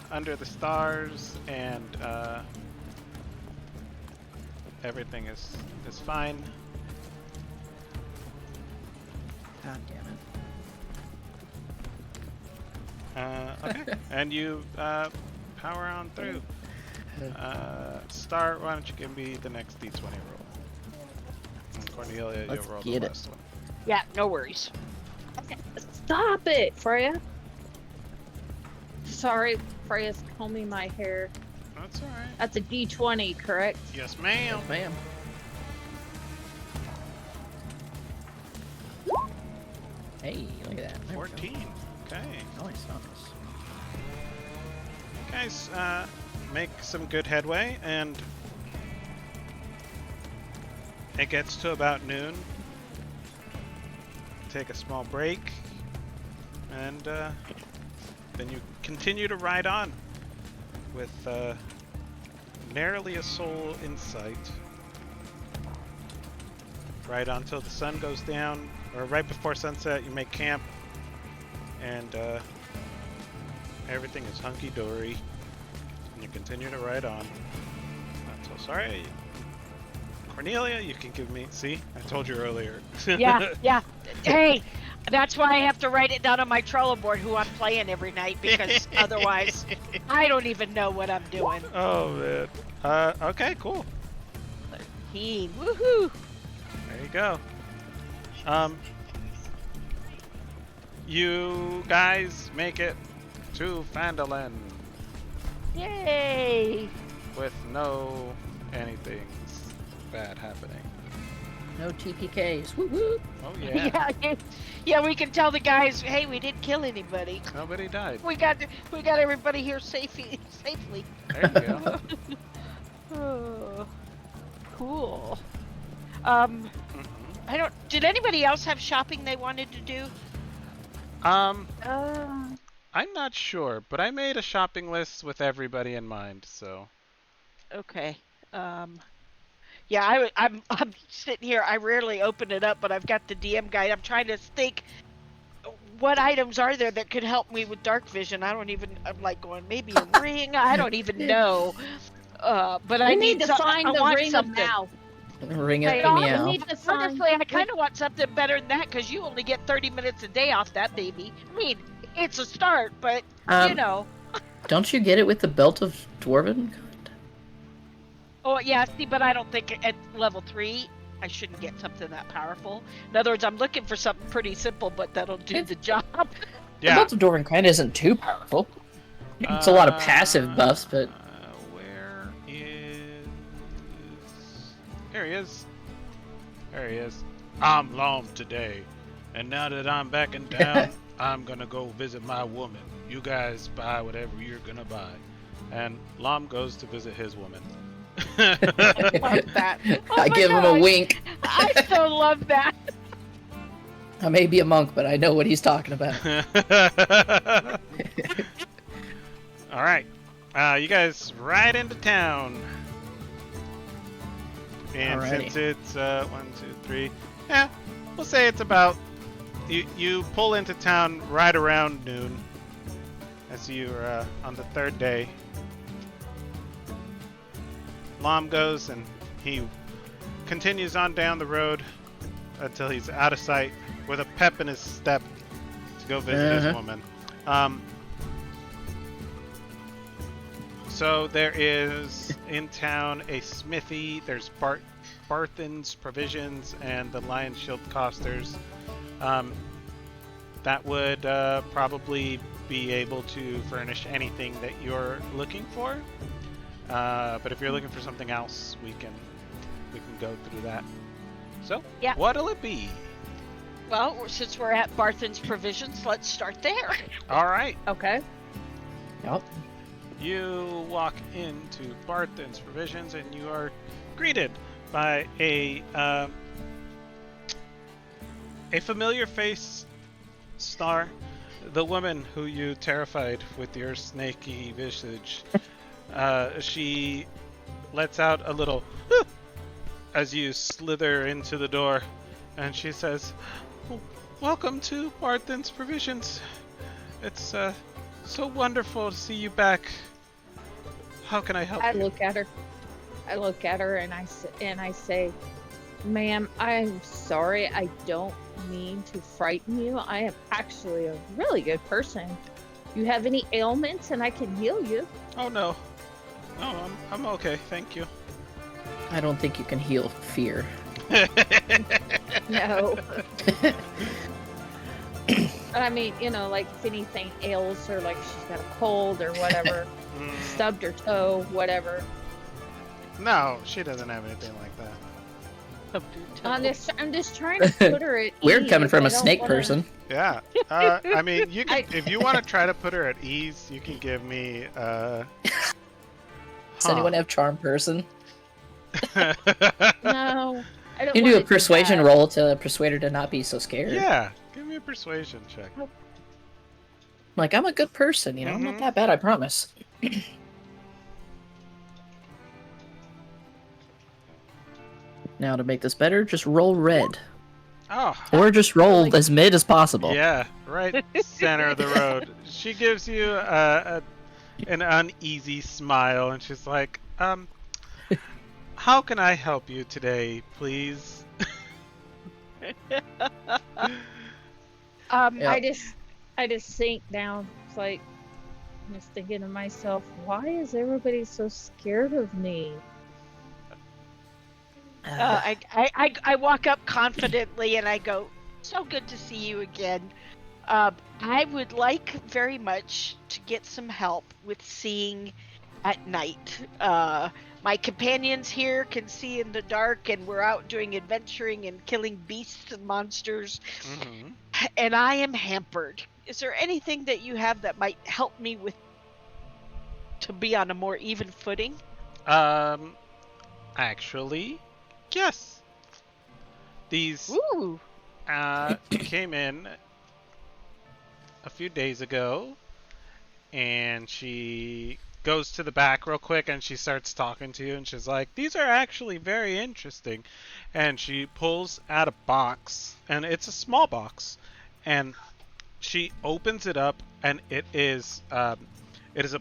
under the stars, and everything is fine. God damn it. Okay, and you power on through. Star, why don't you give me the next D20 roll? And Cornelia, Let's you'll roll the get it. last one. Yeah, no worries. Stop it, Freya. Sorry, Freya's combing my hair. That's alright. That's a D20, correct? Yes, ma'am. Yes, ma'am. Hey, look at that. There we go. 14. Okay. Nice, nice. Guys, make some good headway, and it gets to about noon. Take a small break, and then you continue to ride on with narrowly a soul in sight. Right on till the sun goes down, or right before sunset, you make camp, and everything is hunky-dory, and you continue to ride on. I'm so sorry. Cornelia, you can give me... See? I told you earlier. Yeah. Hey, that's why I have to write it down on my Trello board who I'm playing every night, because otherwise I don't even know what I'm doing. Oh, man. Okay, cool. 13. Woohoo! There you go. You guys make it to Phandalin Yay! with no anything bad happening. No TPKs. Woo woo. Oh, yeah. Yeah, we can tell the guys, hey, we didn't kill anybody. Nobody died. We got everybody here safely. There you go. Oh, cool. I don't. Did anybody else have shopping they wanted to do? I'm not sure, but I made a shopping list with everybody in mind, so. Okay. Yeah, I'm sitting here. I rarely open it up, but I've got the DM guide. I'm trying to think what items are there that could help me with dark vision. I'm like going, maybe a ring. I don't even know. But I need to find the ring of mouth. Ring Hey, it I me out. need to find- Honestly, I kind of want something better than that, because you only get 30 minutes a day off that baby. I mean, it's a start, but you know. Don't you get it with the belt of Dwarven? Oh yeah, see, but I don't think at level 3 I shouldn't get something that powerful. In other words, I'm looking for something pretty simple, but that'll do the job. The belt of Dwarven kind isn't too powerful. It's a lot of passive buffs, but Where is... Here he is. There he is. I'm Lom today, and now that I'm back in town, I'm gonna go visit my woman. You guys buy whatever you're gonna buy. And Lom goes to visit his woman. I love that. Oh I my give him a gosh. wink. I so love that. I may be a monk, but I know what he's talking about. All right, you guys ride into town, and Alrighty. since it's 1, 2, 3, yeah, we'll say it's about you pull into town right around noon, as you're on the third day. Lom goes and he continues on down the road until he's out of sight with a pep in his step to go visit his woman. So there is in town a smithy. There's Barthen's Provisions and the Lion Shield Costers. That would probably be able to furnish anything that you're looking for. But if you're looking for something else, we can go through that. So, Yeah. What'll it be? Well, since we're at Barthen's Provisions, let's start there. All right. Okay. Yup. You walk into Barthen's Provisions and you are greeted by a familiar face, Star, the woman who you terrified with your snaky visage. She lets out a little as you slither into the door, and she says, "Welcome to Barthen's Provisions. It's So wonderful to see you back. How can I help I you? look at her. I look at her and I say, "Ma'am, I'm sorry. I don't mean to frighten you. I am actually a really good person. You have any ailments and I can heal you." Oh no. No, I'm okay, thank you. I don't think you can heal fear. No. But I mean, like if anything ails her, like she's got a cold or whatever, stubbed her toe, whatever. No, she doesn't have anything like that. I'm just trying to put her at Weird ease. coming from I a don't snake wanna- person. Yeah. I mean, you can, I- if you want to try to put her at ease, you can give me. Does anyone have charm person? No, I don't You can do wanna a persuasion that. roll to persuade her to not be so scared. Yeah, give me a persuasion check. Like, I'm a good person, I'm not that bad, I promise. Now, to make this better, just roll red. Oh. Or just roll as mid as possible. Yeah, right center of the road. She gives you an uneasy smile, and she's like, how can I help you today, please? Yeah. I just sink down. It's like I'm just thinking to myself, why is everybody so scared of me? I walk up confidently and I go, "So good to see you again. I would like very much to get some help with seeing at night. My companions here can see in the dark, and we're out doing adventuring and killing beasts and monsters, and I am hampered. Is there anything that you have that might help me with to be on a more even footing?" Actually, yes. These Ooh. came in a few days ago, and she goes to the back real quick and she starts talking to you, and she's like, these are actually very interesting. And she pulls out a box, and it's a small box, and she opens it up, and it is a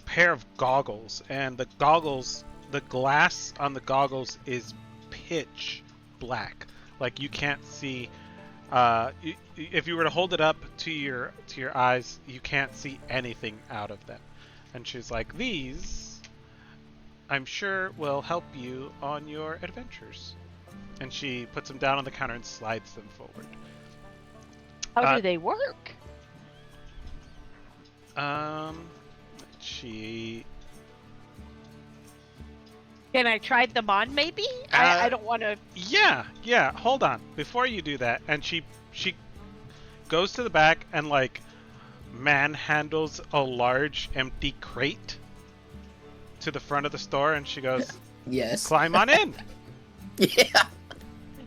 pair of goggles, and the glass on the goggles is pitch black. Like, you can't see. If you were to hold it up to your eyes, you can't see anything out of them. And she's like, these, I'm sure, will help you on your adventures. And she puts them down on the counter and slides them forward. How do they work? She... Can I try them on, maybe? I don't want to... Yeah, hold on. Before you do that, and she goes to the back and, like, manhandles a large empty crate to the front of the store, and she goes, Yes. climb on in. Yeah.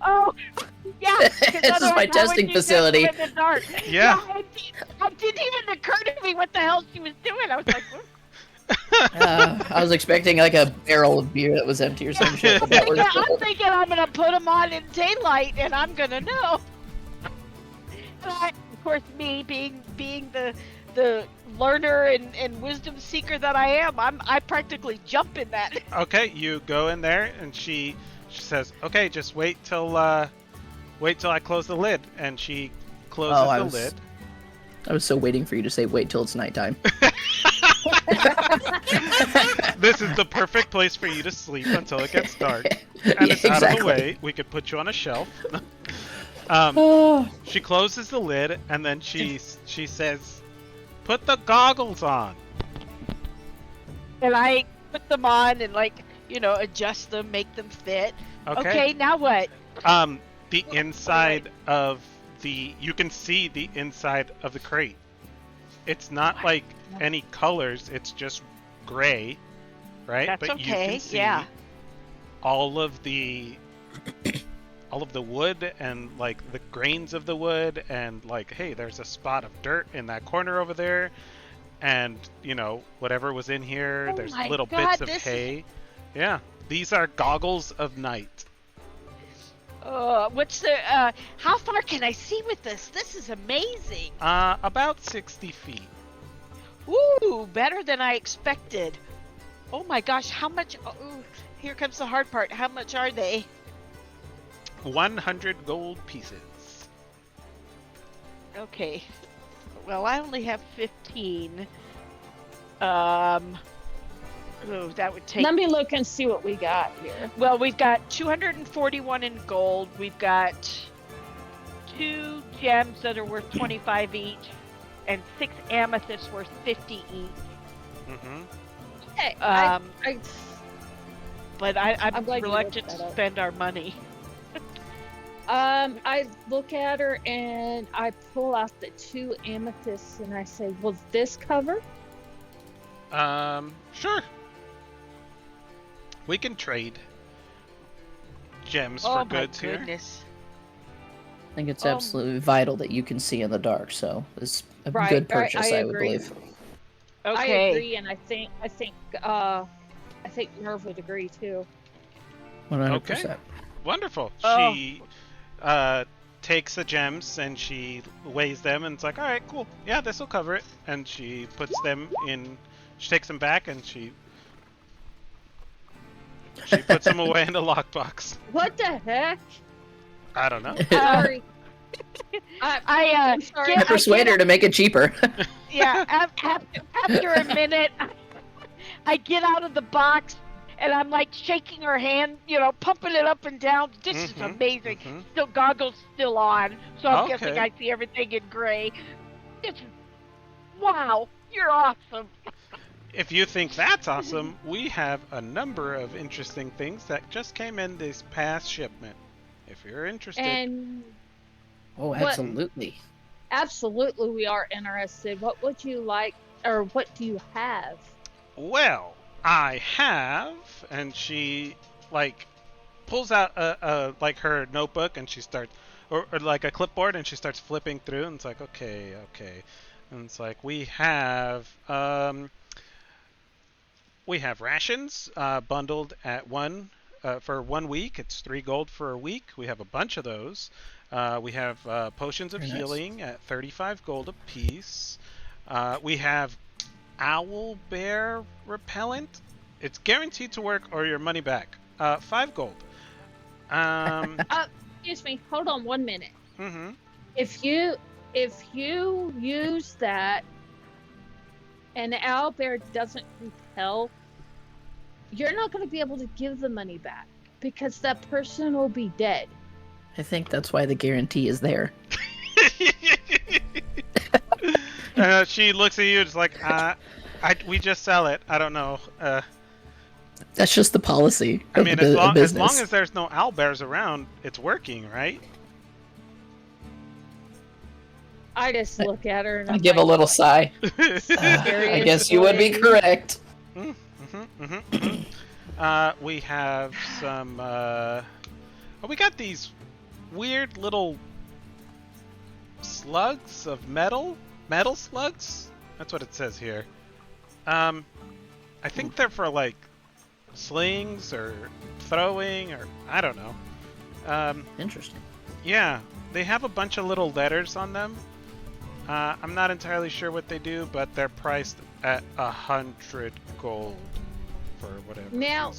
Oh, yeah. This is my testing facility. In the dark. Yeah. It didn't even occur to me what the hell she was doing. I was like, what? I was expecting like a barrel of beer that was empty or some shit. But that was I'm thinking I'm going to put them on in daylight and I'm going to know. And of course, me being the learner and wisdom seeker that I am, I practically jump in that. Okay, you go in there, and she says, okay, just wait till I close the lid. And she closes the lid. I was so waiting for you to say wait till it's nighttime. This is the perfect place for you to sleep until it gets dark. And it's out of the way. We could put you on a shelf. She closes the lid, and then she says, put the goggles on. And I put them on and, like, adjust them, make them fit. Okay, now what? The inside of you can see the inside of the crate. It's not like any colors, it's just gray, right? That's but okay, you can see all of the wood and, like, the grains of the wood, and, like, hey, there's a spot of dirt in that corner over there, and, whatever was in here, there's little bits of hay. Yeah, these are goggles of night. What's the how far can I see with this? This is amazing. About 60 feet. Ooh, better than I expected. Oh my gosh, how much? Oh, here comes the hard part. How much are they? 100 gold pieces. Okay. Well, I only have 15. Oh, that would take. Let me look and see what we got here. Well, we've got 241 in gold. We've got 2 gems that are worth 25 each, and 6 amethysts worth 50 each. Mm-hmm. Hey, But I'm I'm glad you reluctant looked to that up. spend our money. I look at her and I pull out the 2 amethysts and I say, "Will this cover?" Sure. We can trade gems Oh for my goods here. goodness. I think it's absolutely vital that you can see in the dark, so it's a Right, good right, purchase, I I would agree. believe. Okay. I agree, and I think Merv would agree too. 100%. Wonderful. Oh. She takes the gems and she weighs them and it's like, all right, cool. Yeah, this will cover it. And she puts them in. She takes them back and she puts them away in the lockbox. What the heck? I don't know. Sorry. I'm sorry. I persuade her to make it cheaper. Yeah, after a minute, I get out of the box and I'm like shaking her hand, pumping it up and down. This is Mhm, amazing. mhm. Still goggles still on, so I'm Okay. guessing I see everything in gray. This is wow, you're awesome. If you think that's awesome, we have a number of interesting things that just came in this past shipment. If you're interested. And Oh, What? absolutely. absolutely, we are interested. What would you like, or what do you have? Well, I have, and she pulls out like her notebook and she starts, or like a clipboard and she starts flipping through and it's like, okay, and it's like we have rations bundled at for 1 week. It's 3 gold for a week. We have a bunch of those. We have potions of Very nice. healing at 35 gold apiece. We have owl bear repellent. It's guaranteed to work or your money back. 5 gold. Excuse me. Hold on 1 minute. Mm-hmm. If you use that, and the owlbear doesn't repel, you're not going to be able to give the money back because that person will be dead. I think that's why the guarantee is there. She looks at you. It's like, we just sell it. I don't know. That's just the policy I of mean, the as long business. as there's no owlbears around, it's working, right? I just look at her and I I'm give a like, little sigh. I guess you would be correct. We have some. We got these weird little slugs of metal slugs. That's what it says here. I think they're for like slings or throwing or I don't know. Interesting. Yeah, they have a bunch of little letters on them. I'm not entirely sure what they do, but they're priced at 100 gold for whatever. Now-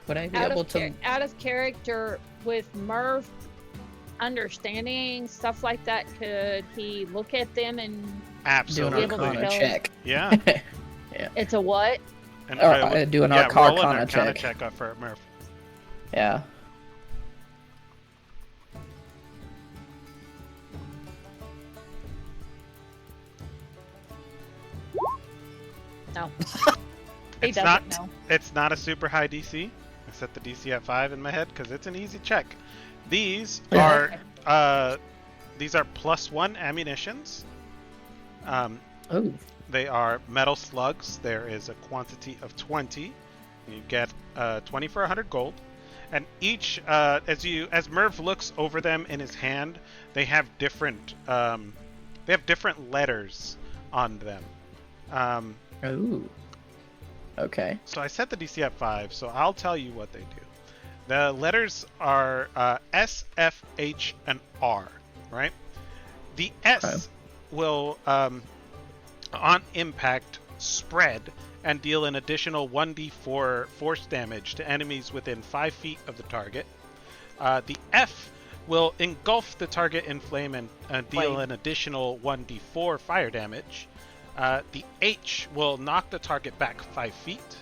Would I be able to? out of character with Merv understanding stuff like that, could he look at them and Do an Absolutely. able to Arcana tell- check. Yeah. it's a what? And Or do an roll an Arcana Arcana check. check for Murph. Yeah. No. He It's doesn't not. know. It's not a super high DC. I set the DC at 5 in my head because it's an easy check. These Yeah. are +1 ammunitions. Oh. They are metal slugs. There is a quantity of 20. You get 20 for 100 gold. And each, as Merv looks over them in his hand, they have different letters on them. Oh. Okay. So I set the DC at 5, so I'll tell you what they do. The letters are S, F, H, and R, right? The S Okay. will on impact, spread, and deal an additional 1d4 force damage to enemies within 5 feet of the target. The F will engulf the target in flame and deal an additional 1d4 fire damage. The H will knock the target back 5 feet,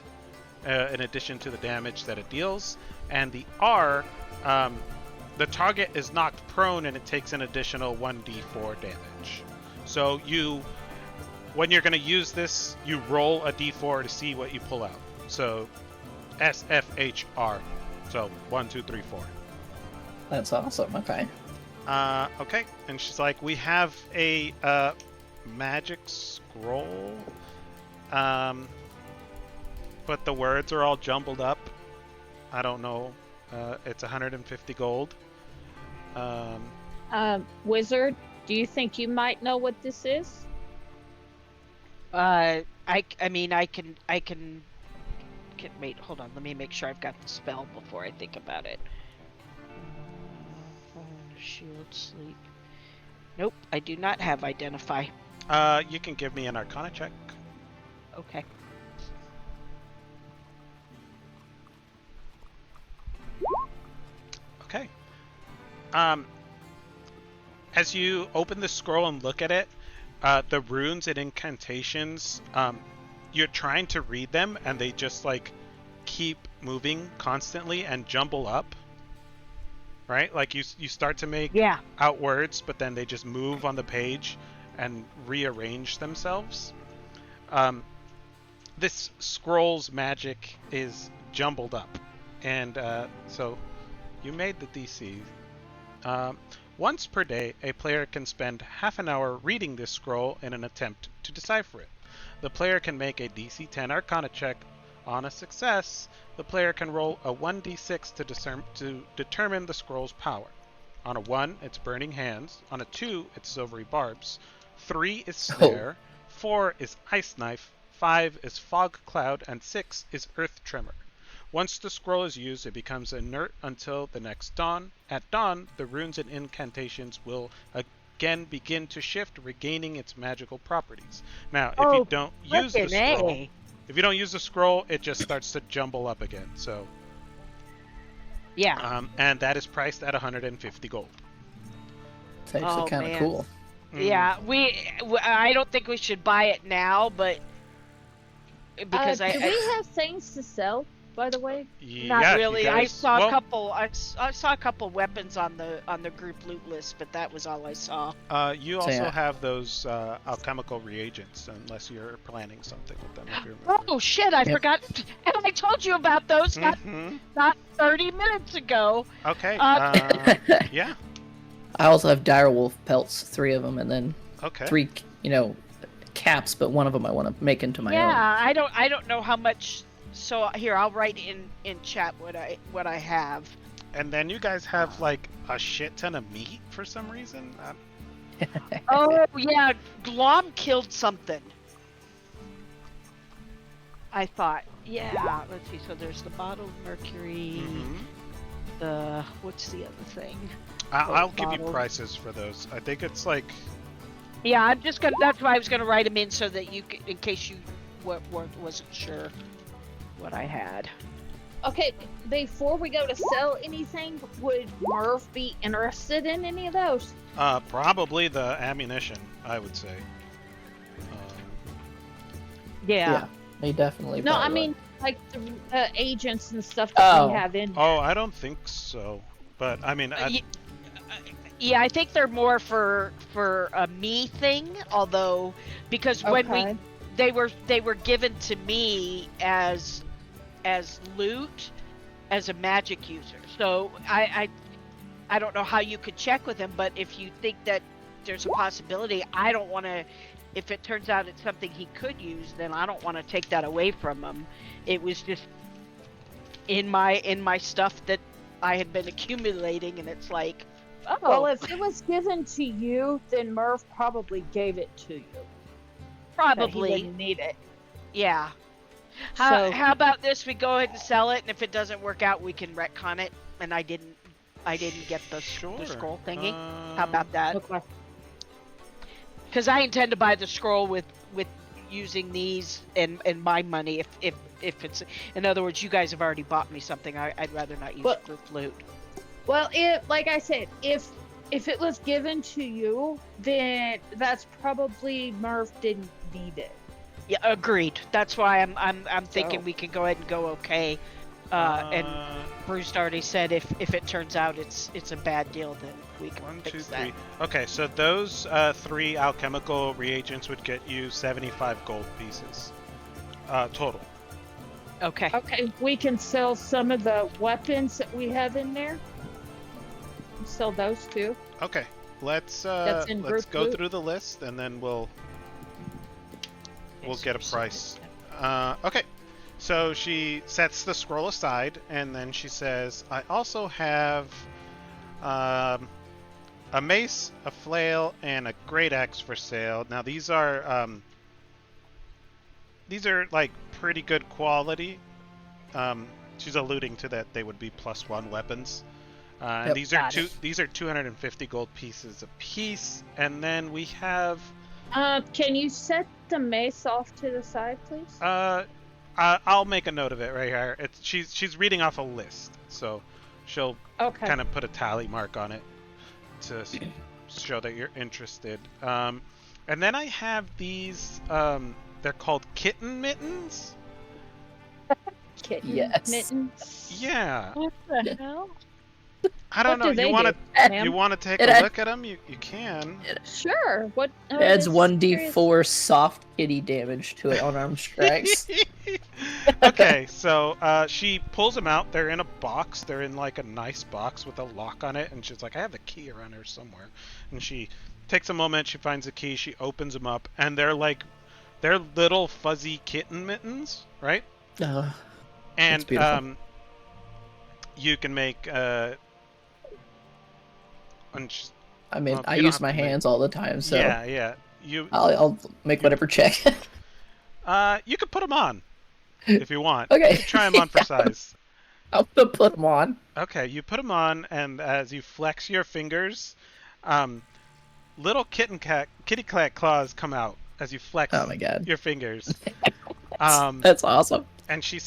in addition to the damage that it deals. And the R, the target is knocked prone and it takes an additional 1d4 damage. So when you're going to use this, you roll a d4 to see what you pull out. So S, F, H, R. So 1, 2, 3, 4. That's awesome. Okay. Okay. And she's like, we have a magic scroll, but the words are all jumbled up. I don't know. It's 150 gold. Wizard, do you think you might know what this is? I mean, I can wait, hold on, let me make sure I've got the spell before I think about it. Shield, sleep. Nope, I do not have identify. You can give me an Arcana check. Okay. Okay. As you open the scroll and look at it, the runes and incantations, you're trying to read them and they just like keep moving constantly and jumble up. Right? Like you start to make out words, but then they just move on the page and rearrange themselves. This scroll's magic is jumbled up. And so you made the DC. Once per day, a player can spend half an hour reading this scroll in an attempt to decipher it. The player can make a DC 10 Arcana check. On a success, the player can roll a 1d6 to determine the scroll's power. On a 1, it's burning hands. On a 2, it's silvery barbs. 3 is snare. 4 is ice knife. 5 is fog cloud. And 6 is earth tremor. Once the scroll is used, it becomes inert until the next dawn. At dawn, the runes and incantations will again begin to shift, regaining its magical properties. Now, if you don't use the scroll... If you don't use the scroll, it just starts to jumble up again. So, and that is priced at 150 gold. It's actually kind of cool. Yeah, I don't think we should buy it now, but because do we have things to sell? By the way, not really. I saw a couple. I saw a couple weapons on the group loot list, but that was all I saw. You also have those alchemical reagents, unless you're planning something with them. If you remember. Oh shit! I forgot. And I told you about those not 30 minutes ago. Okay. Yeah. I also have direwolf pelts, 3 of them, and then 3, caps. But one of them I want to make into my own. Yeah, I don't know how much. So here, I'll write in chat what I have. And then you guys have like a shit ton of meat for some reason. Oh yeah, Glom killed something. I thought, yeah. Let's see. So there's the bottled mercury. The what's the other thing? I'll give you prices for those. I think it's like. Yeah, I'm just gonna. That's why I was gonna write them in so that you, in case you wasn't sure what I had. Okay, before we go to sell anything, would Merv be interested in any of those? Probably the ammunition, I would say. Yeah, they definitely. No, I mean like the agents and stuff that we have in. Oh, I don't think so. But I mean, yeah, I think they're more for a me thing. Although, because when they were given to me as loot as a magic user. So I don't know how you could check with him, but if you think that there's a possibility, I don't want to. If it turns out it's something he could use, then I don't want to take that away from him. It was just in my stuff that I had been accumulating, and it's like, oh. Well, if it was given to you, then Merv probably gave it to you. Probably. He didn't need it. Yeah. How about this? We go ahead and sell it, and if it doesn't work out, we can retcon it. And I didn't get the scroll thingy. How about that? Okay. Because I intend to buy the scroll with using these and my money if it's, in other words, you guys have already bought me something. I'd rather not use it for flute. Well, like I said, if it was given to you, then that's probably Murph didn't need it. Yeah, agreed. That's why I'm thinking we can go ahead and go okay. And Bruce already said if it turns out it's a bad deal, then we can 1, fix 2, that. 3. Okay, so those 3 alchemical reagents would get you 75 gold pieces total. Okay. Okay, we can sell some of the weapons that we have in there. Sell those too. Okay, let's That's in go group through the list and then we'll get a price. Okay, so she sets the scroll aside and then she says, "I also have a mace, a flail, and a great axe for sale. Now these are like pretty good quality." She's alluding to that they would be +1 weapons. And these are 250 gold pieces a piece. And then we have. Can you set the mace off to the side, please? I'll make a note of it right here. She's reading off a list, so she'll kind of put a tally mark on it to show that you're interested. And then I have these. They're called kitten mittens. Kitten mittens. Yeah. What the hell? I don't know. You want to take a look at them? You can. Sure. What? It adds 1d4 soft kitty damage to it unarmed strikes. Okay, so she pulls them out. They're in a box. They're in like a nice box with a lock on it, and she's like, "I have the key around here somewhere." And she takes a moment. She finds the key. She opens them up, and they're little fuzzy kitten mittens, right? And you can make. I mean, I use my hands all the time, so yeah. I'll make whatever check. You could put them on if you want. Okay. You can try them on for size. I'm gonna put them on. Okay, you put them on, and as you flex your fingers, little kitty cat claws come out as you flex your fingers. That's awesome. And she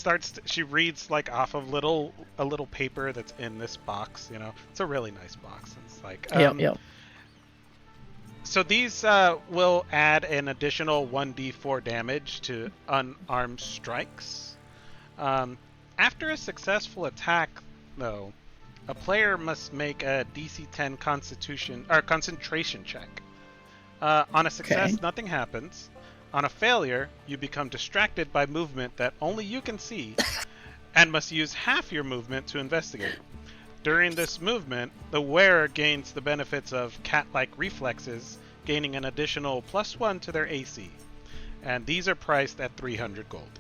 reads like off of a little paper that's in this box. It's a really nice box. It's like yep. So these will add an additional 1d4 damage to unarmed strikes. After a successful attack, though, a player must make a DC 10 concentration check. On a success, nothing happens. On a failure, you become distracted by movement that only you can see, and must use half your movement to investigate. During this movement, the wearer gains the benefits of cat-like reflexes, gaining an additional +1 to their AC. And these are priced at 300 gold.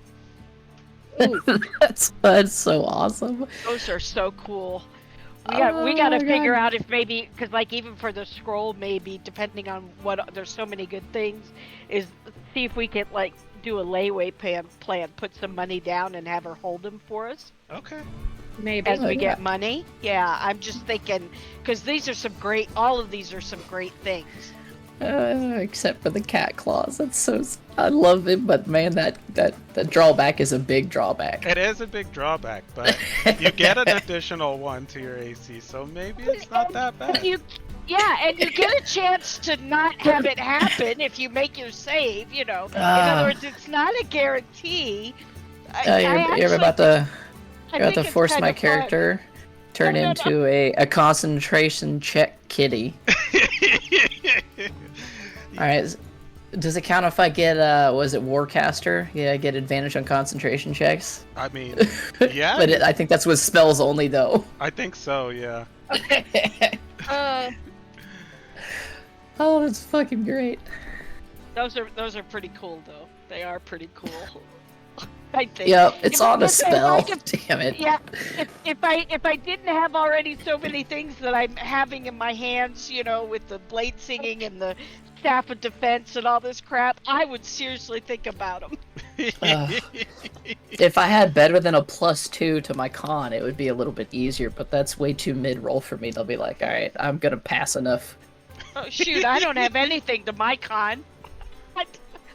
That's so awesome. Those are so cool. We gotta figure out if maybe, because like even for the scroll, maybe depending on there's so many good things, is see if we can like do a layaway plan, put some money down and have her hold them for us. Okay. Maybe as we get money. Yeah, I'm just thinking because all of these are some great things. Except for the cat claws. That's so. I love it, but man, that drawback is a big drawback. It is a big drawback, but you get an additional 1 to your AC, so maybe it's not that bad. And you get a chance to not have it happen if you make your save. In other words, it's not a guarantee. You're about to force my character turn into a concentration check kitty. Alright, does it count if I get, was it Warcaster? Yeah, I get advantage on concentration checks? I mean, yeah. But I think that's with spells only, though. I think so, yeah. Oh, that's fucking great. Those are pretty cool, though. They are pretty cool. I think. Yeah, it's on a spell. Damn it. Yeah, if I didn't have already so many things that I'm having in my hands, with the blade singing and the staff of defense and all this crap, I would seriously think about them. If I had better than a +2 to my con, it would be a little bit easier, but that's way too mid-roll for me. They'll be like, alright, I'm gonna pass enough. Oh, shoot, I don't have anything to my con.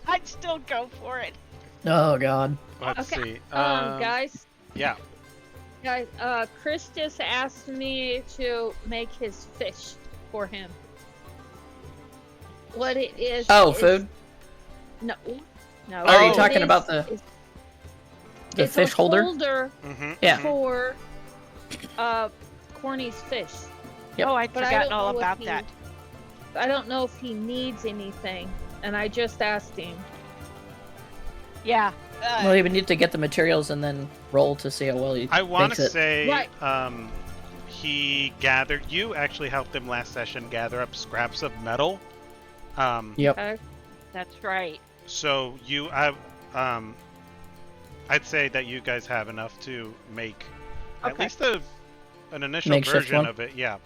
I'd still go for it. Oh God. Let's Okay, see. guys, Yeah. Chris just asked me to make his fish for him. What it is? Oh, is, food. No, no. Oh, are you what it talking is about the it's fish a holder? Mm-hmm. Yeah. For Corny's fish. Yep. Oh, I'd But I forgotten don't all know if about he- that. I don't know if he needs anything, and I just asked him. Yeah. Well, you would need to get the materials and then roll to see how well he I want makes to it. say, Right. he gathered. You actually helped him last session gather up scraps of metal. Yep. That's right. So I'd say that you guys have enough to make at Okay. least an initial Makeshift version one? of it. Yeah.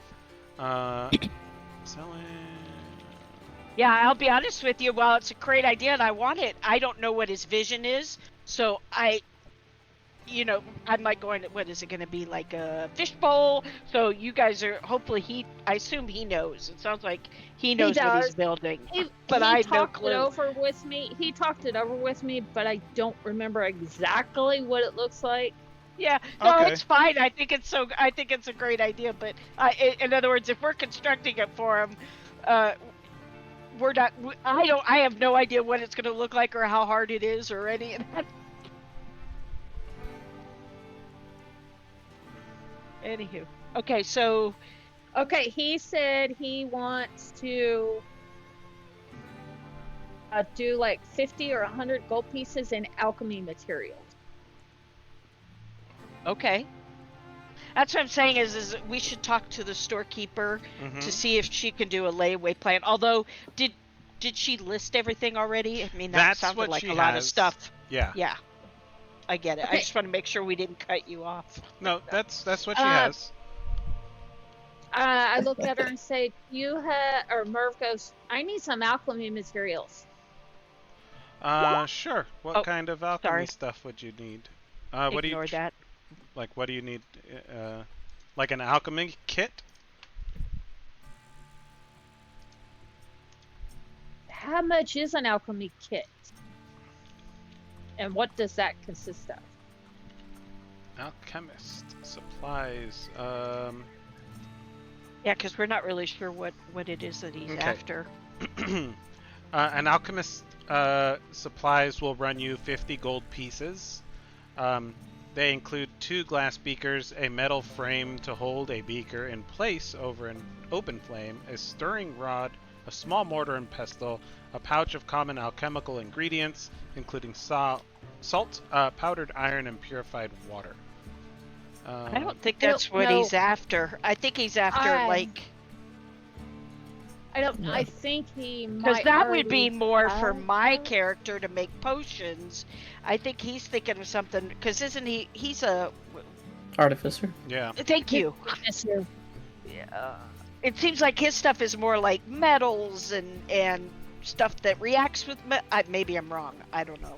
Selling. Yeah, I'll be honest with you. While it's a great idea and I want it, I don't know what his vision is. So I might go into, what is it going to be, like a fishbowl? So you guys are, hopefully I assume he knows. It sounds like he knows what he's does. building. But I he have no talked clue. it over with me. He talked it over with me, but I don't remember exactly what it looks like. Yeah, no, Okay. it's fine. I think it's a great idea. But in other words, if we're constructing it for him, we're not. I have no idea what it's going to look like or how hard it is or any of that. Anywho, okay, so Okay, he said he wants to do like 50 or 100 gold pieces in alchemy materials. okay. That's what I'm saying is we should talk to the storekeeper to see if she can do a layaway plan. Although, did she list everything already? I mean, that That's sounded what like she a lot of has. stuff. Yeah. Yeah, I get it. I Okay. just want to make sure we didn't cut you off. No, that's what she has. I look at her and say, or Merv goes, I need some alchemy materials. Sure. What Oh, kind of alchemy sorry. stuff would you need? What do you Ignore that. like? What do you need? Like an alchemy kit? How much is an alchemy kit? And what does that consist of? Alchemist supplies. Yeah, because we're not really sure what it is that he's Okay. after. An alchemist supplies will run you 50 gold pieces. They include 2 glass beakers, a metal frame to hold a beaker in place over an open flame, a stirring rod, a small mortar and pestle, a pouch of common alchemical ingredients, including salt, powdered iron, and purified water. I don't think I don't that's what know. he's after. I think he's after like. I don't. Yeah. I think he might. Because that would be already more for have my that. character to make potions. I think he's thinking of something. Because isn't he? He's a. Artificer. Yeah. Thank you. Yes, sir. Yeah. It seems like his stuff is more like metals and stuff that reacts with maybe I'm wrong. I don't know.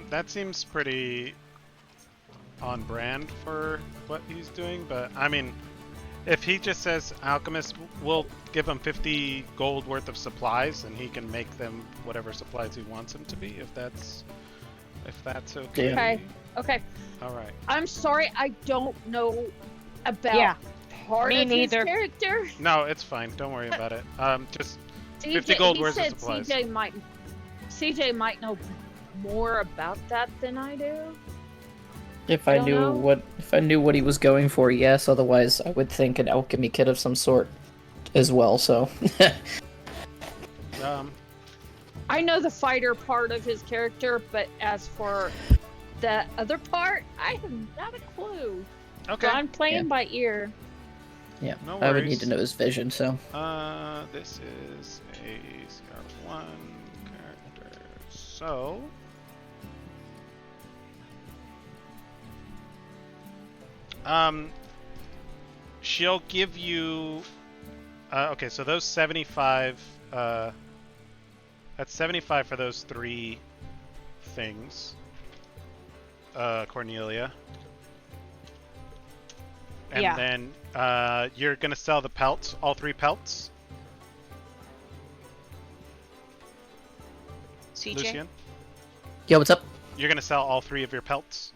That seems pretty on brand for what he's doing, but I mean, if he just says alchemist, we'll give him 50 gold worth of supplies, and he can make them whatever supplies he wants them to be. If that's okay. Yeah. Okay. Okay. All right. I'm sorry. I don't know about Yeah. part Me of neither. his character. No, it's fine. Don't worry about it. Just CJ, 50 gold he worth of said supplies. CJ might know more about that than I do. If I I don't knew know. if I knew what he was going for, yes. Otherwise, I would think an alchemy kit of some sort as well. So. I know the fighter part of his character, but as for the other part, I have not a clue. okay. So I'm playing Yeah. by ear. Yeah, No I would need worries. to know his vision. So. This is a CR1 character. So. She'll give you. Okay, so those 75. That's 75 for those 3 things. Cornelia. And Yeah. then you're gonna sell the pelts, all 3 pelts. CJ? Lucian, Yo, what's up? you're gonna sell all 3 of your pelts.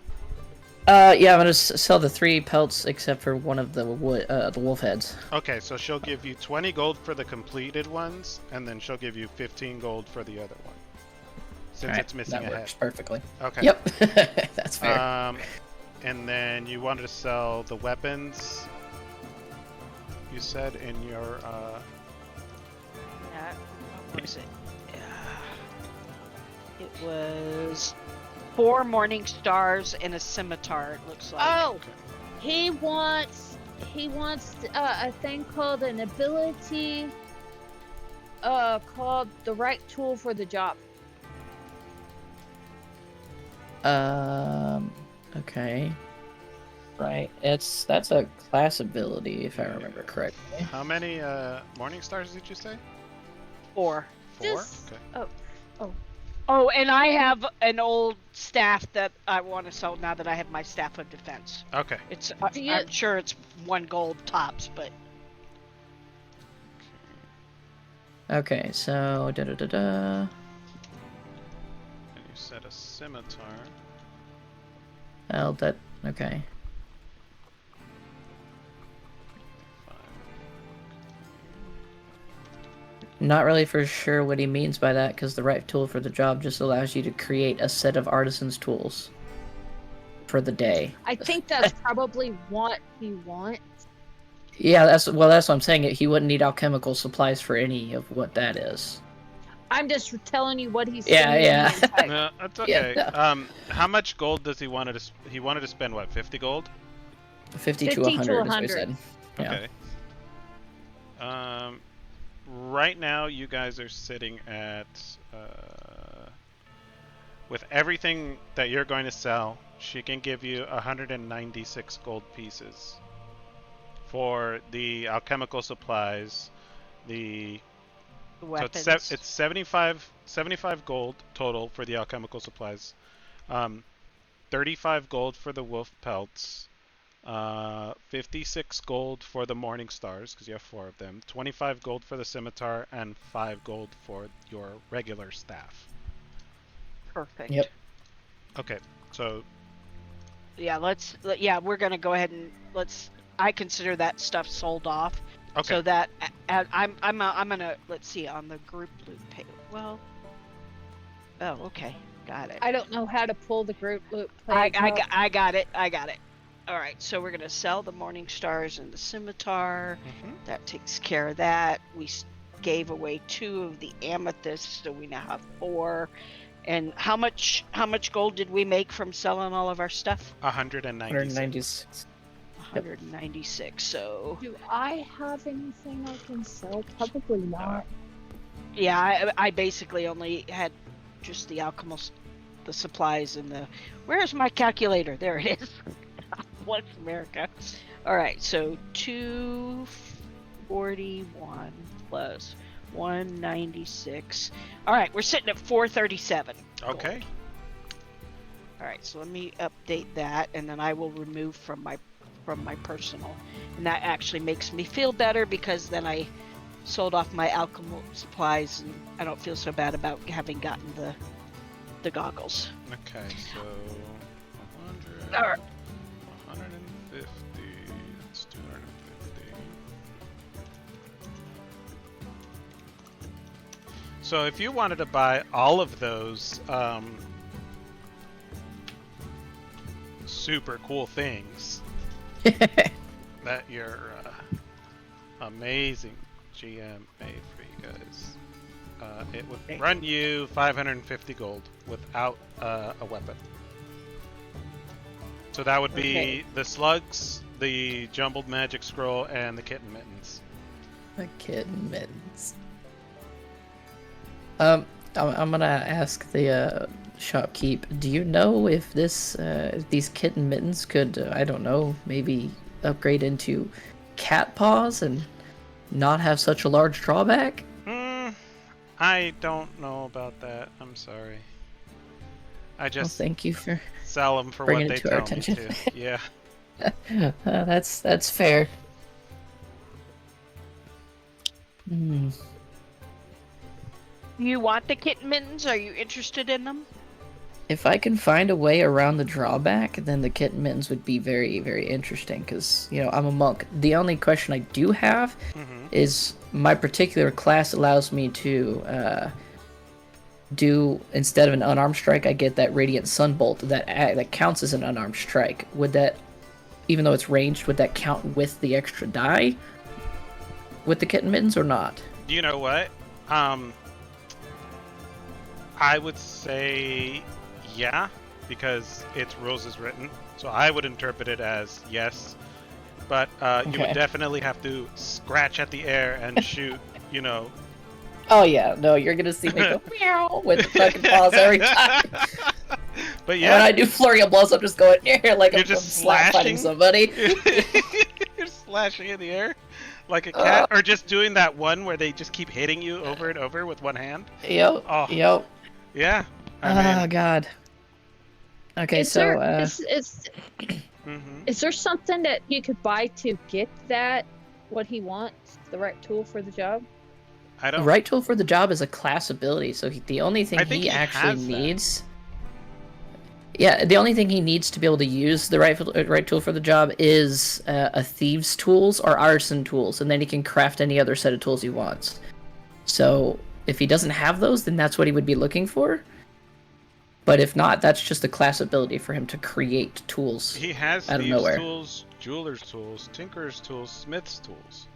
Yeah, I'm gonna sell the 3 pelts except for one of the wolf heads. Okay, so she'll give you 20 gold for the completed ones, and then she'll give you 15 gold for the other one. Since Alright, it's missing that a head. works perfectly. Okay. Yep, that's fair. And then you wanted to sell the weapons. You said in your What was it? It was 4 morning stars and a scimitar. It looks like. Oh, he wants a thing called an ability, called the right tool for the job. Okay. Right, that's a class ability if I remember correctly. how many morning stars did you say? 4. 4? Just- Okay. Oh, and I have an old staff that I want to sell now that I have my staff of defense. Okay. It's Do you- I'm sure it's 1 gold tops, but Okay, so And you said a scimitar. Oh, that okay. Not really for sure what he means by that, because the right tool for the job just allows you to create a set of artisan's tools for the day. I think that's probably what he wants. Yeah, that's what I'm saying. He wouldn't need alchemical supplies for any of what that is. I'm just telling you what he's Yeah, saying. yeah. in text. No, that's okay. Yeah. How much gold does he wanted to? He wanted to spend what? 50 gold. 50 to 50 to 100 is what he 100. said. Yeah. Okay. Right now you guys are sitting at with everything that you're going to sell, she can give you 196 gold pieces for the alchemical supplies, the weapons. So it's 75 gold total for the alchemical supplies. 35 gold for the wolf pelts. 56 gold for the morning stars, because you have 4 of them. 25 gold for the scimitar, and 5 gold for your regular staff. Perfect. Yep. Okay, so Yeah, we're gonna go ahead and I consider that stuff sold off. okay. So that I'm gonna let's see on the group loot page. Well, oh okay, got it. I don't know how to pull the group loop. I page up. got it. All right, so we're gonna sell the morning stars and the scimitar. Mhm. That takes care of that. We gave away 2 of the amethysts, so we now have 4. And how much gold did we make from selling all of our stuff? 196. 196. So Do I have anything I can sell? Probably not. yeah, I basically only had just the alchemist, the supplies, and the. Where's my calculator? There it is. What's America? All right, so 241 plus 196. All right, we're sitting at 437. Okay. Gold. All right, so let me update that, and then I will remove from my personal, and that actually makes me feel better because then I sold off my alchemical supplies, and I don't feel so bad about having gotten the goggles. Okay, so 100, All right. 150, that's 250. So if you wanted to buy all of those super cool things that your amazing GM made for you guys, it would run you 550 gold without a weapon. So that would be Okay. the slugs, the jumbled magic scroll, and the kitten mittens. The kitten mittens. I'm gonna ask the shopkeep. Do you know if these kitten mittens could, I don't know, maybe upgrade into cat paws and not have such a large drawback? I don't know about that. I'm sorry. I Well, just thank you for sell them for bringing what it they to our tell me attention. to. Yeah. That's fair. Do you want the kitten mittens? Are you interested in them? If I can find a way around the drawback, then the kitten mittens would be very, very interesting, because, you know, I'm a monk. The only question I do have is my particular class allows me to do, instead of an unarmed strike, I get that Radiant Sunbolt that counts as an unarmed strike. Would that, even though it's ranged, would that count with the extra die with the kitten mittens or not? You know what? I would say yeah, because its rules is written. So I would interpret it as yes. But you would Okay. definitely have to scratch at the air and shoot, you know. Oh yeah, no, you're gonna see me go meow with the fucking paws every time. But When yeah, I do flurry of blows, I'm just going like You're I'm just slap fighting slashing? somebody. you're slashing in the air like a cat, or just doing that one where they just keep hitting you over and over with one hand. Yep. Oh. Yep. Yeah, Oh I mean, God. Okay, Is so there is mhm. is there something that you could buy to get that what he wants, the right tool for the job? I don't. right tool for the job is a class ability, so the only thing I think he he actually has that. needs. Yeah, the only thing he needs to be able to use the right tool for the job is a thieves' tools or artisan tools, and then he can craft any other set of tools he wants. So if he doesn't have those, then that's what he would be looking for. But if not, that's just a class ability for him to create tools He has out of thieves' nowhere. tools, jeweler's tools, tinker's tools, smith's tools.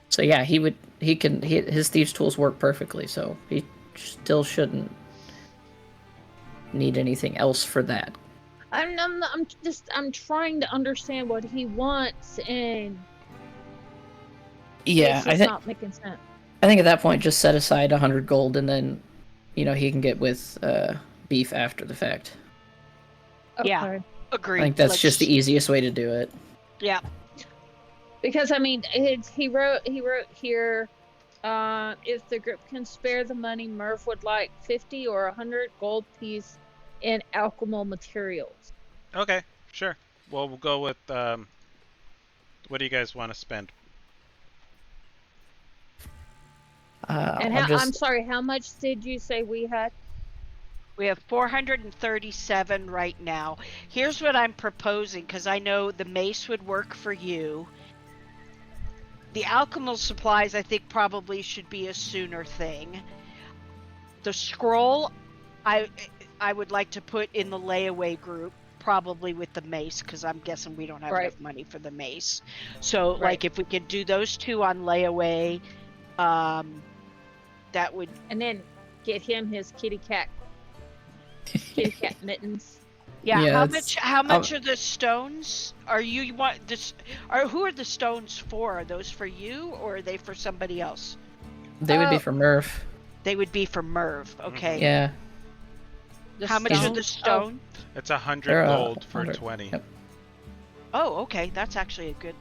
So yeah, his thieves' tools work perfectly. So he still shouldn't need anything else for that. I'm trying to understand what he wants, and Yeah, it's just not making sense. I think at that point, just set aside 100 gold, and then, you know, he can get with beef after the fact. Yeah. Okay. Agreed. I think that's just the easiest way to do it. Yeah. Because I mean, he wrote here, if the group can spare the money, Murph would like 50 or 100 gold piece in alchemical materials. Okay, sure. Well, we'll go with. What do you guys want to spend? And I'm sorry, how much did you say we had? We have 437 right now. Here's what I'm proposing, because I know the mace would work for you. The alchemical supplies, I think, probably should be a sooner thing. The scroll, I would like to put in the layaway group, probably with the mace, because I'm guessing we don't have enough money for the mace. So, like, if we could do those two on layaway, that would... And then get him his kitty cat mittens. Yeah, Yeah, how much are the stones? Are you want this? Who are the stones for? Are those for you, or are they for somebody else? They would be for Murph. They would be for Merv. Okay. Yeah. How much are the stone? It's 100 They're, gold for 100. 20. Yep. Oh, okay. That's actually a good.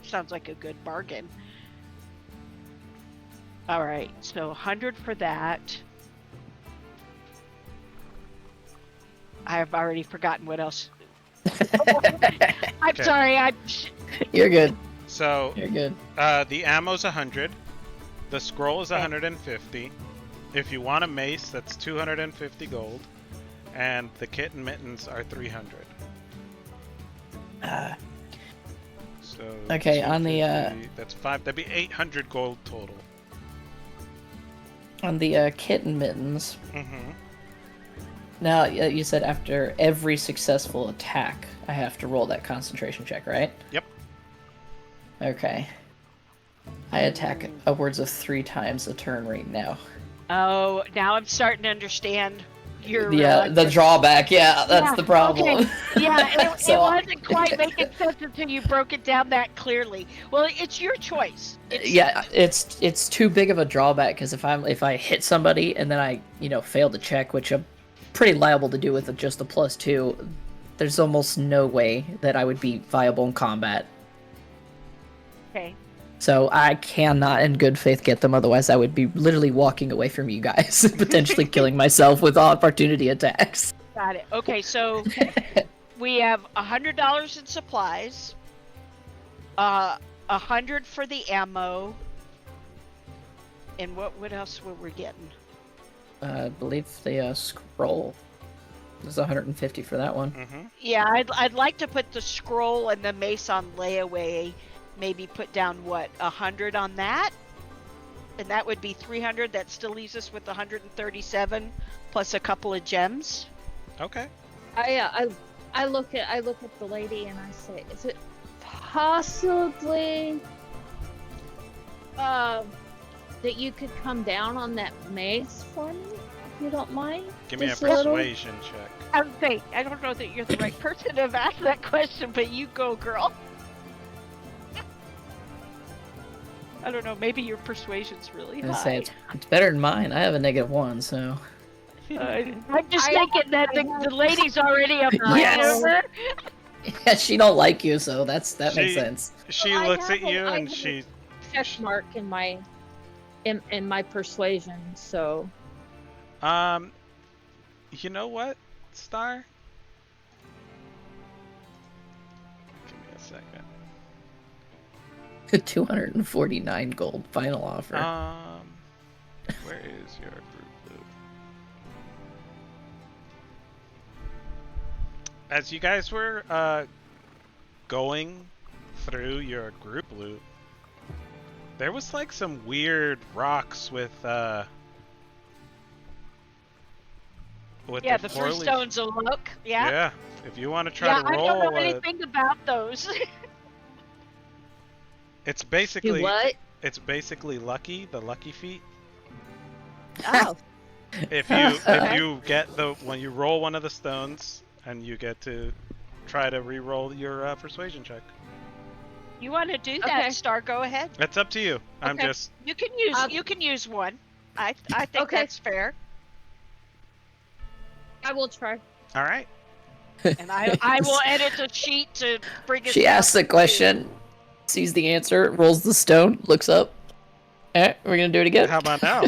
Sounds like a good bargain. All right. So 100 for that. I have already forgotten what else. I'm Okay. sorry. You're good. So You're good. the ammo's 100. The scroll is Okay. 150. If you want a mace, that's 250 gold. And the kit and mittens are 300. So Okay, on the, 250, that's 5. That'd be 800 gold total. On the kitten mittens. Mm-hmm. Now, you said after every successful attack, I have to roll that concentration check, right? Yep. Okay. I attack upwards of 3 times a turn right now. Oh, now I'm starting to understand your The drawback, that's the problem. Okay. Yeah, it So- wasn't quite making sense until you broke it down that clearly. Well, it's your choice. Yeah, it's too big of a drawback, because if I hit somebody and then I fail the check, which I'm pretty liable to do with just a +2, there's almost no way that I would be viable in combat. Okay. So I cannot in good faith get them, otherwise I would be literally walking away from you guys, potentially killing myself with opportunity attacks. Got it. Okay, so we have $100 in supplies, 100 for the ammo, And what else were we getting? I believe the scroll. There's 150 for that one. Mm-hmm. Yeah, I'd like to put the scroll and the mace on layaway. Maybe put down 100 on that, and that would be 300. That still leaves us with 137 plus a couple of gems. Okay. I look at the lady and I say, is it possibly that you could come down on that mace for me, if you don't mind? Give me a Just little? persuasion check. I would say I don't know that you're the right person to have asked that question, but you go, girl. I don't know. Maybe your persuasion's really I high. say it's better than mine. I have a -1, so. I'm just thinking that the lady's already a Yes. over. Yeah, she don't like you, so that makes She- sense. She Well, I looks have at you a- I and have a- she. Check mark in my persuasion, so You know what, Star? Give me a second. 249 gold final offer. Where is your group loot? As you guys were going through your group loot, there was like some weird rocks with Yeah, the the four three stones of luck. Yeah. Yeah, if you want to try Yeah, to I roll, don't know anything about those. it's do basically what? it's basically lucky, the lucky feat. Oh, If you get when you roll one of the stones and you get to try to re-roll your persuasion check. You want to do that, Okay. Star? Go ahead. It's up to you. I'm Okay. just You can use one. I think Okay. that's fair. I will try. all right. And I will edit the sheet to bring it. She down asks the to- question, sees the answer, rolls the stone, looks up. We're gonna do it again. How about now?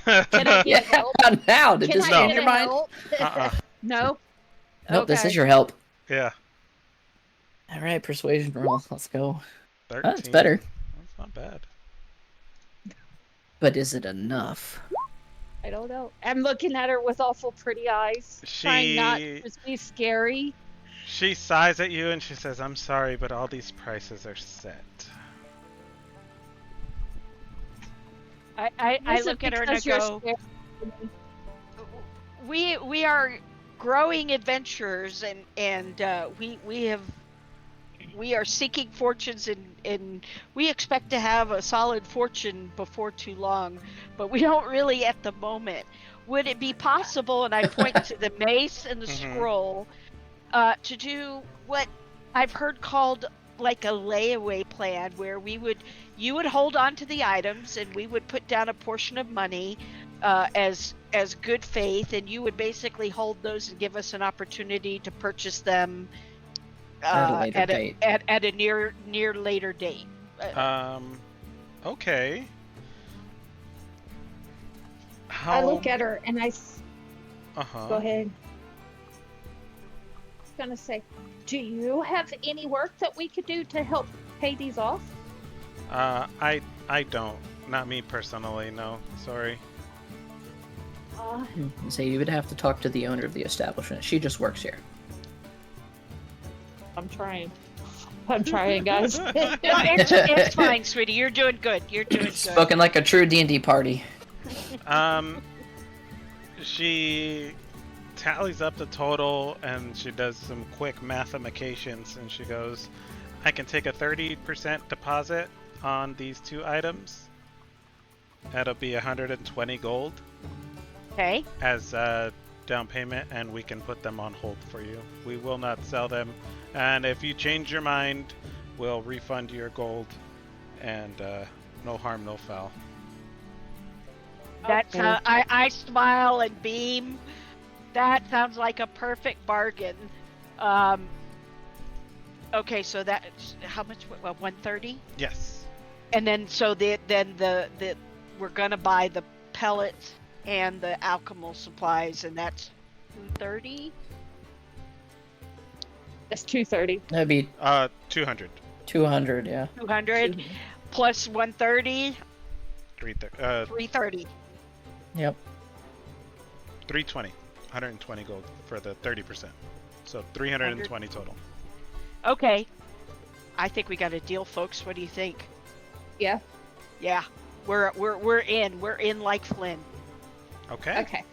Can I Yeah, get help? now. Did Can this I change get your mind? help? No. Nope, this Okay. is your help. Yeah. All right, persuasion roll. Let's go. 13. Oh, it's better. That's not bad. But is it enough? I don't know. I'm looking at her with awful pretty eyes, trying not to be scary. She sighs at you and she says, "I'm sorry, but all these prices are set." I Is it look at her and I because you're go, scared? we are growing adventurers and we are seeking fortunes and we expect to have a solid fortune before too long, but we don't really at the moment. Would it be possible, and I point to the mace and the Mhm. scroll, to do what I've heard called like a layaway plan, where you would hold on to the items and we would put down a portion of money as good faith, and you would basically hold those and give us an opportunity to purchase them At a later date. at a near later date. Okay. I look at her and Uh-huh. go ahead. I was gonna say, do you have any work that we could do to help pay these off? I don't. Not me personally, no. Sorry. So you would have to talk to the owner of the establishment. She just works here. I'm trying. I'm trying, guys. No, it's fine, sweetie. You're doing good. You're doing good. Spoken like a true D&D party. She tallies up the total and she does some quick mathematications and she goes, "I can take a 30% deposit on these two items. That'll be 120 gold Okay. as down payment, and we can put them on hold for you. We will not sell them, and if you change your mind, we'll refund your gold, and no harm, no foul." That's I smile and beam. That sounds like a perfect bargain. Okay, so that's how much? 130. Yes. And then so the we're gonna buy the pellets and the alchemical supplies, and that's 230. That's 230. That'd be 200. 200, yeah. 200 plus 130. 330. Yep. 320. 120 gold for the 30%. So 320 total. Okay. I think we got a deal, folks. What do you think? Yeah. Yeah. We're in. We're in like Flynn. Okay. Okay.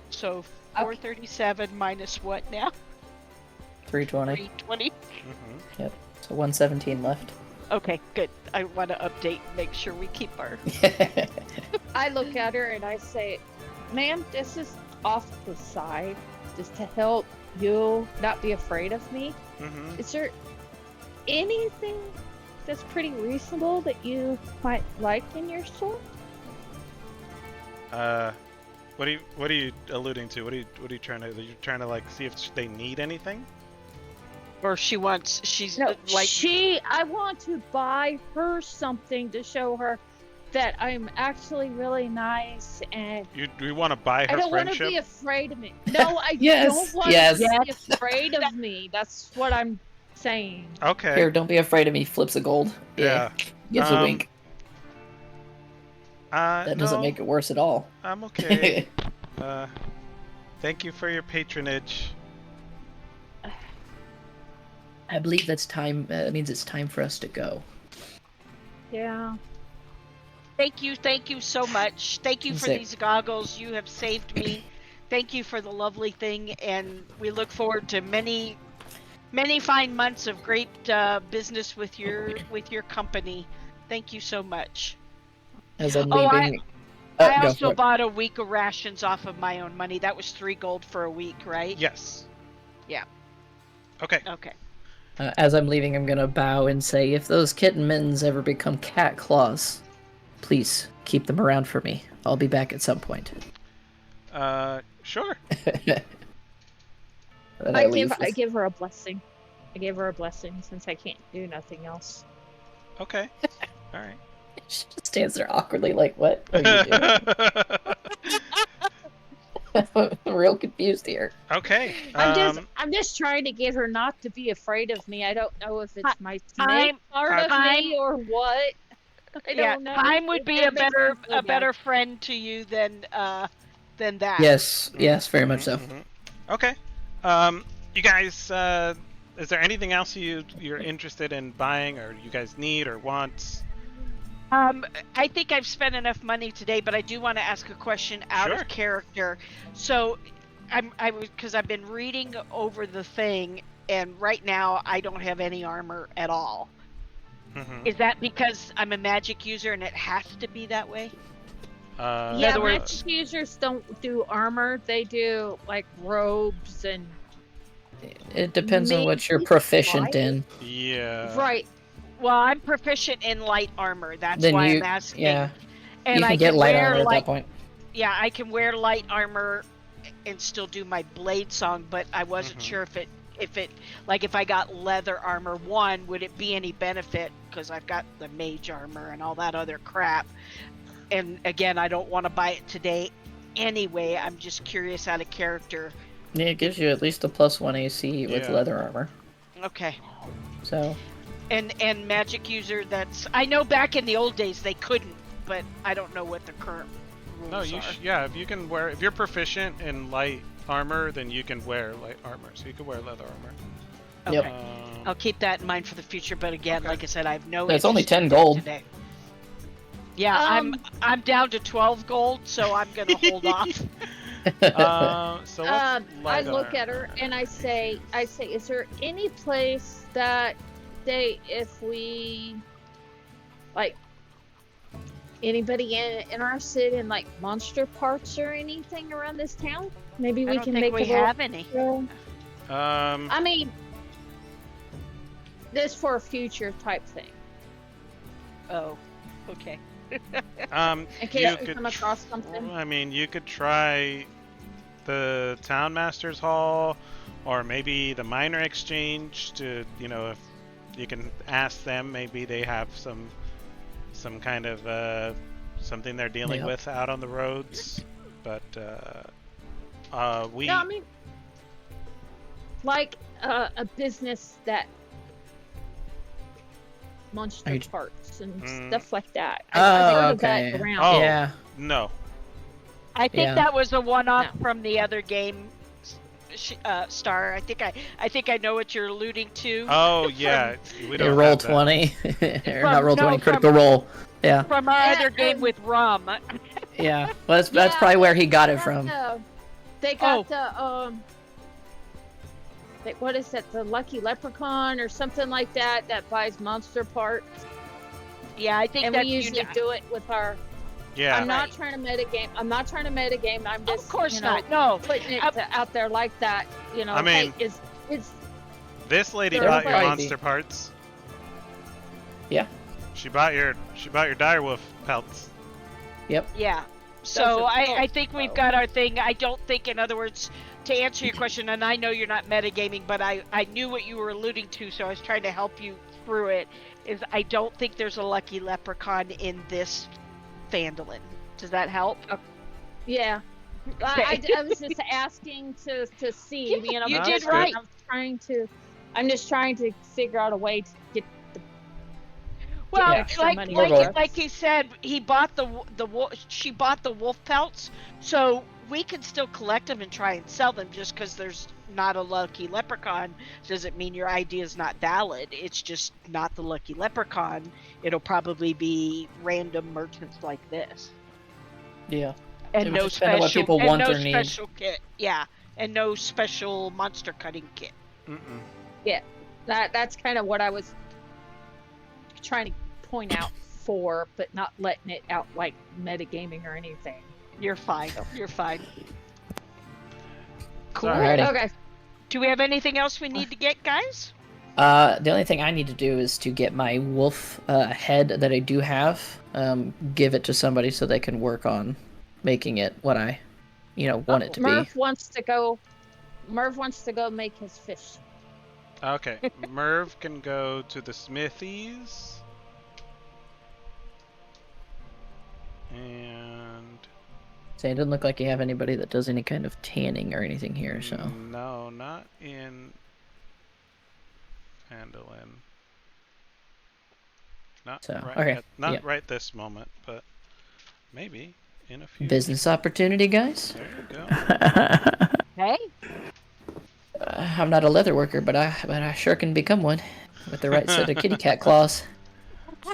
So 437 minus what now? 320. 320. Mm-hmm. So 117 left. Okay, good. I want to update, make sure we keep our. I look at her and I say, ma'am, this is off the side just to help you not be afraid of me. Mm-hmm. Is there anything that's pretty reasonable that you might like in your store? What are you alluding to? What are you trying to? Are you trying to like see if they need anything? Or she's No, like. I want to buy her something to show her that I'm actually really nice and You want to buy her I don't want to friendship? be afraid of me. No, I Yes, don't want yes. to be afraid of me. That's what I'm saying. Okay. Here, don't be afraid of me. Flips a gold. Yeah. Gives a wink. That doesn't No, make it worse at all. I'm okay. Thank you for your patronage. I believe that's time. That means it's time for us to go. Yeah. Thank you so much. Thank you for Sick. these goggles. You have saved me. Thank you for the lovely thing, and we look forward to many fine months of great business with your company. Thank you so much. As I'm Oh, leaving. I go also for it. bought a week of rations off of my own money. That was 3 gold for a week, right? Yes. Yeah. Okay. Okay. As I'm leaving, I'm gonna bow and say, if those kitten mittens ever become cat claws, please keep them around for me. I'll be back at some point. Sure. Then I leave give her a blessing. I give her a blessing since I can't do nothing else. Okay. All right. She just stands there awkwardly, like, what are you doing? I'm real confused here. Okay. I'm just trying to get her not to be afraid of me. I don't know if it's my snake part of me or what. I don't know. Time would be It makes me feel a bad. better friend to you than that. Yes, very much so. Okay. You guys, is there anything else you're interested in buying, or you guys need or want? I think I've spent enough money today, but I do want to ask a question out Sure. of character. So, because I've been reading over the thing, and right now I don't have any armor at all. Mm-hmm. Is that because I'm a magic user and it has to be that way? Yeah, other words- magic users don't do armor. They do like robes and It depends on what you're Maybe proficient light? in. Yeah. right. Well, I'm proficient in light armor. That's Then why you, I'm asking. yeah, And you I can get light wear armor at like that point. yeah, I can wear light armor and still do my blade song, but I wasn't Mhm. sure if it like if I got leather armor, one, would it be any benefit because I've got the mage armor and all that other crap. And again, I don't want to buy it today anyway. I'm just curious out of character. Yeah, it gives you at least a +1 AC with Yeah. leather armor. Okay. So And magic user, that's I know back in the old days they couldn't, but I don't know what the current rules No, are. if you're proficient in light armor, then you can wear light armor. So you can wear leather armor. Yep. Okay. I'll keep that in mind for the future, but again, Okay. like I said, I have no it's only interest 10 gold. today. Yeah, I'm down to 12 gold, so I'm gonna hold off. So what's I light look at her armor? and I say, is there any place that if we like anybody interested in like monster parts or anything around this town? Maybe I we don't can think make we a little. have any. I mean, this for a future type thing. Oh, okay. In case we come across something. I mean, you could try the Town Masters Hall, or maybe the Minor Exchange to, if you can ask them, maybe they have some kind of something they're dealing Yep. with out on the roads. But we. No, I mean, like a business that monster Are you- parts and Mm. stuff like that. Oh, I've heard of okay. that around. Oh. Yeah. No. I think Yeah. that was a one-off No. from the other game, Star. I think I know what you're alluding to. Oh yeah, we don't Roll have that. 20. Or From- not roll no, 20, critical from- roll. Yeah. From our Yeah, other game with rum. Yeah. Well, that's probably where he got it from. They got what is it? The Lucky Leprechaun or something like that buys monster parts, Yeah, I think and that's we usually do it with our. Yeah. I'm not trying to metagame. I'm just Of course you know, not. No. putting it out there like that. You know, I mean- hey, it's This lady There bought your might monster be. parts. Yeah. She bought your direwolf pelts. Yeah. So Doesn't I look, think we've though. got our thing. I don't think, in other words, to answer your question, and I know you're not metagaming, but I knew what you were alluding to, so I was trying to help you through it, is I don't think there's a Lucky Leprechaun in this Phandalin. Does that help? yeah. I was just asking to see. Yeah, You know, you No, did that's good. right. I'm just trying to figure out a way to get Well, extra money. like he said, he bought she bought the wolf pelts, so we can still collect them and try and sell them. Just because there's not a Lucky Leprechaun doesn't mean your idea is not valid. It's just not the Lucky Leprechaun. It'll probably be random merchants like this, Yeah. and It would no depend on what special, people and want no or need. special kit. Yeah, and no special monster cutting kit. Mm-mm. That's kind of what I was trying to point out for, but not letting it out like metagaming or anything. You're fine. You're fine. Cool. Alrighty. Okay. Do we have anything else we need to get, guys? The only thing I need to do is to get my wolf head that I do have, give it to somebody so they can work on making it what I, want it to Merv wants to go make his fish. Okay. Merv can go to the smithies. And be. So it doesn't look like you have anybody that does any kind of tanning or anything here, so. no, not in Phandalin. Not So, right. okay, Not yeah. right this moment, but maybe in a few. Business opportunity, guys? There you go. Hey. I'm not a leather worker, but I sure can become one with the right set of kitty cat claws.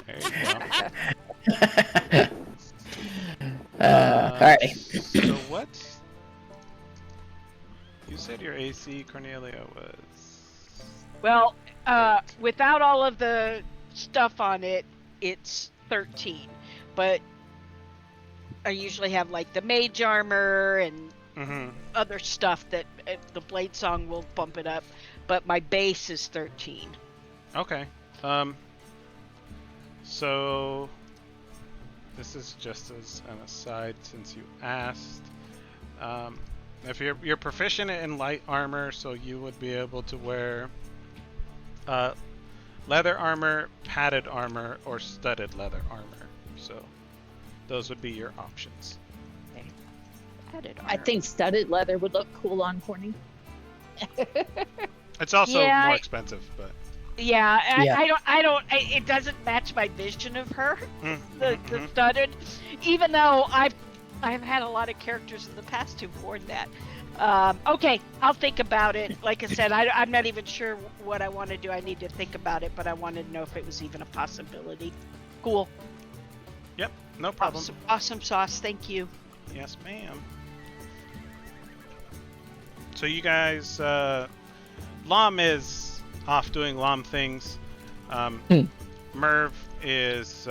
There you go. Alrighty. So what? You said your AC, Cornelia, was. Well, without all of the stuff on it, it's 13. But I usually have like the mage armor and Mm-hmm. other stuff that the blade song will bump it up. But my base is 13. Okay. So this is just as an aside, since you asked. If you're proficient in light armor, so you would be able to wear leather armor, padded armor, or studded leather armor. So those would be your options. I think studded leather would look cool on Corny. It's also Yeah, more expensive, but Yeah, Yeah. it doesn't match my vision of her, the Mhm. studded, even though I've had a lot of characters in the past who've worn that. Okay, I'll think about it. Like I said, I'm not even sure what I want to do. I need to think about it, but I wanted to know if it was even a possibility. Cool. Yep, no problem. Awesome sauce. Thank you. Yes, ma'am. So you guys, Lom is off doing Lom things. Merv is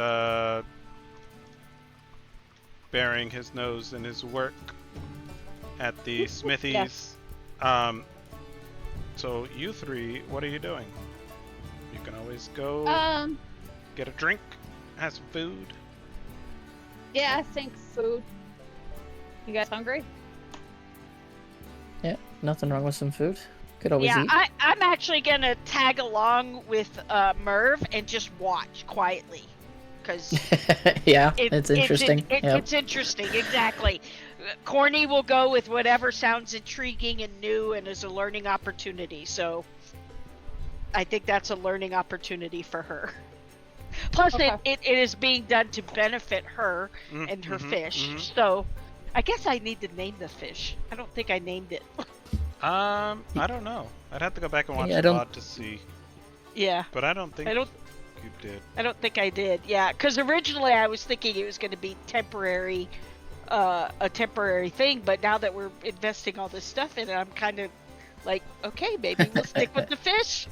bearing his nose in his work at the smithies. So you three, what are you doing? You can always go get a drink, have some food. Yeah, I think food. You guys hungry? Yeah, nothing wrong with some food. Could always Yeah, eat. I'm actually gonna tag along with Merv and just watch quietly, because Yeah, it's interesting. Yep. It's interesting, exactly. Corny will go with whatever sounds intriguing and new and is a learning opportunity. So I think that's a learning opportunity for her. Plus, Okay. it is being done to benefit her and her fish. So, I guess I need to name the fish. I don't think I named it. I don't know. I'd have to go back and watch Yeah, I the don't- VOD to see. Yeah, But I don't think I don't. you did. I don't think I did. Yeah, because originally I was thinking it was going to be temporary, a temporary thing. But now that we're investing all this stuff in it, I'm kind of like, okay, maybe we'll stick with the fish.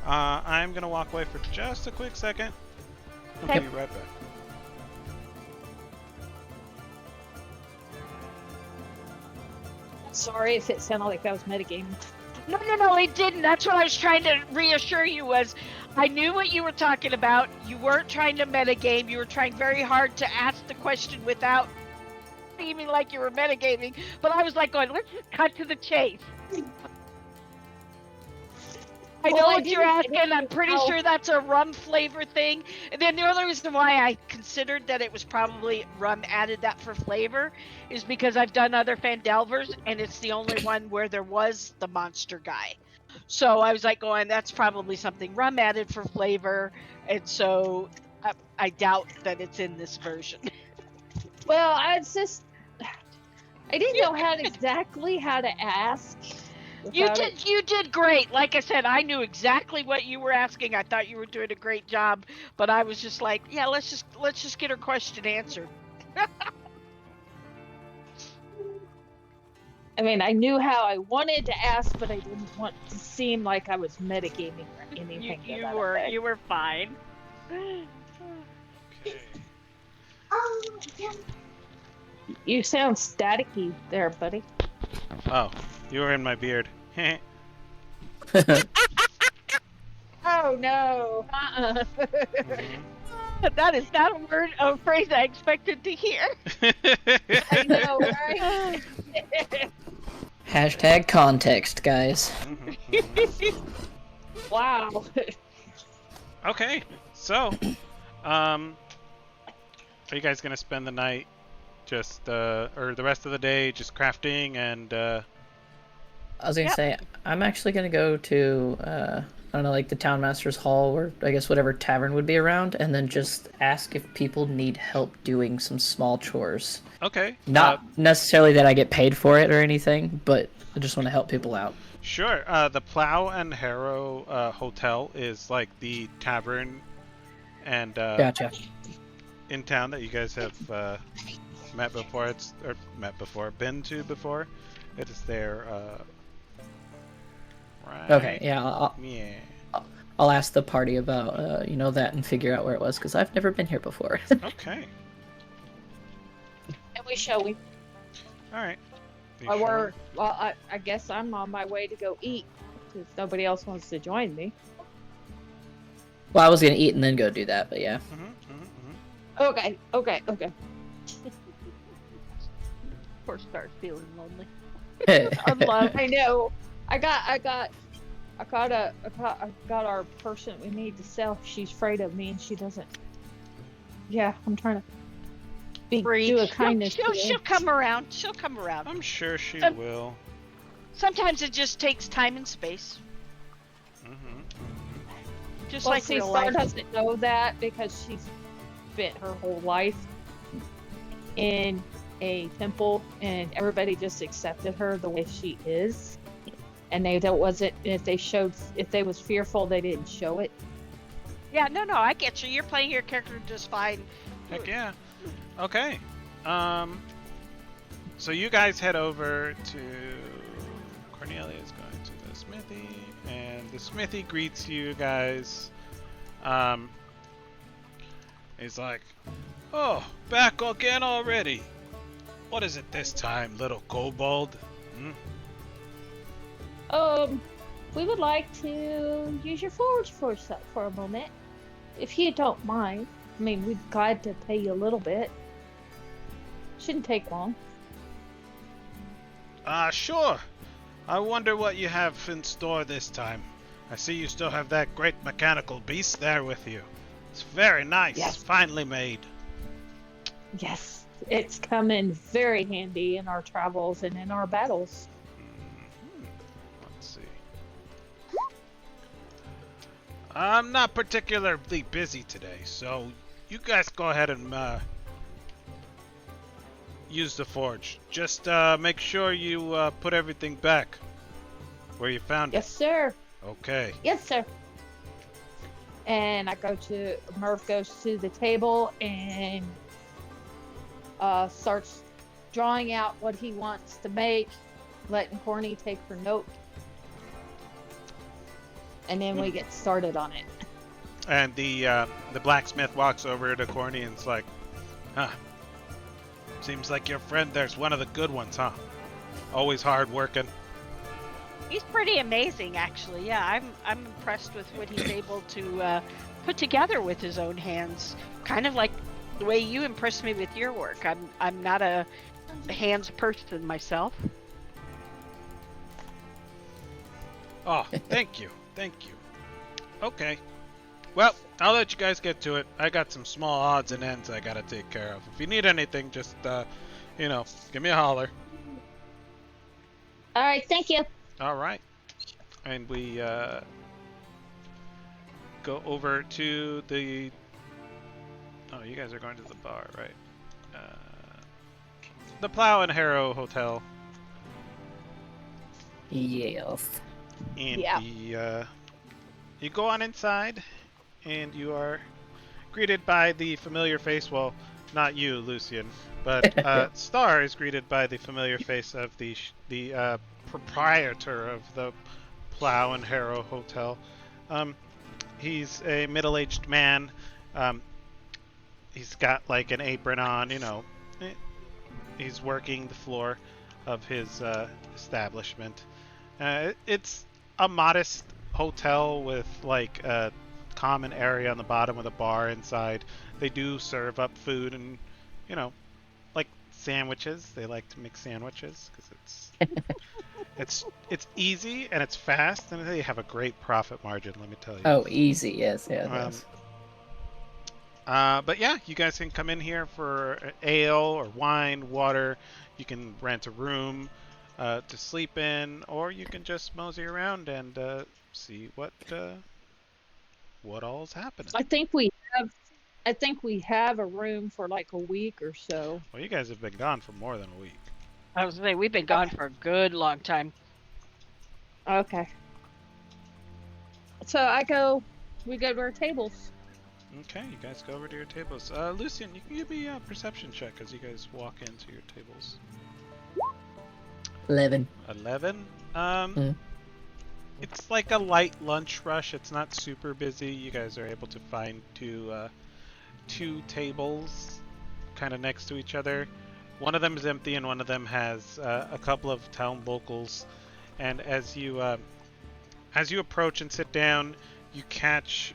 I'm gonna walk away for just a quick second. I'll Okay. be right back. Sorry if it sounded like I was metagaming. No, it didn't. That's what I was trying to reassure you was I knew what you were talking about. You weren't trying to metagame. You were trying very hard to ask the question without seeming like you were metagaming. But I was like going, let's just cut to the chase. I know Well, I what you're didn't- asking. I'm pretty how- sure that's a rum flavor thing. And then the other reason why I considered that it was probably rum added that for flavor is because I've done other Fandelvers and it's the only one where there was the monster guy. So I was like going, that's probably something rum added for flavor. And so I doubt that it's in this version. Well, I didn't know exactly how to ask. You without it. you did great. Like I said, I knew exactly what you were asking. I thought you were doing a great job, but I was just like, yeah, let's just get her question answered. I mean, I knew how I wanted to ask, but I didn't want to seem like I was metagaming or anything. to that effect. You were fine. Okay. You sound staticky there, buddy. Oh, you were in my beard. Oh no. That is not a phrase I expected to hear. I know, right? Hashtag context, guys. Wow. Okay, so, are you guys gonna spend the night just, or the rest of the day just crafting and, I was gonna Yep. say, I'm actually gonna go to, I don't know, like the town master's hall, or I guess whatever tavern would be around, and then just ask if people need help doing some small chores. okay. Not necessarily that I get paid for it or anything, but I just want to help people out. Sure. The Plow and Harrow Hotel is like the tavern and Gotcha. in town that you guys have met before. Been to before. It is there. Right. Okay, yeah, Yeah. I'll ask the party about, that and figure out where it was, because I've never been here before. Okay. And we shall we? All right. You Well, sure? I guess I'm on my way to go eat because nobody else wants to join me. Well, I was gonna eat and then go do that, but yeah. Okay. Of course, start feeling lonely. I know. I got our person we need to sell. She's afraid of me and she doesn't. Yeah, I'm trying to do a kindness. She'll come around. She'll come around. I'm sure she Some- will. Sometimes it just takes time and space, just Well, like see, real Star life. doesn't know that because she's spent her whole life in a temple, and everybody just accepted her the way she is. And if they was fearful, they didn't show it. Yeah, no, I get you. You're playing your character just fine. Heck yeah. Okay. So you guys head over to Cornelia's going to the smithy, and the smithy greets you guys. He's like, "Oh, back again already. What is it this time, little kobold?" We would like to use your forge for a moment, if you don't mind. I mean, we'd glad to pay you a little bit. Shouldn't take long. Sure. I wonder what you have in store this time. I see you still have that great mechanical beast there with you. It's very nice. Yes. Finely made. Yes, it's come in very handy in our travels and in our battles. Let's see. I'm not particularly busy today, so you guys go ahead and use the forge. Just make sure you put everything back where you found Yes, sir. it. Okay. Yes, sir. And Murph goes to the table and starts drawing out what he wants to make, letting Corny take her note. And then we get started on it. And the blacksmith walks over to Corny and is like, huh. Seems like your friend there's one of the good ones, huh? Always hard working. He's pretty amazing, actually. Yeah, I'm impressed with what he's able to put together with his own hands. Kind of like the way you impressed me with your work. I'm not a hands person myself. Oh, thank you. Thank you. Okay. Well, I'll let you guys get to it. I got some small odds and ends I gotta take care of. If you need anything, just, give me a holler. All right, thank you. All right. And we go over to the... Oh, you guys are going to the bar, right? The Plow and Harrow Hotel. Yes. And Yeah. you go on inside, and you are greeted by the familiar face. Well, not you, Lucian, but Star is greeted by the familiar face of the proprietor of the Plow and Harrow Hotel. He's a middle-aged man. He's got like an apron on, He's working the floor of his establishment. It's a modest hotel with like a common area on the bottom with a bar inside. They do serve up food and, like sandwiches. They like to make sandwiches because it's easy and it's fast and they have a great profit margin. Let me tell you. Oh, easy. Yes. Yeah. Yes. But yeah, you guys can come in here for ale or wine, water. You can rent a room to sleep in, or you can just mosey around and see what all's happening. I think we have a room for like a week or so. Well, you guys have been gone for more than a week. I was saying, we've been gone for a good long time. Okay. So we go to our tables. Okay, you guys go over to your tables. Lucian, you can give me a perception check as you guys walk into your tables. 11. 11? Mm. It's like a light lunch rush. It's not super busy. You guys are able to find two tables kind of next to each other. One of them is empty and one of them has a couple of town locals. And as you approach and sit down, you catch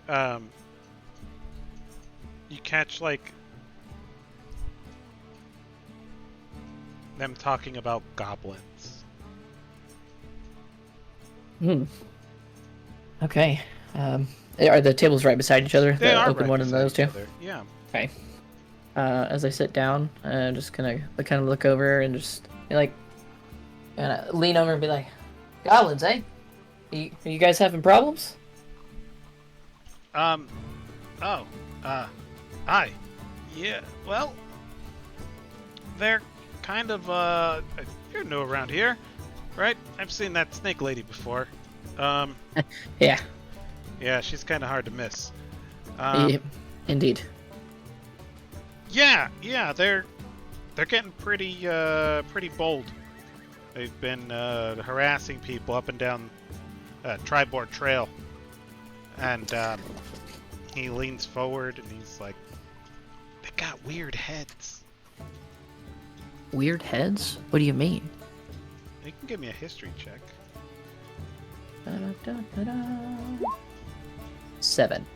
like them talking about goblins. Okay. Are the tables right beside each other? They The are open right one and beside those each two? other. Yeah. Okay. As I sit down, just kind of look over and just lean over and be like, "Goblins, eh? Are you guys having problems?" Hi. Yeah, well, they're kind of, you're new around here, right? I've seen that snake lady before. Yeah. Yeah, she's kind of hard to miss. Indeed. Yeah, they're getting pretty bold. They've been harassing people up and down Triboard Trail. And he leans forward and he's like, they got weird heads. Weird heads? What do you mean? You can give me a history check. 7.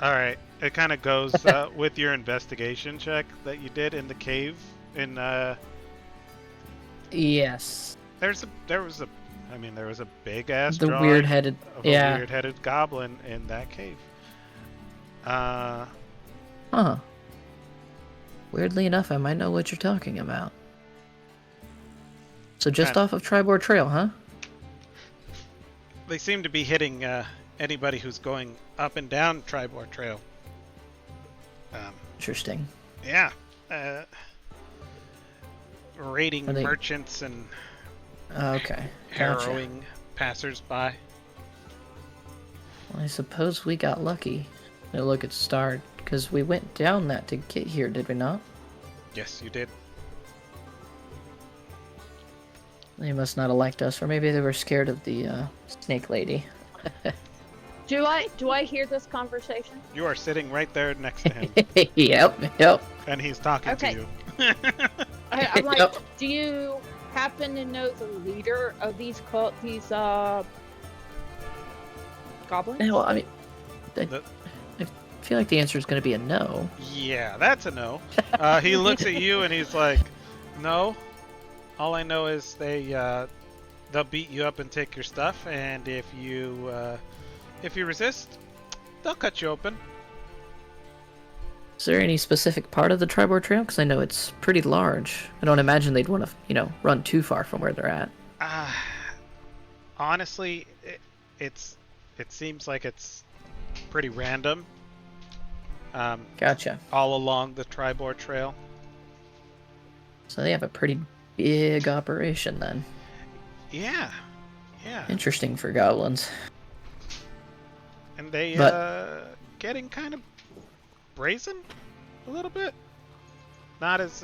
Alright, it kind of goes with your investigation check that you did in the cave in Yes. there was a big ass The drawing weird-headed, of yeah. a weird-headed goblin in that cave. Huh. Weirdly enough, I might know what you're talking about. So just off of Triboard Trail, huh? They seem to be hitting anybody who's going up and down Tribor Trail. Interesting. Yeah. Raiding Are they- merchants and Okay. Gotcha. harrowing passersby. Well, I suppose we got lucky. Now look at Star, because we went down that to get here, did we not? Yes, you did. They must not have liked us, or maybe they were scared of the snake lady. Do I hear this conversation? You are sitting right there next to him, Yep. and he's talking Okay. to you. I'm like, Yep. do you happen to know the leader of these goblins? Well, I mean, The- I feel like the answer is going to be a no. Yeah, that's a no. He looks at you and he's like, "No. All I know is they'll beat you up and take your stuff, and if you resist, they'll cut you open." Is there any specific part of the Tribor Trail? Because I know it's pretty large. I don't imagine they'd want to, run too far from where they're at. Honestly, it seems like it's pretty random. Gotcha. All along the Tribor Trail. So they have a pretty big operation then. Yeah. Interesting for goblins. And they getting kind of brazen a little bit. Not as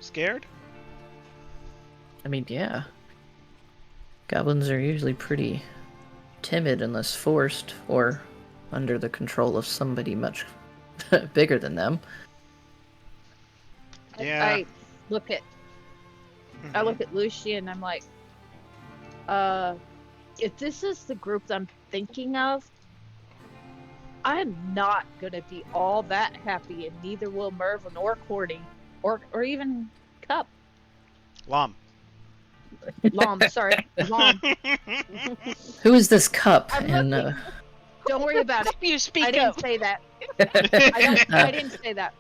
scared. I mean, yeah. Goblins are usually pretty timid unless forced or under the control of somebody much bigger than them. Yeah. I look at Lucy and I'm like, if this is the group that I'm thinking of, I'm not gonna be all that happy, and neither will Mervin or Cordy, or even Cup. Lom. Lom, sorry, Lom. Who is this cup? I'm And looking. Don't worry about it. You speak I up. didn't say that. I didn't say that.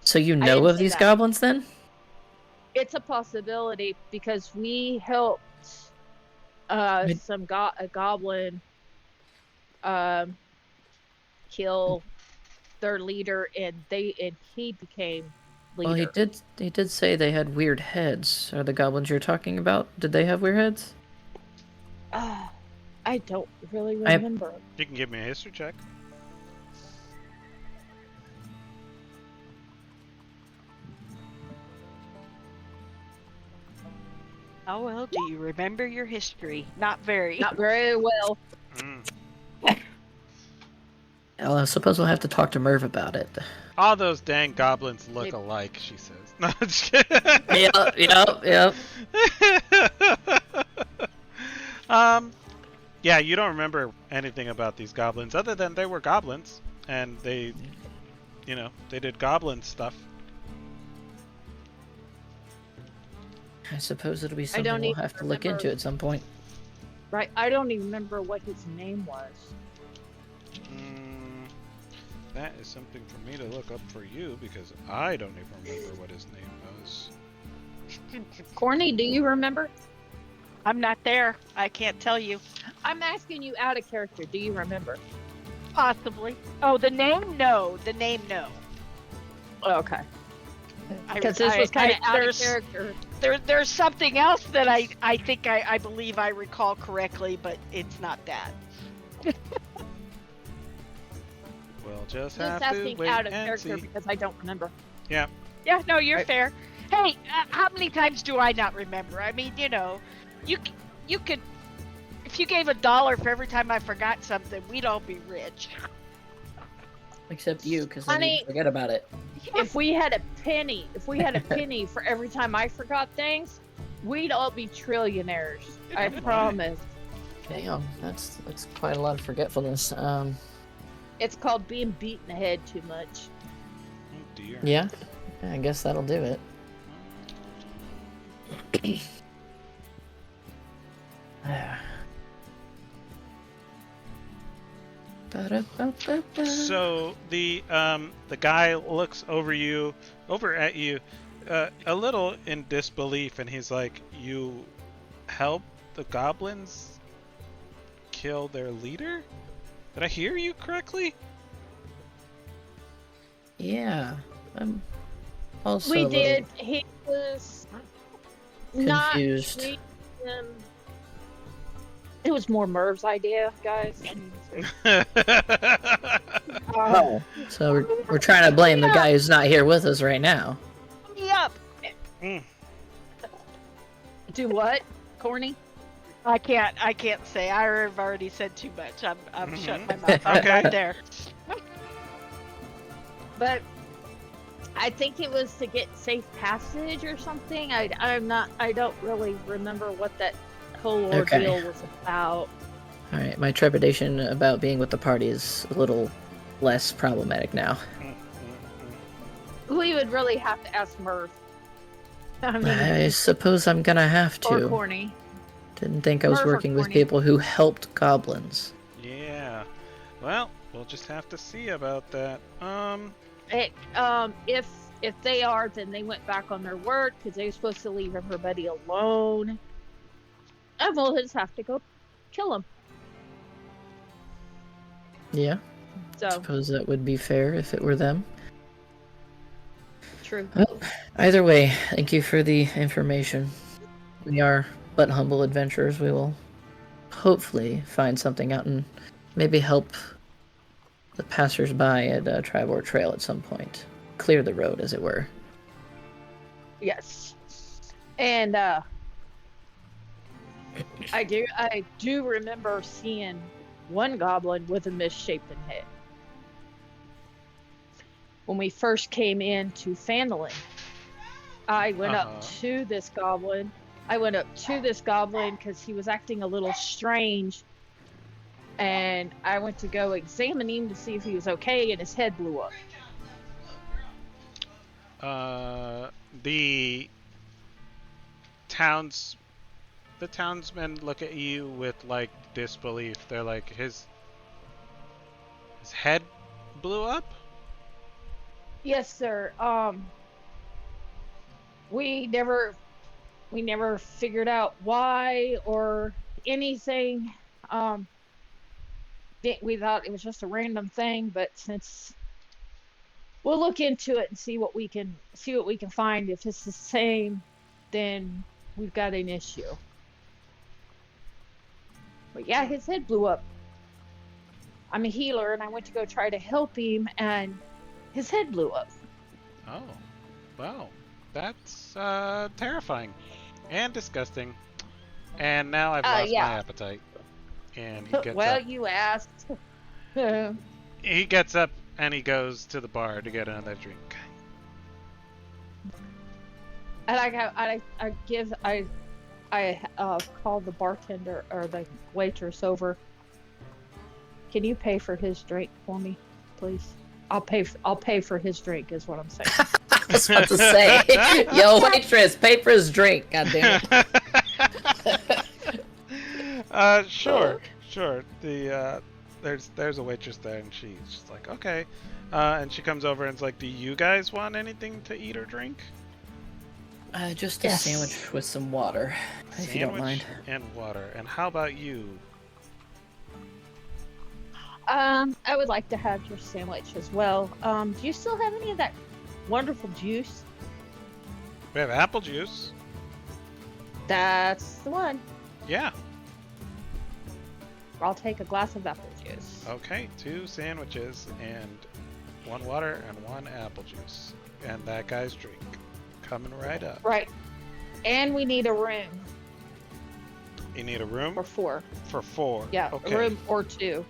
so you didn't know of say these that. goblins then? It's a possibility because we helped a goblin kill their leader, and he became leader. Well, he did say they had weird heads. Are the goblins you're talking about? Did they have weird heads? I don't really remember. You can give me a history check. How well do you remember your history? Not very. Not very well. Well, I suppose we'll have to talk to Merv about it. All those dang goblins look Maybe. alike, she says. No, I'm just kidding. Yep. Yeah, you don't remember anything about these goblins other than they were goblins and they did goblin stuff. I suppose it'll be I something don't we'll even have to look remember. into at some point. Right? I don't even remember what his name was. That is something for me to look up for you because I don't even remember what his name was. Corny, do you remember? I'm not there. I can't tell you. I'm asking you out of character. Do you remember? Possibly. Oh, the name? No. The name? No. Okay. I- Because this was I- kind of I- out of there's- character. There's something else that I think I believe I recall correctly, but it's not that. We'll just Just have to asking wait out of and character see. because I don't remember. Yeah, no, you're Right. fair. Hey, how many times do I not remember? I mean, you could, if you gave $1 for every time I forgot something, we'd all be rich. Except you, because then Honey- you forget about it. If we had a penny for every time I forgot things, we'd all be trillionaires. I promise. Damn, that's quite a lot of forgetfulness. It's called being beat in the head too much. Oh dear. Yeah, I guess that'll do it. So the guy looks over at you, a little in disbelief, and he's like, "You help the goblins kill their leader? Did I hear you correctly? Yeah. I'm also We a little did. He was not confused. treating them. It was more Merv's idea, guys. I mean, Oh. So we're trying to blame the guy who's not here with us right now. Me up. Mm. do what, Corny? I can't say. I've already said too much. I'm Mhm. shutting my mouth. I'm Okay. right there. But I think it was to get safe passage or something. I don't really remember what that whole ordeal Okay. was about. Alright, my trepidation about being with the party is a little less problematic now. We would really have to ask Merv. I mean, I suppose I'm gonna have or to. Corny. Didn't think I was Merv or working with Corny. people who helped goblins. Yeah. Well, we'll just have to see about that. If they are, then they went back on their word because they were supposed to leave everybody alone. And we'll just have to go kill them. Yeah, So suppose that would be fair if it were them. true. Well, either way, thank you for the information. We are but humble adventurers. We will hopefully find something out and maybe help the passers-by at Tribor Trail at some point. Clear the road, as it were. Yes. And I do remember seeing one goblin with a misshapen head. When we first came into Fandolin, I went up to this goblin. Because he was acting a little strange. And I went to go examine him to see if he was okay, and his head blew up. The townsmen look at you with like disbelief. They're like, his head blew up? Yes, sir. We never figured out why or anything. We thought it was just a random thing, but since we'll look into it and see what we can find. If it's the same, then we've got an issue. But yeah, his head blew up. I'm a healer, and I went to go try to help him, and his head blew up. Oh, wow. That's terrifying and disgusting. And now I've lost yeah. my appetite. And he gets Well, up. you asked. He gets up and he goes to the bar to get another drink. And I call the bartender or the waitress over. Can you pay for his drink for me, please? I'll pay for his drink is what I'm saying. I was about to say, yo, waitress, pay for his drink. God damn it. Sure. The there's a waitress there, and she's just like, okay. And she comes over and is like, do you guys want anything to eat or drink? Just a sandwich with some water, if you don't mind. And water. And how about you? I would like to have your sandwich as well. Do you still have any of that wonderful juice? We have apple juice. That's the one. Yeah. I'll take a glass of apple juice. Okay, 2 sandwiches and 1 water and 1 apple juice. And that guy's drink. Coming right up. Right. And we need a room You need a room? for 4. For 4. Yeah, Okay. a room or 2.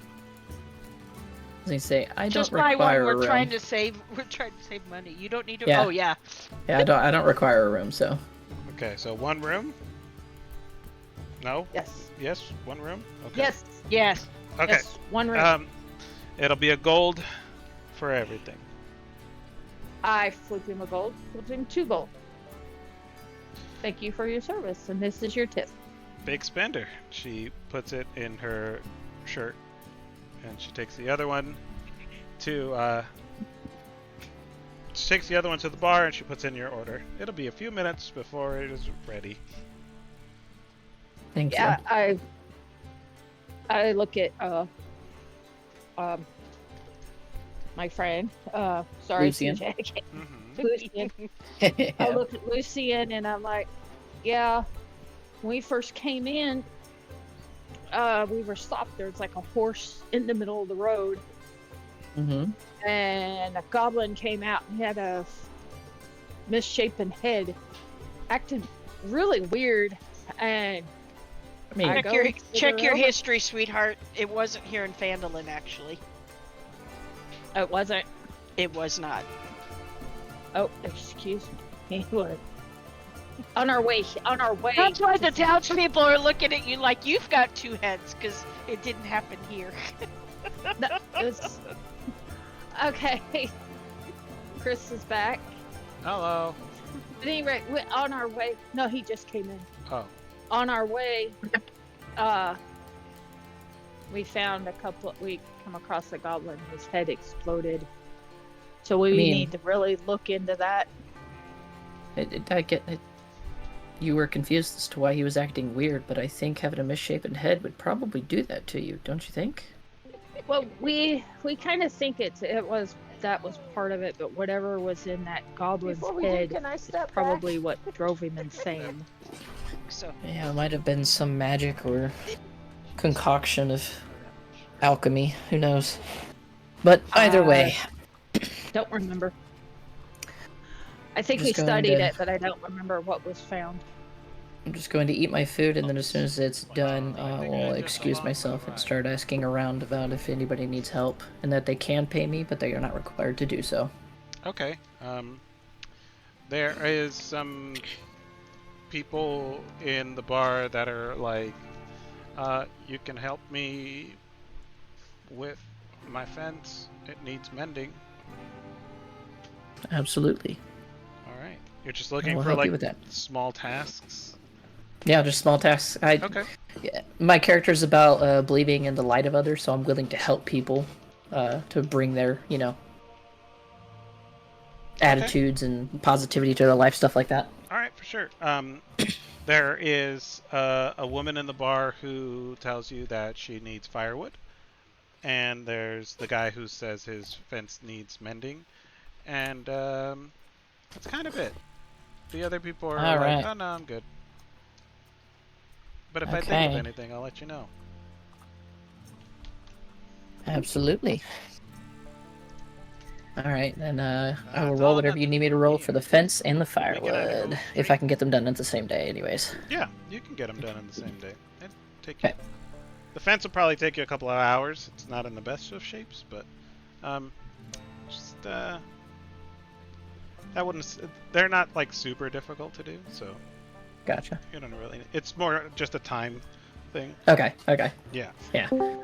As I say, I Just don't buy one. require a We're room. trying to save money. You don't need to. Yeah. Oh yeah. Yeah, I don't require a room, so. Okay, so 1 room? No? Yes. Yes? 1 room? Okay. Yes. Yes. Okay. Yes. 1 room. It'll be a gold for everything. I flip him a gold. Flip him 2 gold. Thank you for your service, and this is your tip. Big spender. She puts it in her shirt, and she takes the other one to the bar, and she puts in your order. It'll be a few minutes before it is ready. Thank Yeah, I look at my friend. Sorry, Lucian. CJ. Mm-hmm. Lucian. I look at Lucian and I'm like, yeah. When we first came in, we were stopped. There was like a horse in the middle of the road, Mm-hmm. and a goblin came out and he had a misshapen head, acted really weird. And I mean, I Check your go check your over- history, sweetheart. It wasn't here in Phandalin, actually. It wasn't. It was not. Oh, excuse me. What? On our way. That's why the townspeople are looking at you like you've got two heads, because it didn't happen here. No, it was... Okay. Chris is back. Hello. At any rate, on our way. No, he just came in. Oh. On our way, we found we come across a goblin. His head exploded. So we need to really look into that. I get it. You were confused as to why he was acting weird, but I think having a misshapen head would probably do that to you, don't you think? Well, we kind of think that was part of it, but whatever was in that goblin's head is probably what drove him insane. So Yeah, it might have been some magic or concoction of alchemy. Who knows? But either way, Don't remember. I think we Just going studied to- it, but I don't remember what was found. I'm just going to eat my food, and then as soon as it's done, I will excuse myself and start asking around about if anybody needs help, and that they can pay me, but they are not required to do so. Okay. There is some people in the bar that are like, you can help me with my fence. It needs mending. Absolutely. All right. You're just I looking will for help you like with that. small tasks. Yeah, just small tasks. Okay. Yeah, my character's about believing in the light of others, so I'm willing to help people to bring their, attitudes and positivity to their life, stuff like that. All right, for sure. There is a woman in the bar who tells you that she needs firewood, and there's the guy who says his fence needs mending, and that's kind of it. The other people are All like, right. oh no, I'm good. But if I think Okay. of anything, I'll let you know. Absolutely. All right, then I will That's all roll whatever that- you need me to roll for the fence and the get out of firewood, the if I can get them done at the same day, anyways. Yeah, you can get them done in the same day. It'd take Okay. The fence will probably take you a couple of hours. It's not in the best of shapes, but just that wouldn't. They're not like super difficult to do, so Gotcha. you don't really. It's more just a time thing. Okay. Yeah.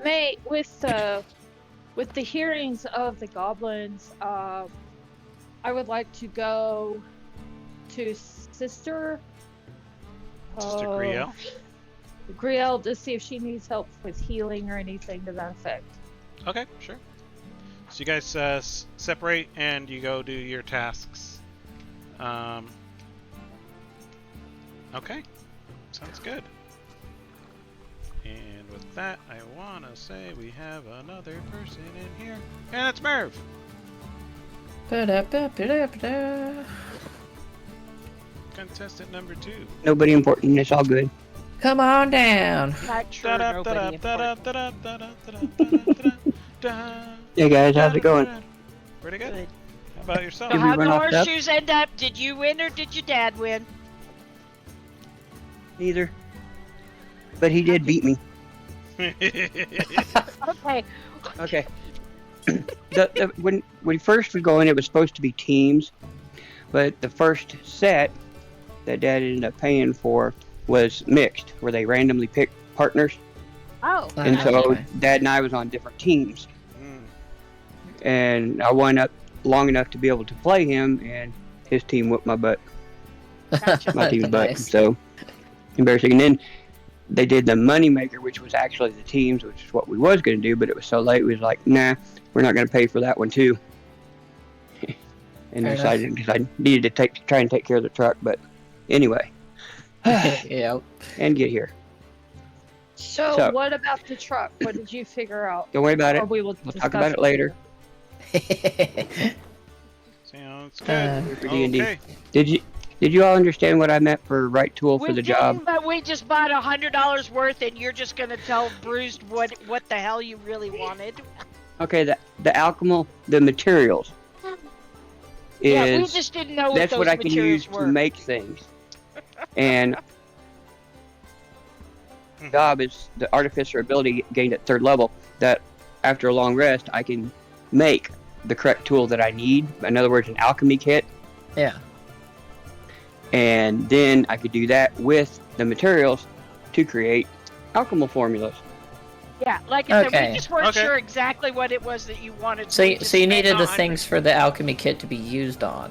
May, with the hearings of the goblins, I would like to go to Sister Griel. Griel to see if she needs help with healing or anything to that effect. Okay, sure. So you guys separate and you go do your tasks. Okay, sounds good. And with that, I want to say we have another person in here, and it's Merv. Ba-da-ba-ba-da-ba-da. Contestant number 2. Nobody important. It's all good. Come on down. not sure nobody important. Hey guys, how's it going? Pretty good. Good. How about yourself? So Did we how'd the run off that? horseshoes end up? Did you win or did your dad win? Neither. But he did beat me. Okay. Okay. When we first were going, it was supposed to be teams, but the first set that Dad ended up paying for was mixed, where they randomly picked partners, Oh. and so Okay. Dad and I was on different teams, Mm. and I wound up long enough to be able to play him, and his team whooped my butt, my team's butt. Nice. So embarrassing. And then they did the money maker, which was actually the teams, which is what we was going to do, but it was so late, we was like, nah, we're not going to pay for that one too. And Fair decided because I needed to try and take care of the truck, but anyway, Yeah. and get here. So, what about the truck? What did you figure out? Don't worry about it. Or we will We'll discuss talk about it later. Sounds good. For D&D. Okay. Did you all understand what I meant for right tool for We the didn't, job? but we just bought $100 worth, and you're just gonna tell Bruised what the hell you really wanted. Okay, the alchemy, the materials. Yeah, we Is just didn't know what that's those what I can materials use were. to make things. And job is the artificer ability gained at 3rd level. That after a long rest, I can make the correct tool that I need. In other words, an alchemy kit. Yeah. And then I could do that with the materials to create alchemy formulas. Yeah, like I said, Okay. we just weren't Okay. sure exactly what it was that you wanted. So, We you, just so you spent needed the 100. things for the alchemy kit to be used on.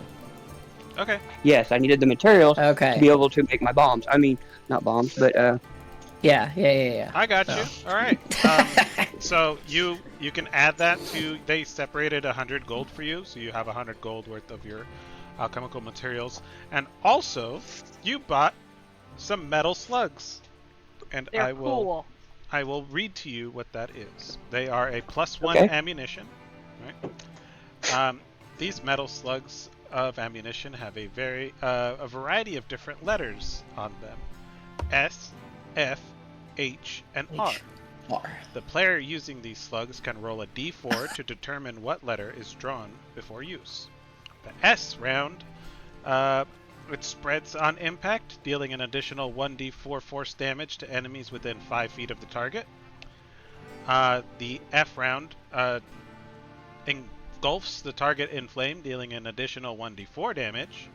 Okay. Yes, I needed the materials to be Okay. able to make my bombs. I mean, not bombs, but Yeah. I got No. you. All right. So you can add that to. They separated 100 gold for you, so you have 100 gold worth of your alchemical materials, and also you bought some metal slugs, and They're I will cool. I will read to you what that is. They are a +1 Okay. ammunition. Right. These metal slugs of ammunition have a variety of different letters on them: S, F, H, and R. The player using these slugs can roll a d4 to determine what letter is drawn before use. The S round, it spreads on impact, dealing an additional 1d4 force damage to enemies within 5 feet of the target. The F round engulfs the target in flame, dealing an additional 1d4 damage.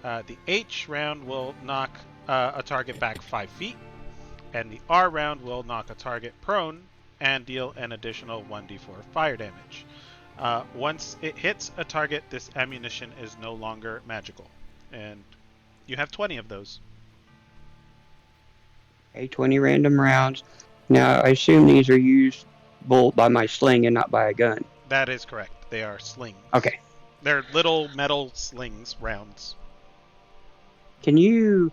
The H round will knock a target back 5 feet. And the R round will knock a target prone and deal an additional 1d4 fire damage. Once it hits a target, this ammunition is no longer magical. And you have 20 of those. okay, 20 random rounds. Now, I assume these are usable by my sling and not by a gun. That is correct. They are slings. Okay. They're little metal slings, rounds. Can you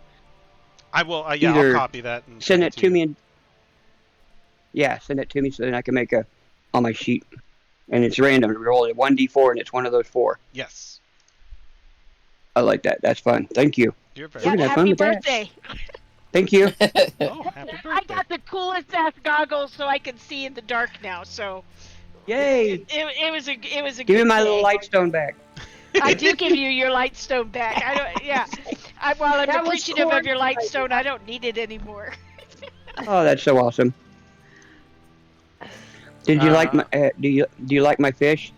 I will, I'll Either copy that and send it to you. me? Send it to me so then I can make on my sheet. And it's random. We roll it 1d4 and it's one of those 4. Yes. I like that. That's fun. Thank you. You're very We're Yeah, gonna have happy fun with that. birthday. Thank you. Oh, happy birthday. I got the coolest ass goggles so I can see in the dark now. So Yay. it was a Give me good my little day. light stone back. I do give you your light stone back. I don't. Yeah. While I'm That was appreciative of your light coordinated. stone, I don't need it anymore. Oh, that's so awesome. Did you like my? Do you like my fish?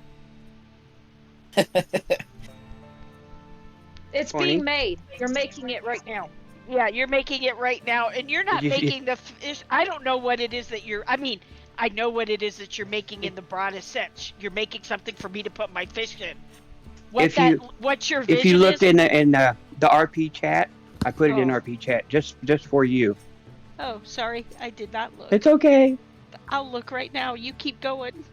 It's Corny. being made. You're making it right now. Yeah, you're making it right now, and you're not Did you- making the fish. I don't know what it is that you're. I mean, I know what it is that you're making in the broadest sense. You're making something for me to put my fish in. What's your vision? If you looked is? in the RP chat, I put it in Oh. RP chat just for you. Oh, sorry, I did not look. It's okay. I'll look right now. You keep going.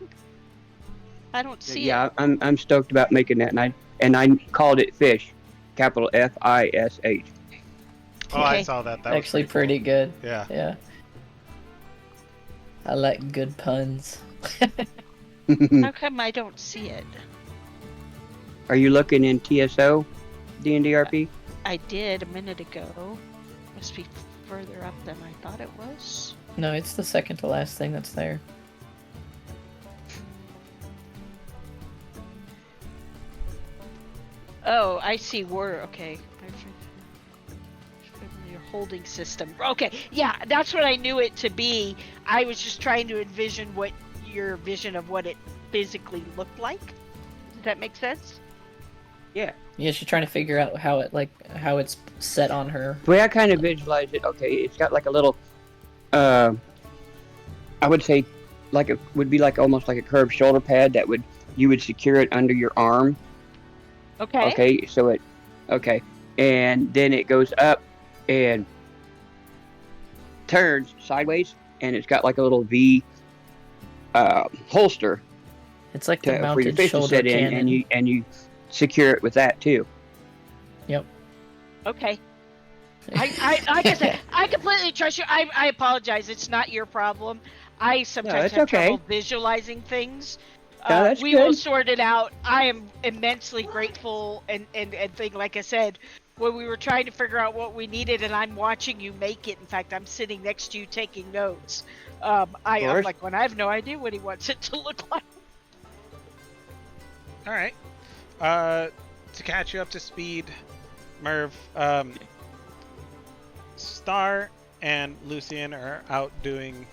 I don't see Yeah, it. I'm stoked about making that, and I called it fish, capital FISH. Oh, I Okay. saw that. That was Actually, pretty good. Yeah. Yeah. I like good puns. How come I don't see it? Are you looking in TSO, D&D RP? I did a minute ago. Must be further up than I thought it was. No, it's the second to last thing that's there. Oh, I see. Okay. Your holding system. Okay, yeah, that's what I knew it to be. I was just trying to envision what your vision of what it physically looked like. Does that make sense? Yeah, she's trying to figure out how it's set on her. The way I kind of visualize it, okay, it's got like a little, I would say, like it would be like almost like a curved shoulder pad that you would secure it under your arm. Okay. Okay, so and then it goes up and turns sideways, and it's got like a little V holster It's like the for your mounted fish to shoulder sit in, cannon. and you secure it with that too. Okay. Like I said, I completely trust you. I apologize. It's not your problem. I sometimes it's have okay. trouble visualizing things. No, that's We will good. sort it out. I am immensely grateful and think, like I said, when we were trying to figure out what we needed, and I'm watching you make it. In fact, I'm sitting next to you taking notes. I'm course. like, when I have no idea what he wants it to look like. All right. To catch you up to speed, Merv, Star and Lucian are out doing.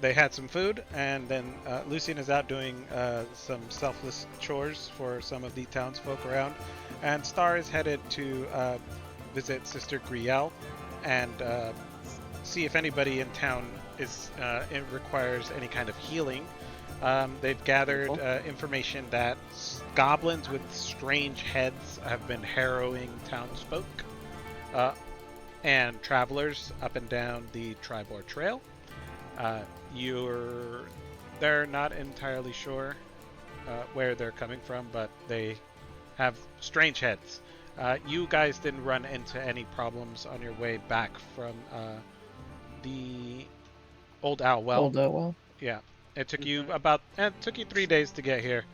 They had some food, and then Lucian is out doing some selfless chores for some of the townsfolk around. And Star is headed to visit Sister Grielle and see if anybody in town it requires any kind of healing. They've gathered information that goblins with strange heads have been harrowing townsfolk and travelers up and down the Tribor Trail. They're not entirely sure where they're coming from, but they have strange heads. You guys didn't run into any problems on your way back from the Old Owl Well. Old well. Yeah, it took you it took you 3 days to get here,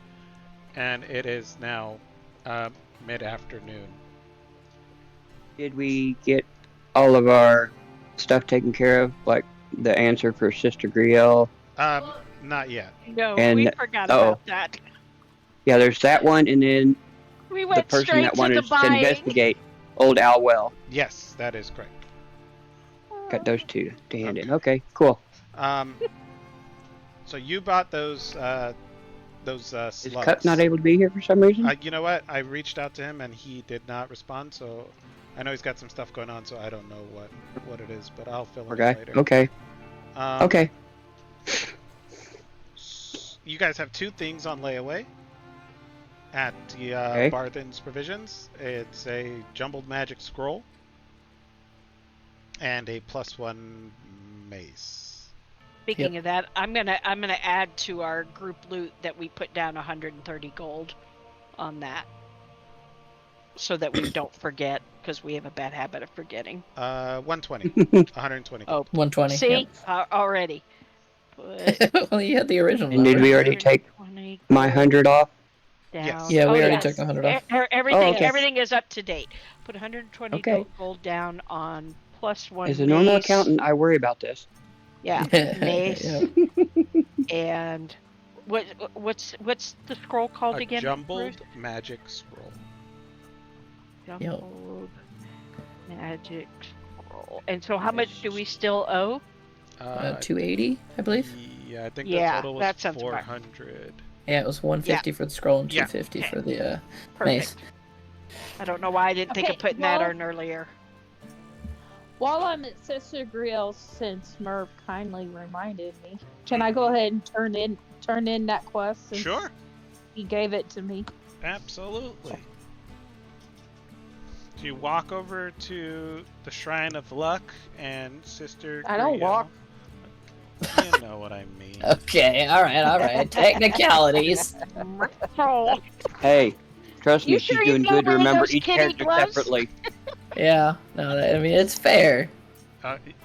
and it is now mid-afternoon. Did we get all of our stuff taken care of? Like the answer for Sister Grielle? Not yet. No, And- we forgot about that. Yeah, there's that one, and then We the went person straight that to wanted the to buying. investigate Old Owl Well. Yes, that is correct. Got those two to hand in. Okay, cool. So you bought those Is slugs. Cut not able to be here for some reason? You know what? I reached out to him and he did not respond. So I know he's got some stuff going on. So I don't know what it is, but I'll fill in Okay. later. Okay. Okay. You guys have 2 things on layaway at the Okay. Barthen's Provisions. It's a jumbled magic scroll and a +1 mace. Speaking of that, I'm gonna add to our group loot that we put down 130 gold on that, so that we don't forget, because we have a bad habit of forgetting. 120. 120. Oh, 120. see, already. Put Well, you had the original. And did number. we already take 120 my gold 100 off? down. Yes. Yeah, we Oh, already yes. took 100 off. Everything, Oh, okay. everything is up to date. Put 120 Okay. gold down on +1 As a normal mace. accountant, I worry about this. Yeah, mace. Yeah. And what's the scroll called A again? jumbled Bruce? magic scroll. Jumbled magic scroll. And so, how much do we still owe? 280, I believe. Yeah, I think Yeah, the total was that sounds about 400. Yeah, it was 150 for the scroll and Yeah. 250 for the Perfect. mace. I don't know why I didn't think of Okay, putting that well- on earlier. While I'm at Sister Grielle's, since Merv kindly reminded me, can I go ahead and turn in that quest since Sure, he gave it to me? absolutely. So you walk over to the Shrine of Luck and Sister I don't Grielle. walk. You know what I mean. Okay, all right. Technicalities. Oh, Hey, trust me, You she's sure you doing know good to one of remember those each kitty character gloves? separately. Yeah, no, I mean it's fair.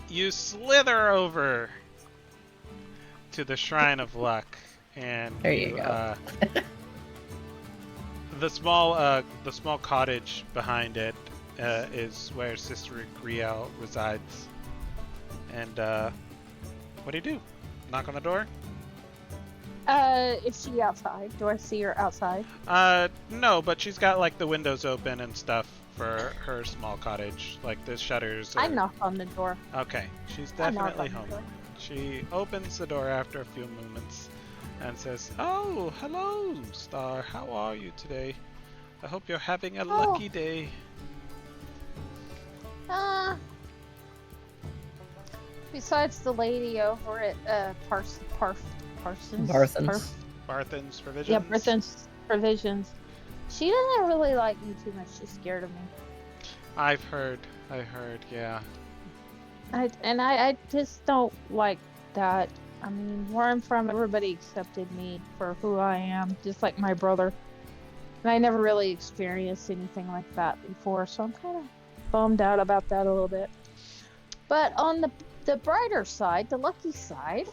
You slither over to the Shrine of Luck, and There you go. the small cottage behind it is where Sister Grielle resides. And what do you do? Knock on the door? Is she outside? Do I see her outside? No, but she's got like the windows open and stuff for her small cottage. Like the shutters. I knock on the door. Okay, she's I knock definitely on the home. door. She opens the door after a few moments and says, "Oh, hello, Star. How are you today? I hope you're having a lucky day." Besides the lady over at Parsons. Barthen's. Barthen's Provisions. Yeah, Barthen's Provisions. She doesn't really like me too much. She's scared of me. I've heard, yeah. I just don't like that. I mean, where I'm from, everybody accepted me for who I am, just like my brother. And I never really experienced anything like that before, so I'm kind of bummed out about that a little bit. But on the brighter side, the lucky side,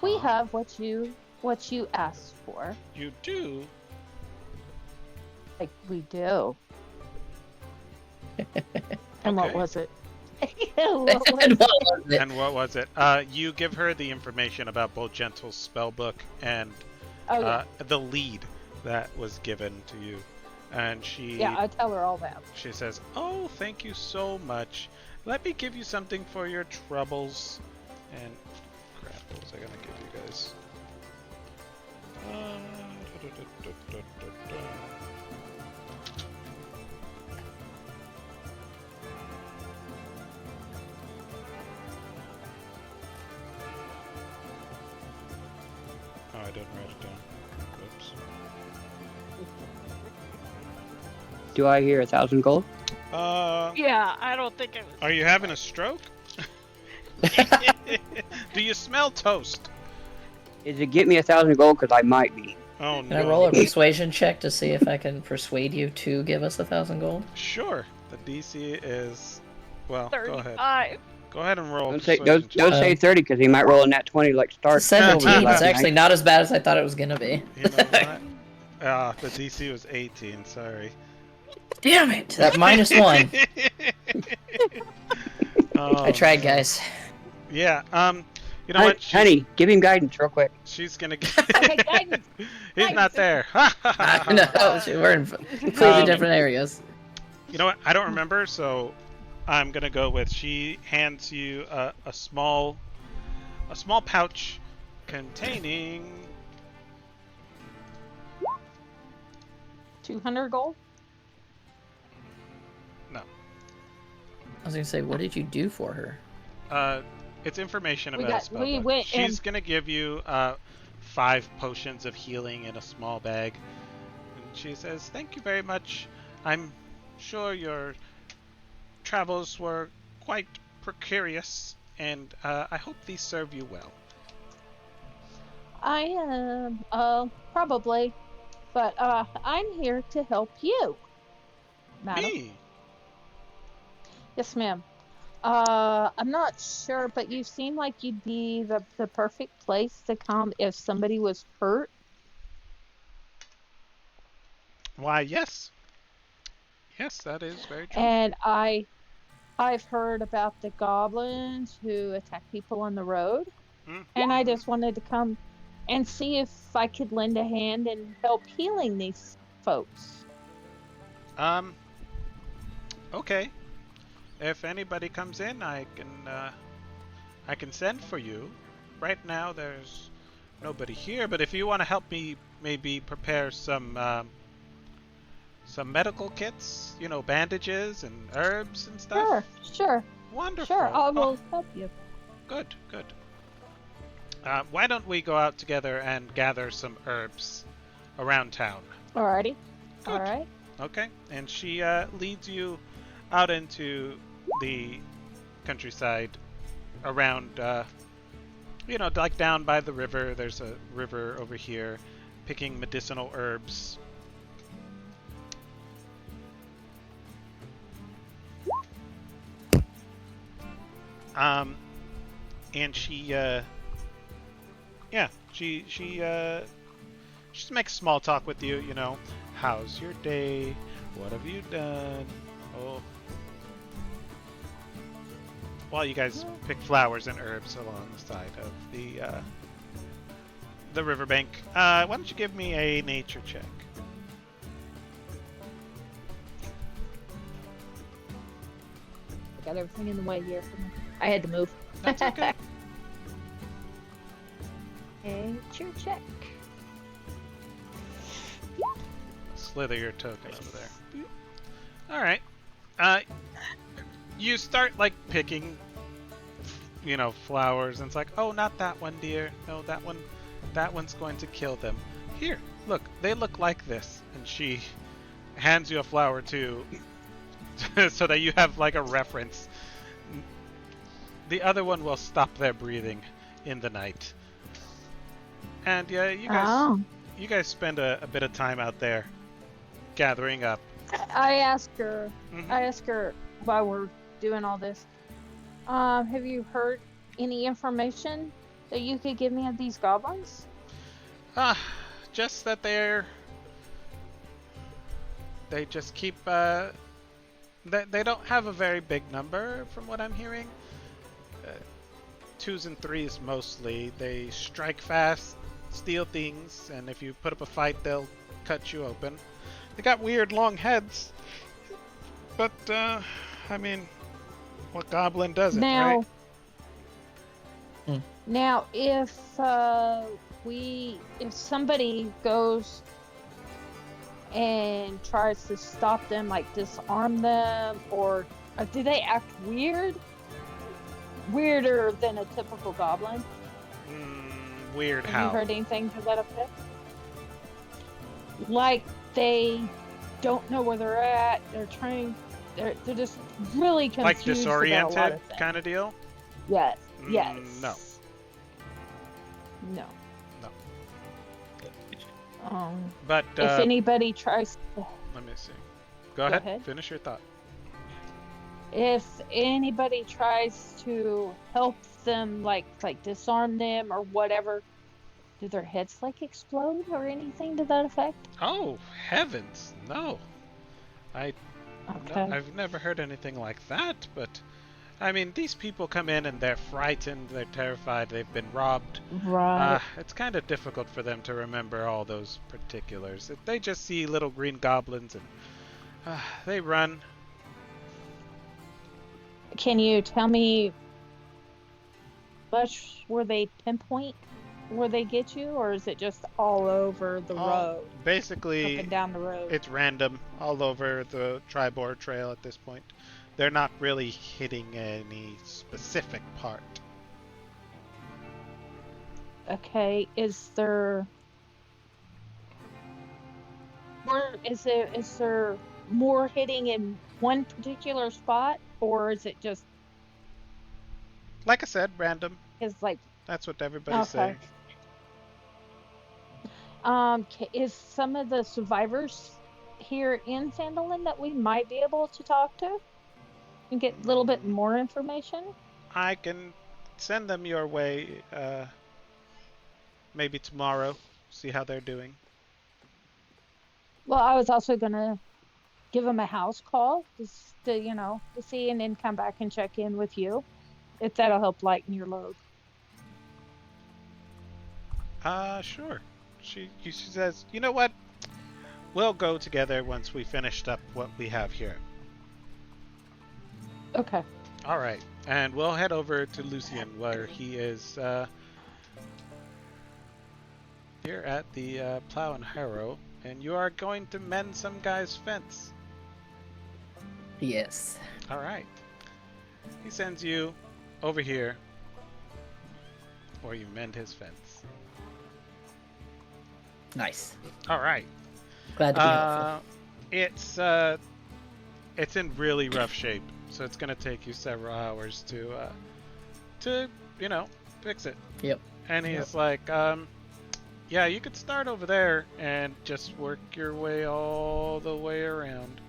we have what you asked for. You do? Like we do. And what Okay. was it? And what was it? And what was it? You give her the information about both Gentle's spell book and Oh yeah. the lead that was given to you. And she Yeah, I tell her all that. she says, "Oh, thank you so much. Let me give you something for your troubles." And crap, what was I gonna give you guys? Oh, I didn't write it down. Oops. Do I hear 1,000 gold? Yeah, I don't think it was. Are you having a stroke? Do you smell toast? Is it get me 1,000 gold? Because I might be. Oh Can no. I roll a persuasion check to see if I can persuade you to give us 1,000 gold? Sure. The DC is, well, go ahead. 35. Go ahead and roll. Don't say persuasion check. don't say 30 because he might roll in that 20 like Stark. 17. last It's actually night. not as bad as I thought it was gonna be. You know what? The DC was 18. Sorry. Damn it! That -1. I tried, guys. Yeah. You know what? Honey, give him guidance real quick. She's gonna get. Okay, guidance. He's not there. No, we're in completely different areas. You know what? I don't remember, so I'm gonna go with. She hands you a small pouch containing 200 gold. no. I was gonna say, what did you do for her? It's information We about got- spell we book. went She's and- gonna give you 5 potions of healing in a small bag, and she says, "Thank you very much. I'm sure your travels were quite precarious, and I hope these serve you well." I am, probably, but I'm here to help you, madam. Me? Yes, ma'am. I'm not sure, but you seem like you'd be the perfect place to come if somebody was hurt. Why, yes. Yes, that is very true. And I've heard about the goblins who attack people on the road, Mm. and I just wanted to come and see if I could lend a hand and help healing these folks. Okay. If anybody comes in, I can send for you. Right now, there's nobody here, but if you want to help me, maybe prepare some medical kits, you know, bandages and herbs and stuff. Sure, Wonderful. I Oh, will help you. good. Why don't we go out together and gather some herbs around town? Alrighty. Good. Alright. Okay. And she leads you out into the countryside around, you know, like down by the river. There's a river over here, picking medicinal herbs. And she just makes small talk with you, you know. How's your day? What have you done? Oh. While you guys pick flowers and herbs along the side of the riverbank, why don't you give me a nature check? I got everything in the way here. I had to move. That's okay. Nature check. Slither your token over there. All right. You start like picking, you know, flowers, and it's like, oh, not that one, dear. No, that one. That one's going to kill them. Here, look. They look like this, and she hands you a flower too, so that you have like a reference. The other one will stop their breathing in the night. And yeah, you guys spend a bit of time out there gathering up. I ask her. Mhm. I ask her. while we're doing all this, have you heard any information that you could give me of these goblins? Ah, just that they just keep they don't have a very big number from what I'm hearing. Uh, Twos and threes mostly. They strike fast, steal things, and if you put up a fight, they'll cut you open. They got weird long heads, but I mean, what goblin doesn't, Now, right? now, if somebody goes and tries to stop them, like disarm them, or do they act weird? Weirder than a typical goblin? Weird Have how? you heard anything to that effect? Like they don't know where they're at. They're just really confused Like about a lot disoriented of things. kind of deal? Yes. Yes. No. No. No. But But if anybody tries to, let me see. Go ahead. Finish your thought. if anybody tries to help them, like disarm them or whatever, do their heads like explode or anything to that effect? Oh heavens, no! Okay. I've never heard anything like that. But I mean, these people come in and they're frightened, they're terrified, they've been robbed. Right. It's kind of difficult for them to remember all those particulars. They just see little green goblins and they run. Can you tell me much where they pinpoint where they get you, or is it just all over the road, up Basically, and down the road? it's random all over the Tribord Trail at this point. They're not really hitting any specific part. Okay, is there more hitting in one particular spot, or is it just Like I said, random. like That's what everybody's saying. is some of the survivors here in Sandalin that we might be able to talk to and get a little bit more information? I can send them your way, maybe tomorrow. See how they're doing. Well, I was also gonna give them a house call just to see, and then come back and check in with you, if that'll help lighten your load. Sure. She says, you know what? We'll go together once we finished up what we have here. Okay. All right, and we'll head over to Lucian, where he is here at the Plow and Harrow, and you are going to mend some guy's fence. Yes. All right. He sends you over here, or you mend his fence. Nice. All right. Glad to be helpful. It's in really rough shape, so it's gonna take you several hours to fix it. Yep. And he's like, yeah, you could start over there and just work your way all the way around.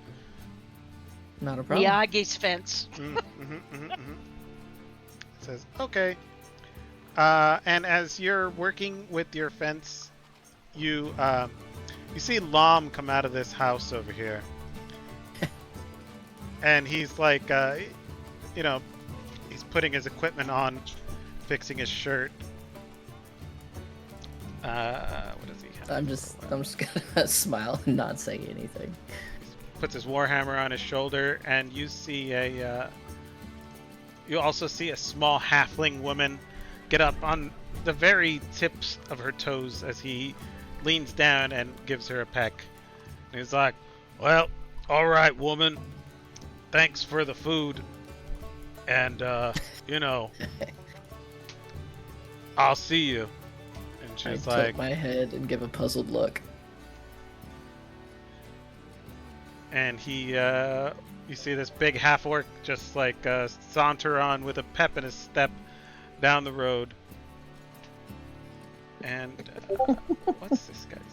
Not a problem. Miyagi's fence. Says, okay. And as you're working with your fence, you see Lom come out of this house over here. And he's like, he's putting his equipment on, fixing his shirt. What does he have? I'm just gonna smile and not say anything. Puts his warhammer on his shoulder, and you see you also see a small halfling woman get up on the very tips of her toes as he leans down and gives her a peck. And he's like, well, all right, woman. Thanks for the food. And, I'll see you. And she's I like, tilt my head and give a puzzled look. and he, you see this big half-orc just like saunter on with a pep in his step down the road. And what's this guy's name?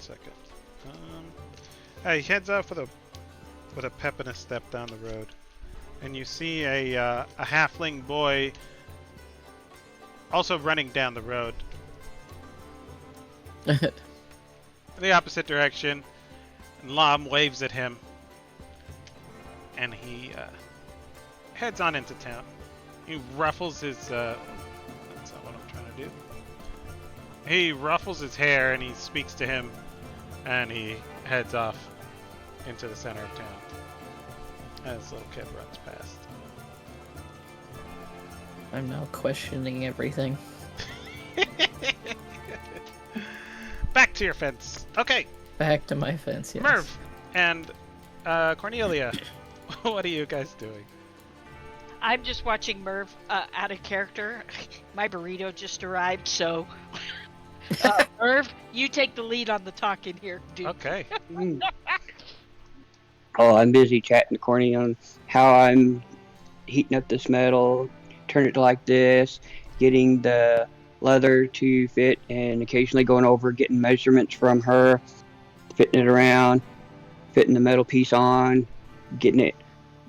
second. He heads off with a pep and a step down the road, and you see a halfling boy also running down the road in the opposite direction. And Lom waves at him, and he heads on into town. He ruffles his. That's not what I'm trying to do. He ruffles his hair and he speaks to him, and he heads off into the center of town as this little kid runs past. I'm now questioning everything. Back to your fence. Okay, Back to my fence, yes. Merv and Cornelia, what are you guys doing? I'm just watching Merv out of character. My burrito just arrived, so Merv, you take the lead on the talking here, dude. Okay. Oh, I'm busy chatting to Corny on how I'm heating up this metal, turn it like this, getting the leather to fit, and occasionally going over, getting measurements from her, fitting it around, fitting the metal piece on, getting it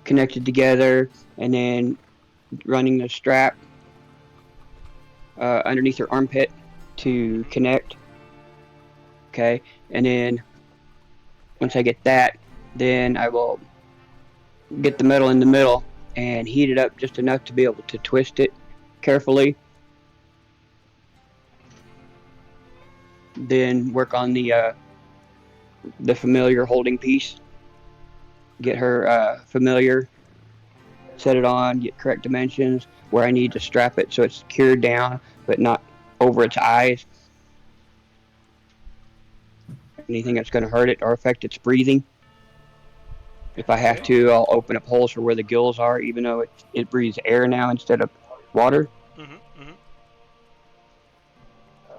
connected together, and then running the strap underneath her armpit to connect. Okay, and then once I get that, then I will get the metal in the middle and heat it up just enough to be able to twist it carefully. Then work on the familiar holding piece. Get her familiar, set it on, get correct dimensions where I need to strap it so it's secured down but not over its eyes. Anything that's going to hurt it or affect its breathing. If I have to, I'll open up holes for where the gills are, even though it breathes air now instead of water.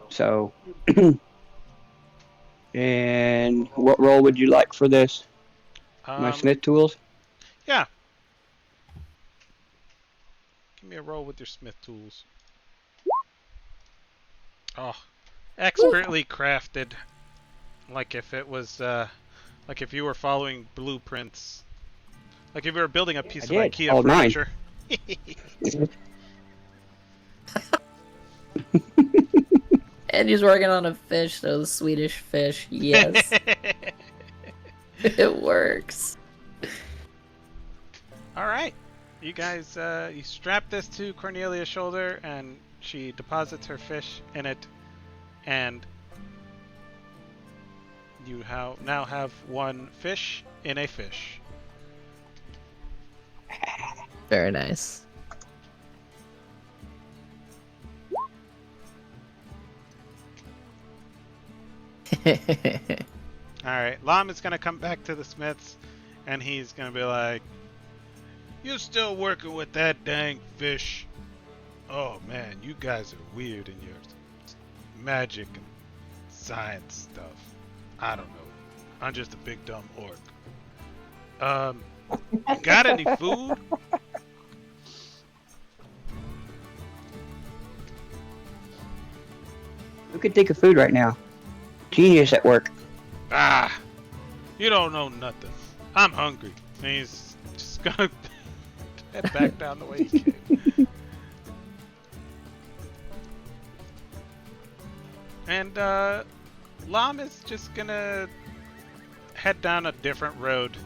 So, and what role would you like for this? My smith tools? Yeah. Give me a roll with your smith tools. Oh, expertly crafted. Like if it was, like if you were following blueprints. Like if you were building a piece of IKEA all furniture. And he's working on a fish, those Swedish fish. Yes. It works. Alright. You guys, you strap this to Cornelia's shoulder, and she deposits her fish in it, and you now have one fish in a fish. Very nice. Alright, Lam is going to come back to the smiths, and he's going to be like, "You still working with that dang fish? Oh man, you guys are weird in your magic and science stuff. I don't know. I'm just a big dumb orc. Got any food?" Who could think of food right now? Genius at work. Ah, you don't know nothing. I'm hungry. And he's just gonna head back down the way he came. And Lam is just gonna head down a different road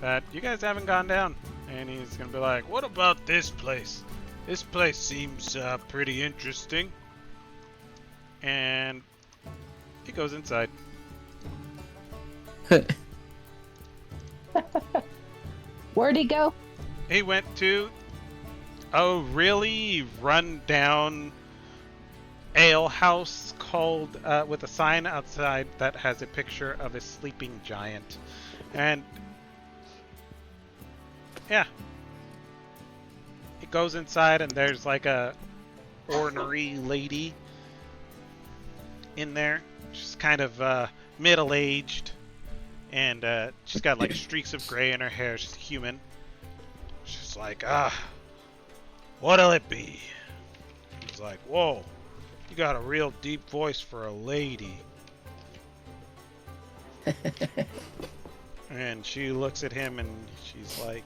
that you guys haven't gone down. And he's gonna be like, "What about this place? This place seems pretty interesting." And he goes inside. Where'd he go? He went to a really run-down ale house called with a sign outside that has a picture of a sleeping giant. And yeah, he goes inside and there's like a ornery lady in there. She's kind of middle-aged, and she's got like streaks of gray in her hair. She's human. She's like, what'll it be? He's like, "Whoa, you got a real deep voice for a lady." And she looks at him and she's like,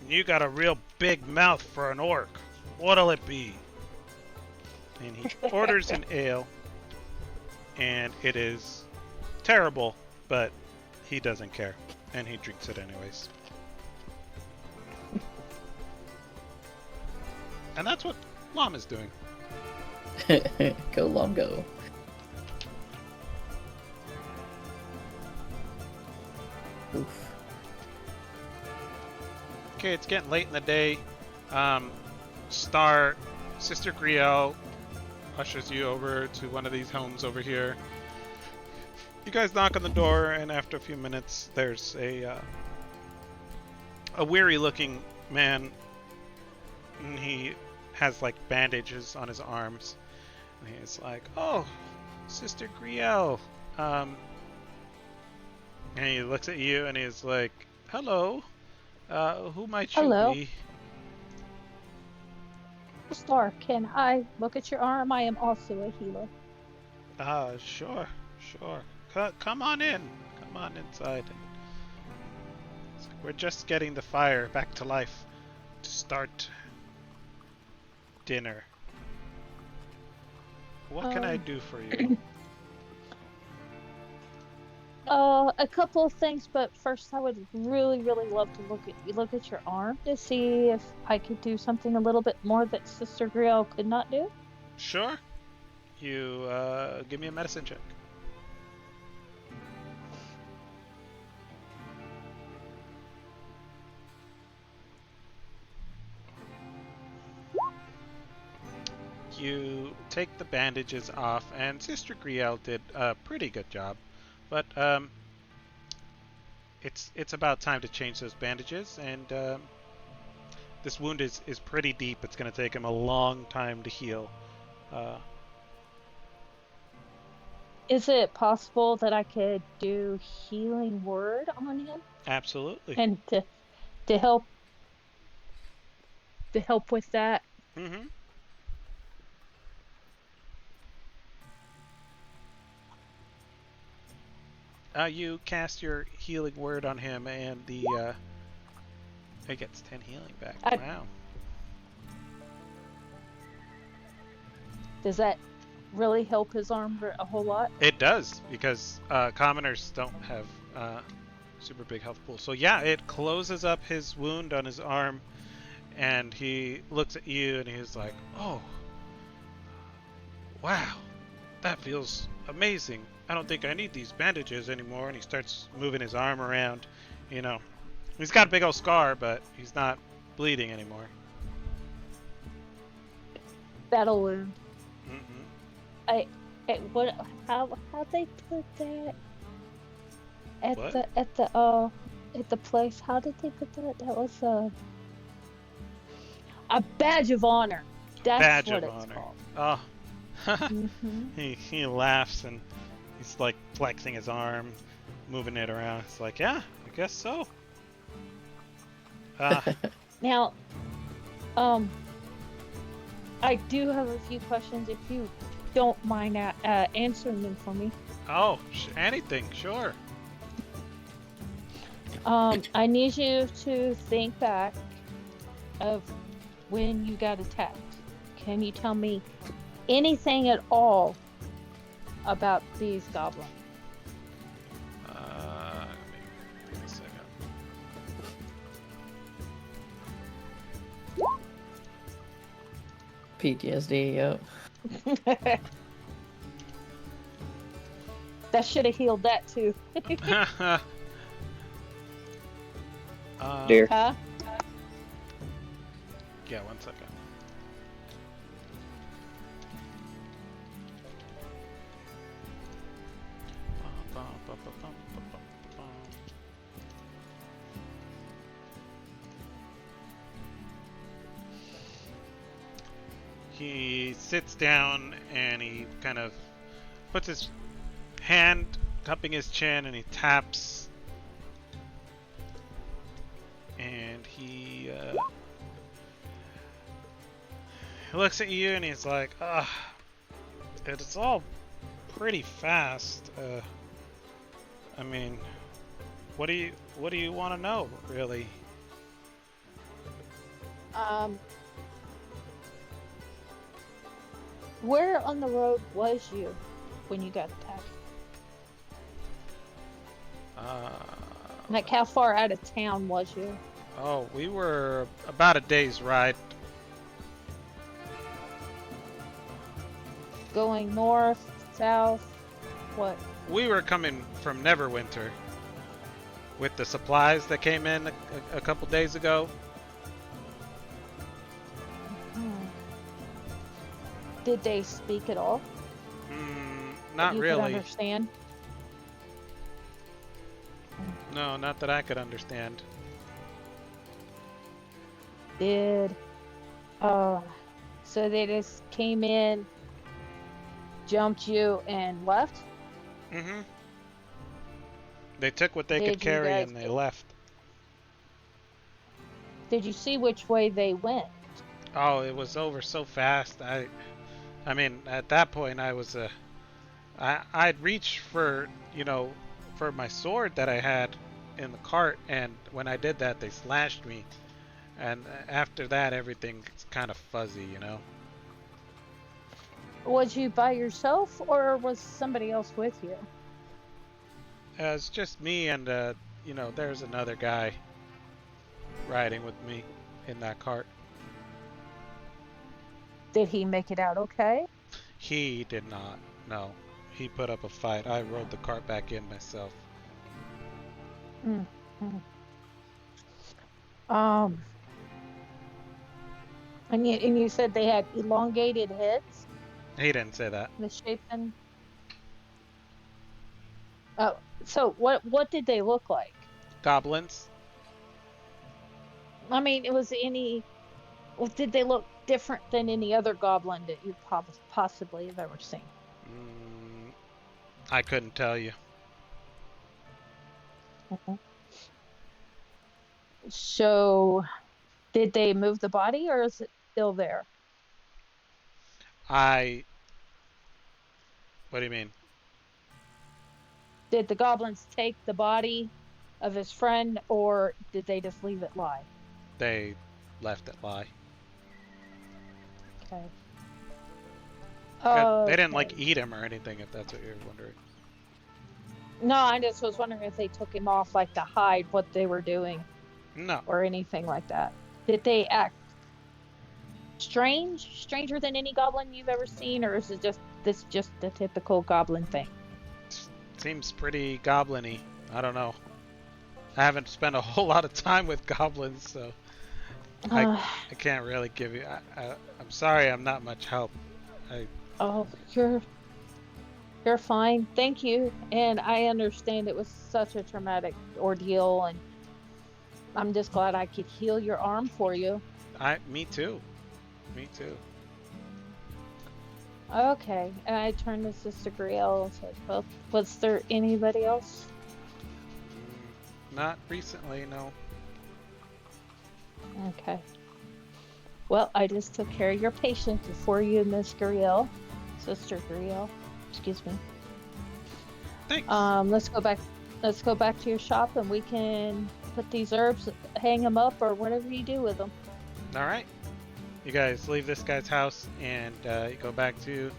"You got a real big mouth for an orc. What'll it be?" And he orders an ale, and it is terrible, but he doesn't care, and he drinks it anyways. And that's what Lom is doing. Go Lom, go. Oof. Okay, it's getting late in the day. Sister Griel ushers you over to one of these homes over here. You guys knock on the door, and after a few minutes, there's a weary-looking man, and he has like bandages on his arms. And he's like, "Oh, Sister Griel." And he looks at you, and he's like, "Hello. Who might you Hello. be?" Star, can I look at your arm? I am also a healer. Sure. Come on in. Come on inside. It's like, we're just getting the fire back to life to start dinner. What can I do for you? A couple of things, but first I would really, really love to look at your arm to see if I could do something a little bit more that Sister Griel could not do. Sure. You give me a medicine check. You take the bandages off, and Sister Griel did a pretty good job. But it's about time to change those bandages, and this wound is pretty deep. It's going to take him a long time to heal. Is it possible that I could do healing word on him Absolutely. and to help with that? Mm-hmm. You cast your healing word on him, and he gets 10 healing back. Wow. Does that really help his arm a whole lot? It does, because commoners don't have super big health pool. So yeah, it closes up his wound on his arm, and he looks at you and he's like, "Oh, wow, that feels amazing. I don't think I need these bandages anymore." And he starts moving his arm around. You know, he's got a big old scar, but he's not bleeding anymore. Battle wound. Mm-hmm. How they put that at What? at the place? How did they put that? That was a badge of honor. That's Badge what of it's honor. called. Oh. Mm-hmm. He laughs, and he's like flexing his arm, moving it around. It's like, yeah, I guess so. Now, I do have a few questions if you don't mind answering them for me. Oh, anything, sure. I need you to think back of when you got attacked. Can you tell me anything at all about these goblins? Give me a second. PTSD, yep. That should have healed that too. Dear. Huh? Yeah, 1 second. He sits down and he kind of puts his hand cupping his chin and he taps, and he looks at you and he's like, it's all pretty fast. I mean, what do you want to know, really? Um, where on the road was you when you got attacked? Uh, Like, how far out of town was you? oh, we were about a day's ride. Going north, south, what? We were coming from Neverwinter with the supplies that came in a couple days ago. Hmm. Did they speak at all? That Not you could really. understand? No, not that I could understand. Did so they just came in, jumped you, and left? Mm-hmm. They took what they could Did you carry guys and they left. did you see which way they went? Oh, it was over so fast. I mean, at that point, I'd reach for, for my sword that I had in the cart, and when I did that, they slashed me. And after that, everything's kind of fuzzy. Was you by yourself or was somebody else with you? It's just me and, there's another guy riding with me in that cart. Did he make it out okay? He did not. No. He put up a fight. I rode the cart back in myself. Mm, Um, and you said they had elongated heads, He didn't say that. the shape and oh, so what did they look like? Goblins? I mean, it was any. Well, did they look different than any other goblin that you possibly have ever seen? Mm, I couldn't tell you. Mhm. So, did they move the body, or is it still there? I. What do you mean? Did the goblins take the body of his friend, or did they just leave it lie? They left it lie. Okay. They didn't Okay. eat him or anything, if that's what you're wondering. No, I just was wondering if they took him off like to hide what they were doing No. or anything like that. Did they act stranger than any goblin you've ever seen, or is it just the typical goblin thing? Seems pretty goblin-y. I don't know. I haven't spent a whole lot of time with goblins, so I can't really give you. I'm sorry, I'm not much help. Oh, you're fine. Thank you. And I understand it was such a traumatic ordeal, and I'm just glad I could heal your arm for you. Me too. Me too. Okay. And I turned to Sister Griel and said, well, was there anybody else? Not recently, no. Okay. Well, I just took care of your patient before you, Miss Griel. Sister Griel. Excuse me. Thanks. Let's go back to your shop, and we can put these herbs, hang them up, or whatever you do with them. All right. You guys leave this guy's house and you go back to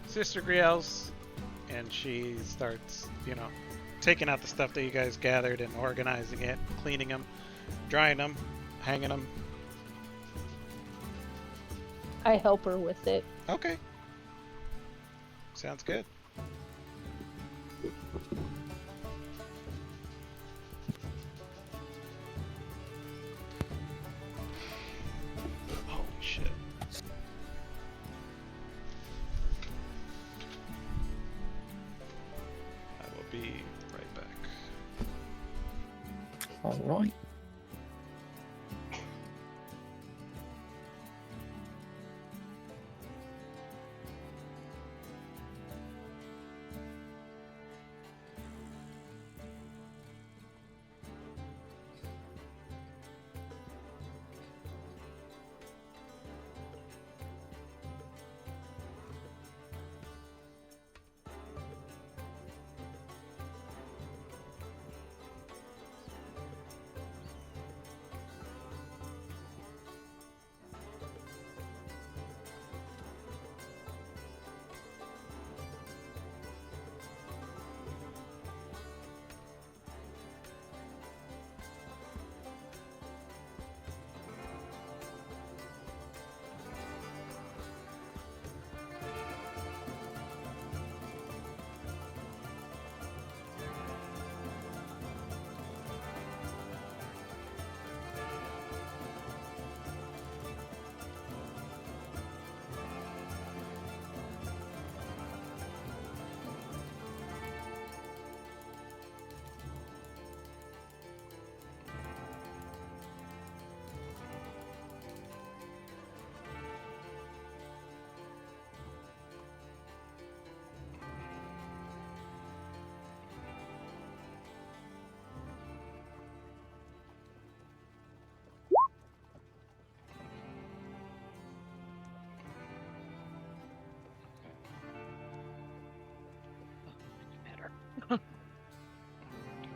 Sister Griel's, and she starts, taking out the stuff that you guys gathered and organizing it, cleaning them, drying them, hanging them. I help her with it. Okay. Sounds good. Holy shit. I will be right back. All right.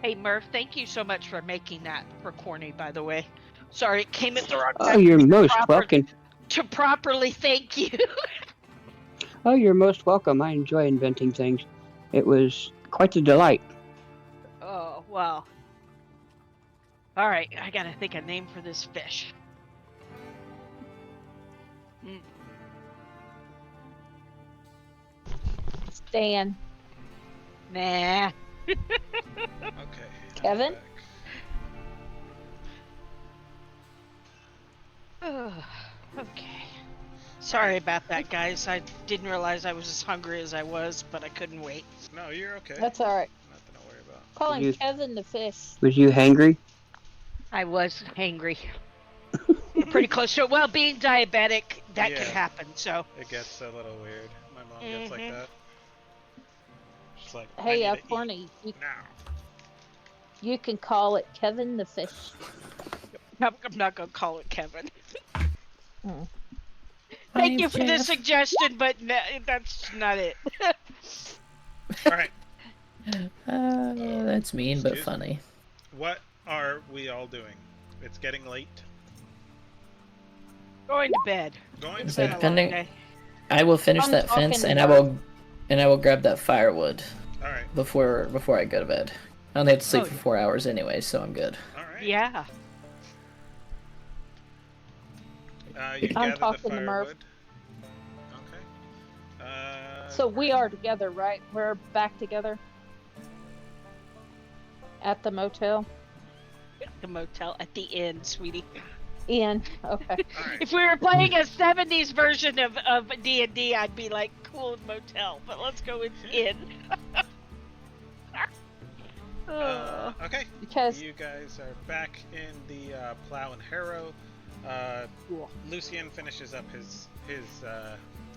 Hey Murph, thank you so much for making that for Corny, by the way. Sorry, it came at the wrong Oh, time you're most welcome. to properly thank you. Oh, you're most welcome. I enjoy inventing things. It was quite a delight. Oh, wow. All right, I gotta think a name for this fish. Hmm. Stan. Nah. Okay. Kevin? Back. Okay. Sorry about that, guys. I didn't realize I was as hungry as I was, but I couldn't wait. No, you're okay. That's all right. Nothing to worry about. Call him You- Kevin the fish. Was you hangry? I was hangry. We're pretty close to it. Well, being diabetic, that Yeah. can happen, so. It gets a little weird. My mom gets like Mhm. that. She's like, Hey, I need to eat Corny, now. you can call it Kevin the fish. I'm not gonna call it Kevin. Hmm. Thank you Five, for the Jeff. suggestion, but that's not it. All right. That's mean but Excuse- funny. What are we all doing? It's getting late. Going to bed. Going It's to been a bed. long Depending- day. I will finish I'm that talking fence to and I will grab that firewood All right. before I go to bed. I only have to sleep Oh, for yeah. 4 hours anyway, so I'm good. All right. Yeah. You I'm gather talking the to Murph. firewood. Okay. So we are together, right? We're back together at the motel. The motel at the inn, sweetie. Ian. Okay. All right. If we were playing a 70s version of D&D, I'd be like, cool motel, but let's go with inn. Okay. Because You guys are back in the Plow and Harrow. Cool. Lucian finishes up his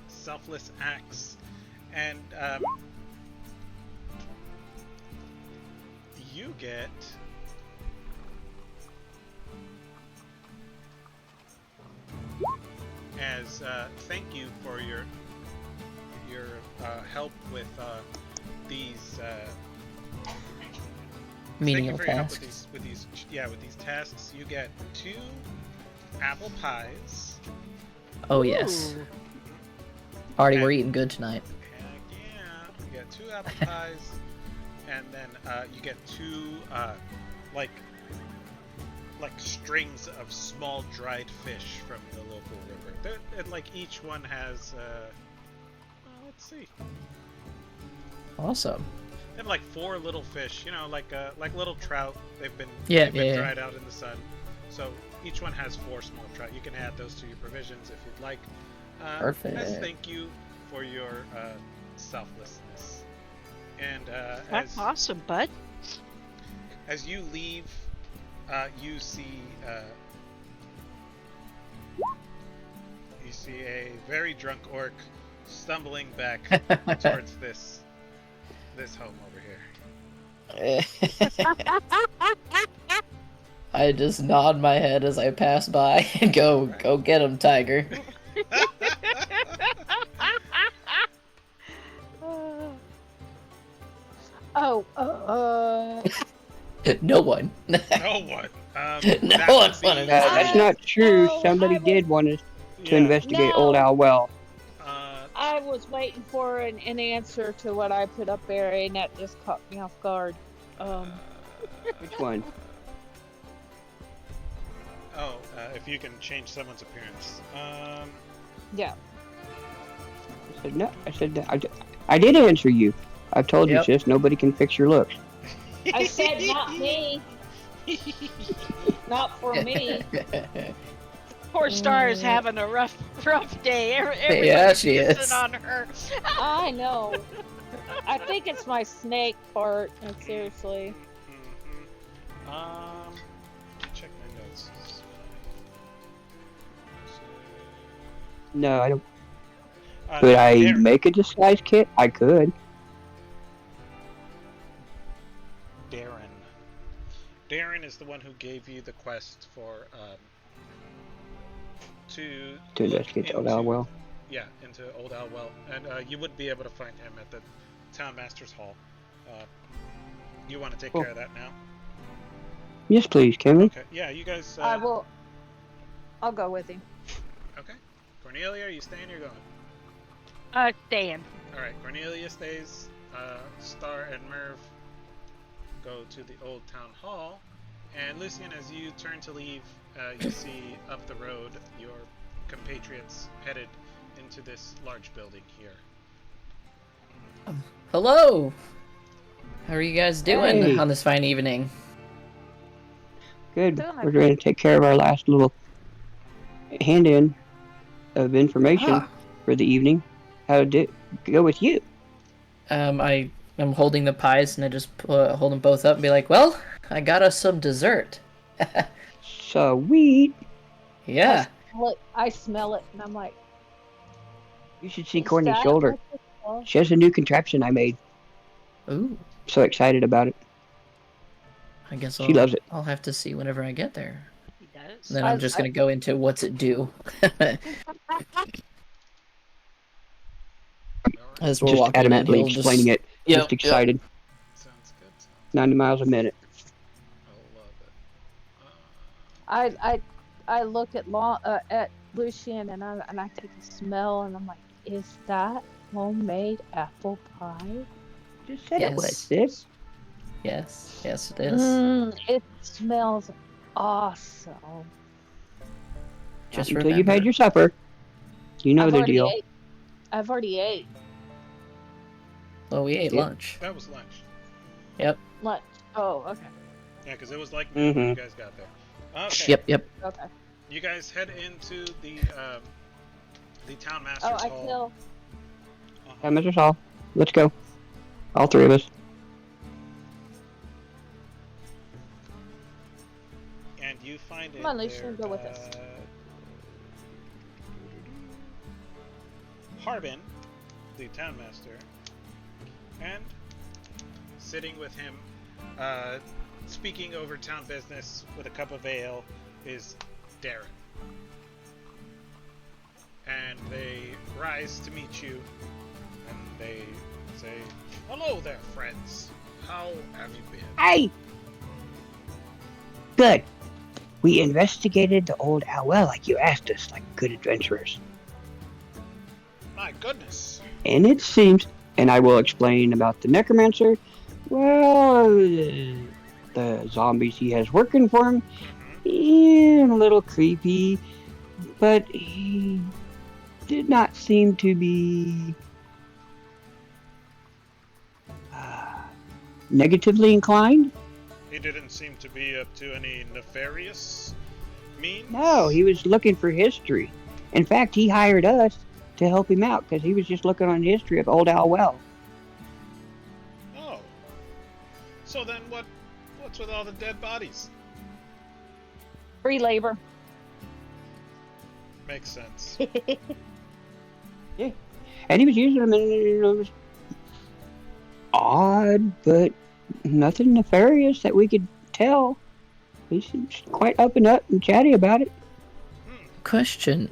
selfless axe, and you get as thank you for your help with these. Menial Thank you for your help tasks. with these tasks. You get 2 apple pies. Oh yes. Ooh. Already Okay. we're eating good tonight. Heck yeah! You get 2 apple pies, and then you get 2 like strings of small dried fish from the local river. And like each one has let's see, Awesome. they have like 4 little fish. You know, like little trout. They've been Yeah, they've been yeah. dried out in the sun. So each one has 4 small trout. You can add those to your provisions if you'd like. Perfect. As thank you for your selflessness. And That's awesome, bud. as you leave, you see a very drunk orc stumbling back towards this home over here. I just nod my head as I pass by and go get him, tiger. No one. No one. No That one's would be- wanted to That's not true. Oh, Somebody I was- did want us to Yeah. investigate No. Old Owl Well. I was waiting for an answer to what I put up there, and that just caught me off guard. Which one? If you can change someone's appearance. Yeah. I said no. I said that. I did answer you. I've told Yep. you, sis. Nobody can fix your looks. I said not me. Not for me. Poor Star is having a rough day. Everybody's Yeah, she pissing is. on her. I know. I think it's my snake part. Seriously. Check my notes. No, I don't. Could I Darren, make a disguise kit? I could. Darren is the one who gave you the quest for to To look investigate the Old Owl into- Well. Yeah, into Old Owl Well, and you would be able to find him at the Town Master's Hall. You want to take Cool. care of that now? Yes, please, can we? Okay. Yeah, you guys. I will. I'll go with him. Okay. Cornelia, are you staying or going? Staying. All right. Cornelia stays. Star and Merv go to the old town hall. And Lucian, as you turn to leave, you see up the road your compatriots headed into this large building here. Hello. How are you guys doing Hey. on this fine evening? Good. Doing We're going to take care of our last little hand-in of information for the evening. How did it go with you? I am holding the pies and I just hold them both up and be like, "Well, I got us some dessert." Sweet. Yeah. I smell it, and I'm like, You should see "Is Courtney's that shoulder. what this was?" She has a new contraption I made. Ooh. So excited about it. I guess She loves it. I'll have to see whenever I get there. He does. And then I'm just gonna go into what's it do. As we're Just walking in, adamantly he'll explaining it. Yep, Just excited. Sounds good. 90 miles a minute. I love it. I look at Lucian and I take a smell and I'm like, is that homemade apple pie? Just said it was, Yes. sis. Yes, it is. It smells awesome. Just Until remember, you've had your supper. You know I've the already deal. ate. I've already ate well, we ate Yeah. lunch. That was lunch. lunch. Oh, okay. Yeah, because it was like noon when you Mhm. guys got there. Okay. Yep. Okay. You guys head into the town master's Oh, I hall. kill. Yeah, Mr. Saul. Let's go. All three of us. And you find Come on, it Lucian, there, go with us. Harbin, the town master, and sitting with him, speaking over town business with a cup of ale, is Darren. And they rise to meet you, and they say, "Hello there, friends. How have you been?" Hey! Good. We investigated the old well like you asked us, like good adventurers. My goodness. And it seems, and I will explain about the necromancer, well, the zombies he has working for him, a little creepy, but he did not seem to be negatively inclined. He didn't seem to be up to any nefarious means. No, he was looking for history. In fact, he hired us to help him out because he was just looking on the history of Old Owl Well. Oh. So then what's with all the dead bodies? Free labor. Makes sense. And he was using them, and it was odd, but nothing nefarious that we could tell. He seems quite up and chatty about it. Question: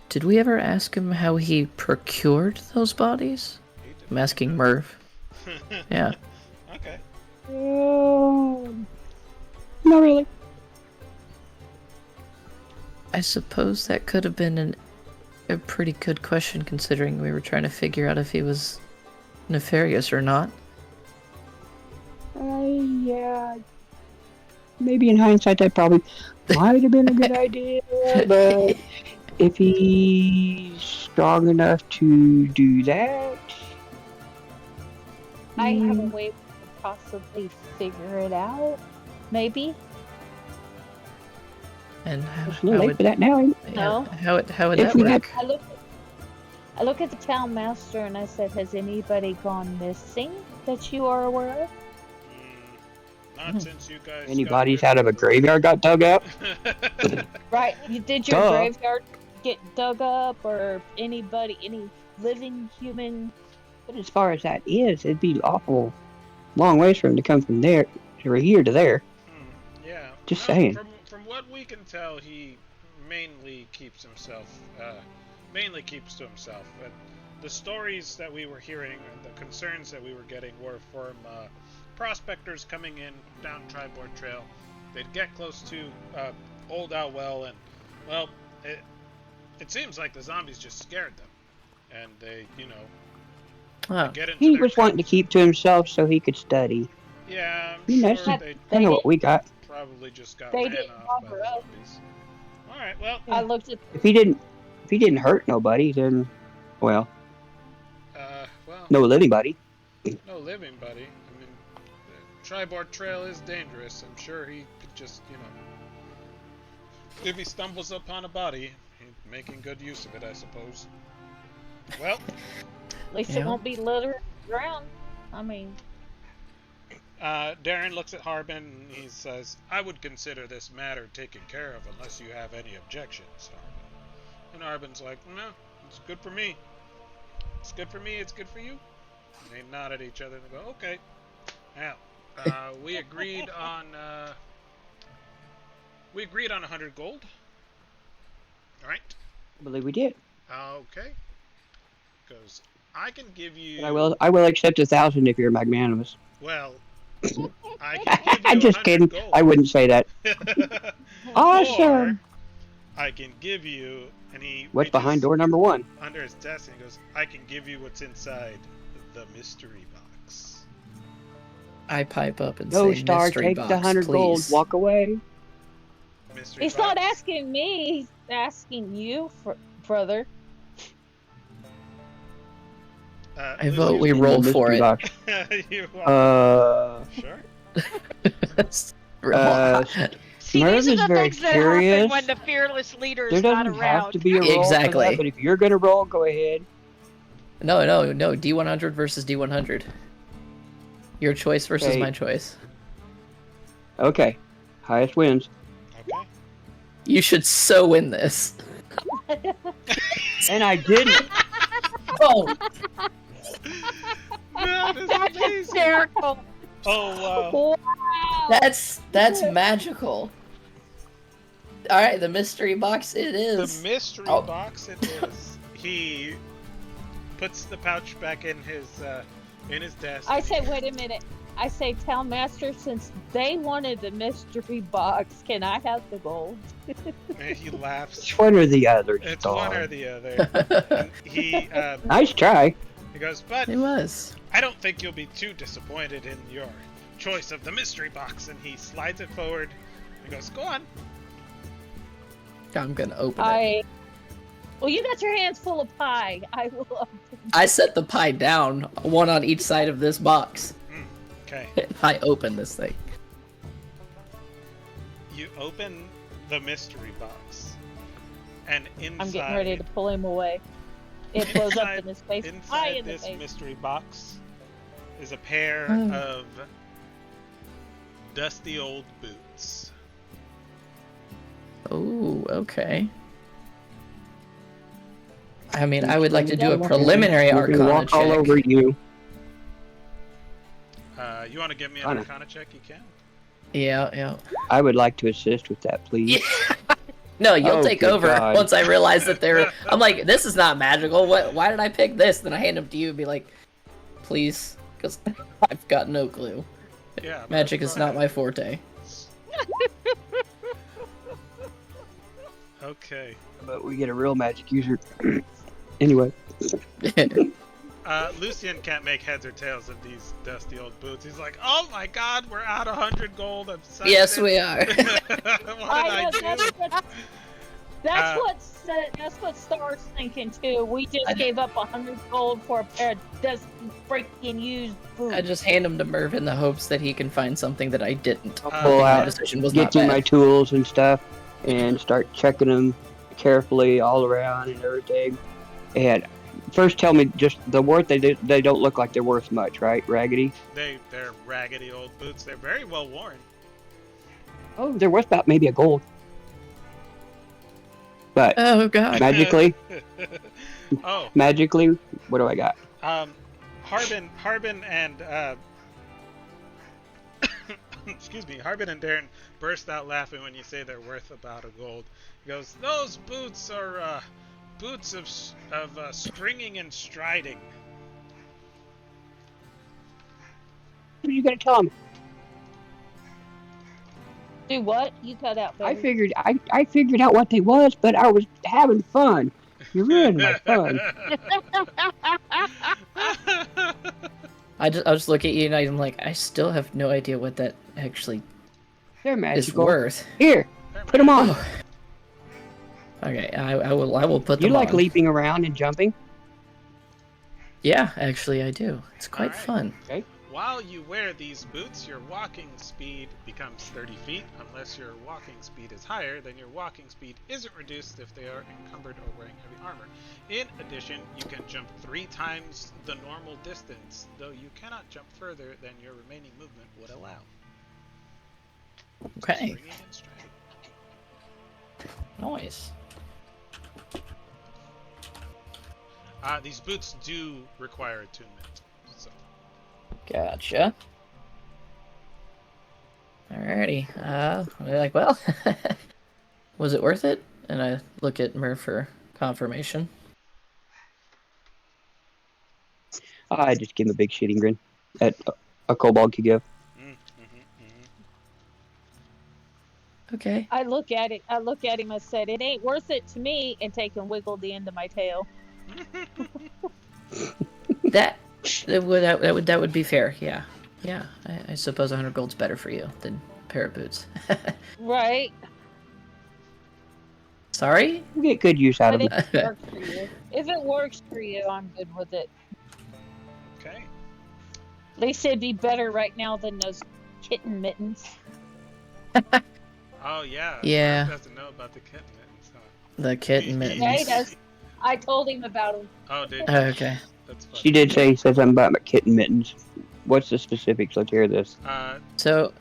did we ever ask him how he procured those bodies? I'm asking Merv. Yeah. Okay. Not really. I suppose that could have been a pretty good question considering we were trying to figure out if he was nefarious or not. Yeah. Maybe in hindsight that probably might have been a good idea, but if he's strong enough to do that, I have a way to possibly figure it out. Maybe. And it's a little late for that now. Ain't it? No. How would If that we work? I look at the town master and I said, "Has anybody gone missing that you are aware of?" Not since you guys. Any got bodies rid out of a graveyard got dug up? Right. Did your Duh. graveyard get dug up, or any living human? But as far as that is, it'd be awful long ways for him to come from there, or here to there. Yeah. Just No, saying. From what we can tell, he mainly keeps to himself. But the stories that we were hearing and the concerns that we were getting were from prospectors coming in down Triboard Trail. They'd get close to Old Outwell, and well, it seems like the zombies just scared them, and they, Oh, get into He their was wanting to cups. keep to himself so he could study. Yeah, I'm You know, sure so- they Kind of what we got. probably just got They ran didn't off by bother the us. zombies. All right, well, I looked at If he didn't hurt nobody, then, well, well, no living body. no living, buddy. I mean, the Triboard Trail is dangerous. I'm sure he could just, if he stumbles upon a body, he's making good use of it, I suppose. Well, at least Yeah. it won't be littered around. I mean, Darren looks at Harbin and he says, I would consider this matter taken care of unless you have any objections, Harbin. And Harbin's like, no, it's good for me. It's good for me, it's good for you. And they nod at each other and they go, okay. Now, we agreed on 100 gold. Alright. I believe we did. Okay. Because I can give you... But I will accept 1,000 if you're magnanimous. Well, I can give you I'm just 100 kidding. gold. I wouldn't say that. Awesome. Or I can give you, and he What's reaches behind door number 1? under his desk and he goes, I can give you what's inside the mystery box. I pipe up and No, say, Star, mystery take box, the 100 gold. please. Walk away. Mystery he's box. not asking me. He's asking you, brother. I vote we In the roll for mystery it. box. You are Uh, sure. See, Merv these are is the very things that happen curious. when the fearless leader there is not doesn't around. have to be a roll for Exactly. that, but if you're gonna roll, go ahead. No, D100 versus D100. Your choice versus Okay. my choice. Okay, highest wins. Okay. You should so win this. And I didn't. Oh, That is That's amazing. hysterical. Oh, wow. Wow. that's magical. All right, the mystery box it The is. mystery Oh. box it is. He puts the pouch back in his desk. I say, wait a minute. I say, tell Master, since they wanted the mystery box, can I have the gold? And he laughs. It's one or the other. It's Star. one or the other. And he Nice try. goes, but It was. I don't think you'll be too disappointed in your choice of the mystery box. And he slides it forward. He goes, go on. I'm gonna open it. Well, you got your hands full of pie. I will open. I set the pie down, one on each side of this box. Okay. I open this thing. You open the mystery box. And inside, I'm getting ready to pull him away. It blows up in his face. Pie inside in the this face. mystery box is a pair of dusty old boots. Oh, okay. I mean, I would like to do a Yeah, preliminary We're gonna arcana walk all check. over you. You want to give me an Fine. arcana check? You can. Yeah. I would like to assist with that, please. Yeah. No, you'll Oh, take good over God. once I realize that they're. I'm like, this is not magical. Why did I pick this? Then I hand them to you and be like, please, because I've got no clue. Yeah. Magic is not my forte. Okay. But we get a real magic user. Anyway, Lucian can't make heads or tails of these dusty old boots. He's like, "Oh my God, we're out 100 gold. I'm sucked Yes, in. we are. What did I do?" That's what Star's thinking too. We just gave up 100 gold for a pair of dusty, freaking used boots. I just hand them to Merv in the hopes that he can find something that I didn't. I'll Uh, pull My out, decision was get not you bad. my tools and stuff, and start checking them carefully all around and everything. And first, tell me just the worth. They don't look like they're worth much, right? Raggedy. They're raggedy old boots. They're very well worn. Oh, they're worth about maybe a gold. But Oh god. magically, Oh, magically, what do I got? Harbin and excuse me, Harbin and Darren burst out laughing when you say they're worth about a gold. He goes, "Those boots are boots of stringing and striding." What are you gonna tell him? Do what? You cut out, baby. I figured out what they was, but I was having fun. You ruined my fun. I just look at you and I'm like, I still have no idea what that actually They're is magical. worth. Here, put them on. Oh. Okay, I will put them You like on. leaping around and jumping? Yeah, actually I do. It's quite Alright. fun. Okay. While you wear these boots, your walking speed becomes 30 feet. Unless your walking speed is higher, then your walking speed isn't reduced if they are encumbered or wearing heavy armor. In addition, you can jump 3 times the normal distance, though you cannot jump further than your remaining movement would allow. Okay. Springing and striding. Nice. These boots do require attunement, so. Gotcha. Alrighty. We're like, well, was it worth it? And I look at Murph for confirmation. I just give him a big shitting grin that a kobold could give. Okay. I look at it. I look at him and said, "It ain't worth it to me," and take and wiggle the end of my tail. That would be fair. Yeah. Yeah. I suppose 100 gold's better for you than a pair of boots. Right. Sorry? You get good use out of But them. if it works for you, if it works for you, I'm good with it. Okay. At least it'd be better right now than those kitten mittens. Oh yeah. Yeah. Mark doesn't know about the kitten mittens, huh? The kitten mittens. Yeah, he does. I told him about them. Oh, did you? Oh, okay. That's funny. She did say something about my kitten mittens. What's the specifics? Let's hear this. So,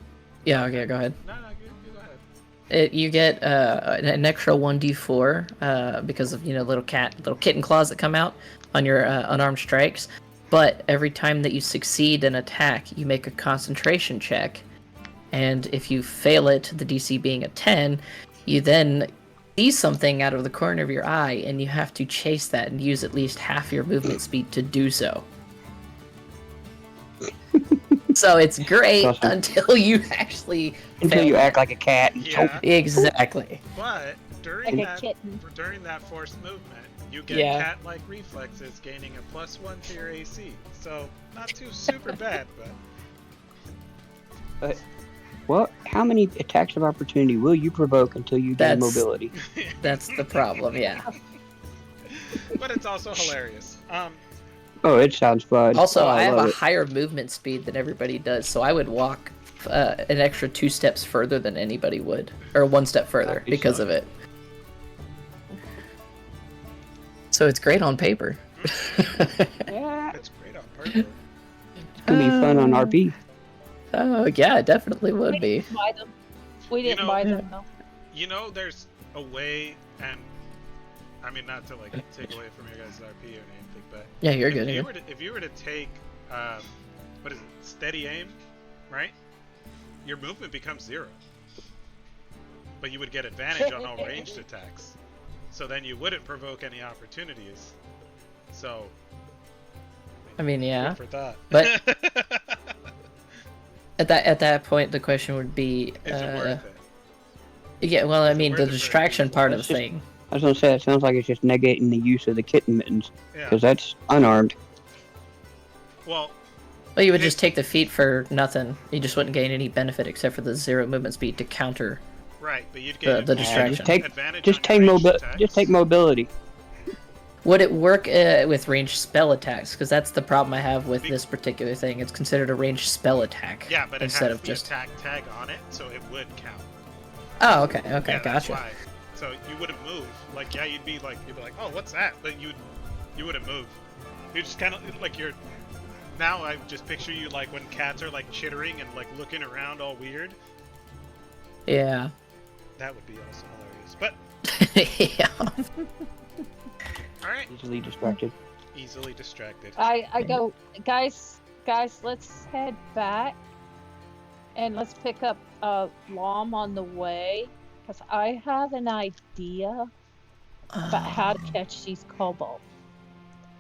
yeah, okay, go ahead. No, you go ahead. You get an extra 1d4 because of little kitten claws that come out on your unarmed strikes. But every time that you succeed an attack, you make a concentration check, and if you fail it, the DC being a 10, you then see something out of the corner of your eye, and you have to chase that and use at least half your movement speed to do so. So it's great Awesome. until you actually Until fail you it. act like a cat and choke. Yeah, Exactly. but during Like a that kitten. during that forced movement, you get Yeah. cat-like reflexes, gaining a +1 to your AC. So not too super bad, but Well, how many attacks of opportunity will you provoke until you gain That's- mobility? That's the problem, yeah. but it's also hilarious. Oh, it sounds fun. Also, Oh, I have love a it. higher movement speed than everybody does, so I would walk an extra 2 steps further than anybody would, or 1 step further That'd be because fun. of it. So it's great on paper. Yeah, It's great on paper. it's gonna be fun on RP. Oh yeah, it definitely would be. didn't buy them. We You didn't know- buy them though. You know, there's a way, and I mean not to like take away from your guys' RP or anything, but Yeah, you're good. if you were to take what is it, steady aim, right? Your movement becomes 0, but you would get advantage on all ranged attacks. So then you wouldn't provoke any opportunities. So I mean, yeah. food for thought. But- At that point, the question would be, is it worth it? yeah. Well, I Is it mean, worth the it for distraction people? part of the It's just- thing. I was gonna say, it sounds like it's just negating the use of the kitten mittens, Yeah. because that's unarmed. Well, Well, you would just take the feat for nothing. You just wouldn't gain any benefit except for the 0 movement speed to counter. right, but you'd The get distraction. Just take, advantage just on take your ranged mobi- attacks. just take mobility. Would it work with ranged spell attacks? Because that's the problem I have with this particular thing. It's considered a ranged spell attack. Yeah, but it instead has of the just. attack tag on it, so it would count. Oh, okay, Yeah, that's gotcha. why. So you wouldn't move. Like, yeah, you'd be like, oh, what's that? But you wouldn't move. You just kind of like you're. Now I just picture you like when cats are like chittering and like looking around all weird. Yeah. That would be also hilarious. But Yeah. all right, Easily distracted. easily distracted. I go, guys, let's head back and let's pick up Lom on the way, because I have an idea about how to catch these kobolds.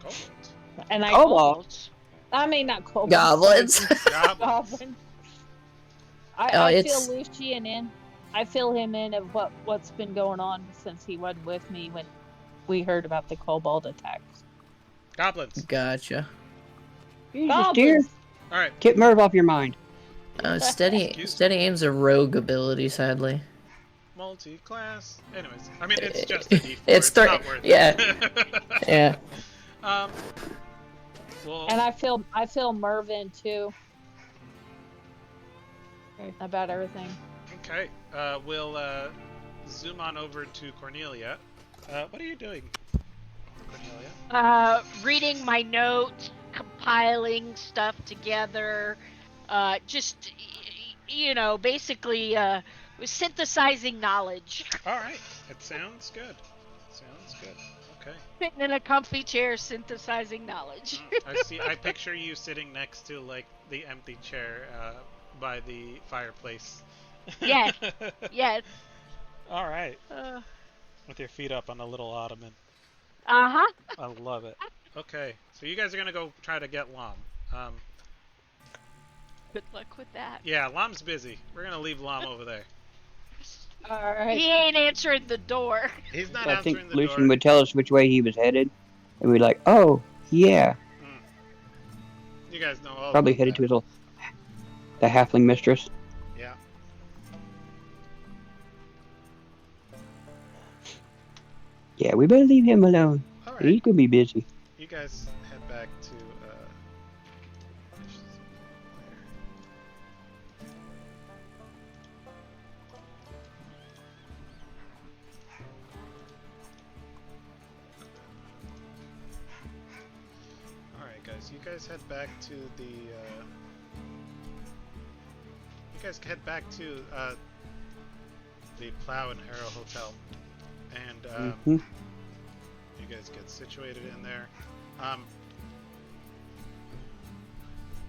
Kobolds. And I Kobolds? I mean, not kobolds. Goblins. Goblins. Goblins. Oh, I feel it's- Lucian in. I fill him in of what's been going on since he wasn't with me when we heard about the kobold attacks. Goblins. Gotcha. Jesus, dear. Goblins. All right. Get Merv off your mind. Steady Excuse aim's a rogue ability, sadly. Multi-class. Anyways, I mean it's just a D4. It's not worth yeah. it. Yeah. Well, And I feel Mervin too. About everything. okay. We'll zoom on over to Cornelia. What are you doing, Cornelia? Reading my notes, compiling stuff together, just basically synthesizing knowledge. All right. It sounds good. Sounds good. Okay. Sitting in a comfy chair, synthesizing knowledge. I picture you sitting next to like the empty chair by the fireplace. Yes. Yes. All right. With your feet up on a little ottoman. Uh-huh. I love it. Okay, so you guys are gonna go try to get Lom. Good luck with that. Yeah, Lom's busy. We're gonna leave Lom over there. All right. He ain't answering the door. He's not I answering think the Lucian door. would tell us which way he was headed, and we'd like, oh yeah, You guys know all probably about headed that. to his the halfling mistress. Yeah. Yeah, we better leave him alone. All He's right. gonna be busy. You guys head back to. All right, guys. You guys head back to the. You guys head back to the Plow and Arrow Hotel, and Mhm. you guys get situated in there.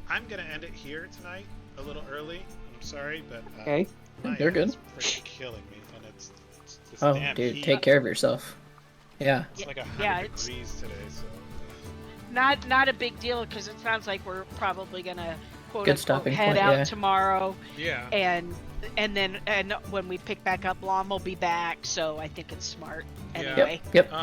I'm gonna end it here tonight, a little early. I'm sorry, but Okay. my You're good. head's freaking killing me, and it's this Oh, damn dude, heat. take care of yourself. Yeah. It's like 100 Yeah, it's- degrees today, so. Not a big deal because it sounds like we're probably gonna quote Good unquote stopping head point, out yeah. tomorrow, Yeah. and when we pick back up, Lom will be back. So I think it's smart Yeah. anyway. Yep.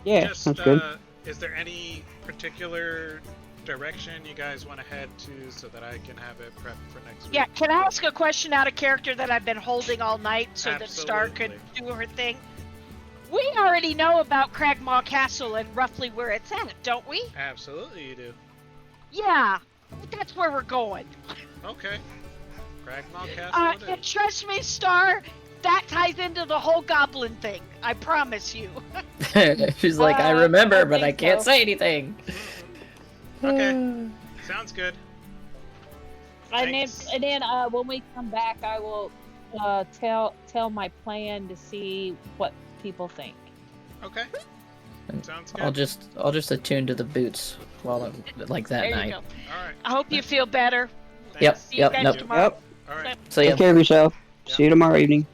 Yeah, Just, sounds good. Is there any particular direction you guys want to head to so that I can have it prepped for next week? Yeah, can I ask a question out of character that I've been holding all night so that Star could Absolutely. do her thing? We already know about Cragmaw Castle and roughly where it's at, don't we? Absolutely, you do. Yeah, that's where we're going. Okay. Cragmaw Castle it And is. trust me, Star, that ties into the whole goblin thing. I promise you. She's like, I remember, I but I think can't so. say anything. Okay. Sounds good. Thanks. And then when we come back, I will tell my plan to see what people think. Okay. Sounds good. I'll just attune to the boots while I'm like that There you night. go. All right. I hope you feel better. Yep. See you guys Nope. tomorrow. Yep. All right. So yeah. Take care of yourself. Yeah. See you tomorrow evening.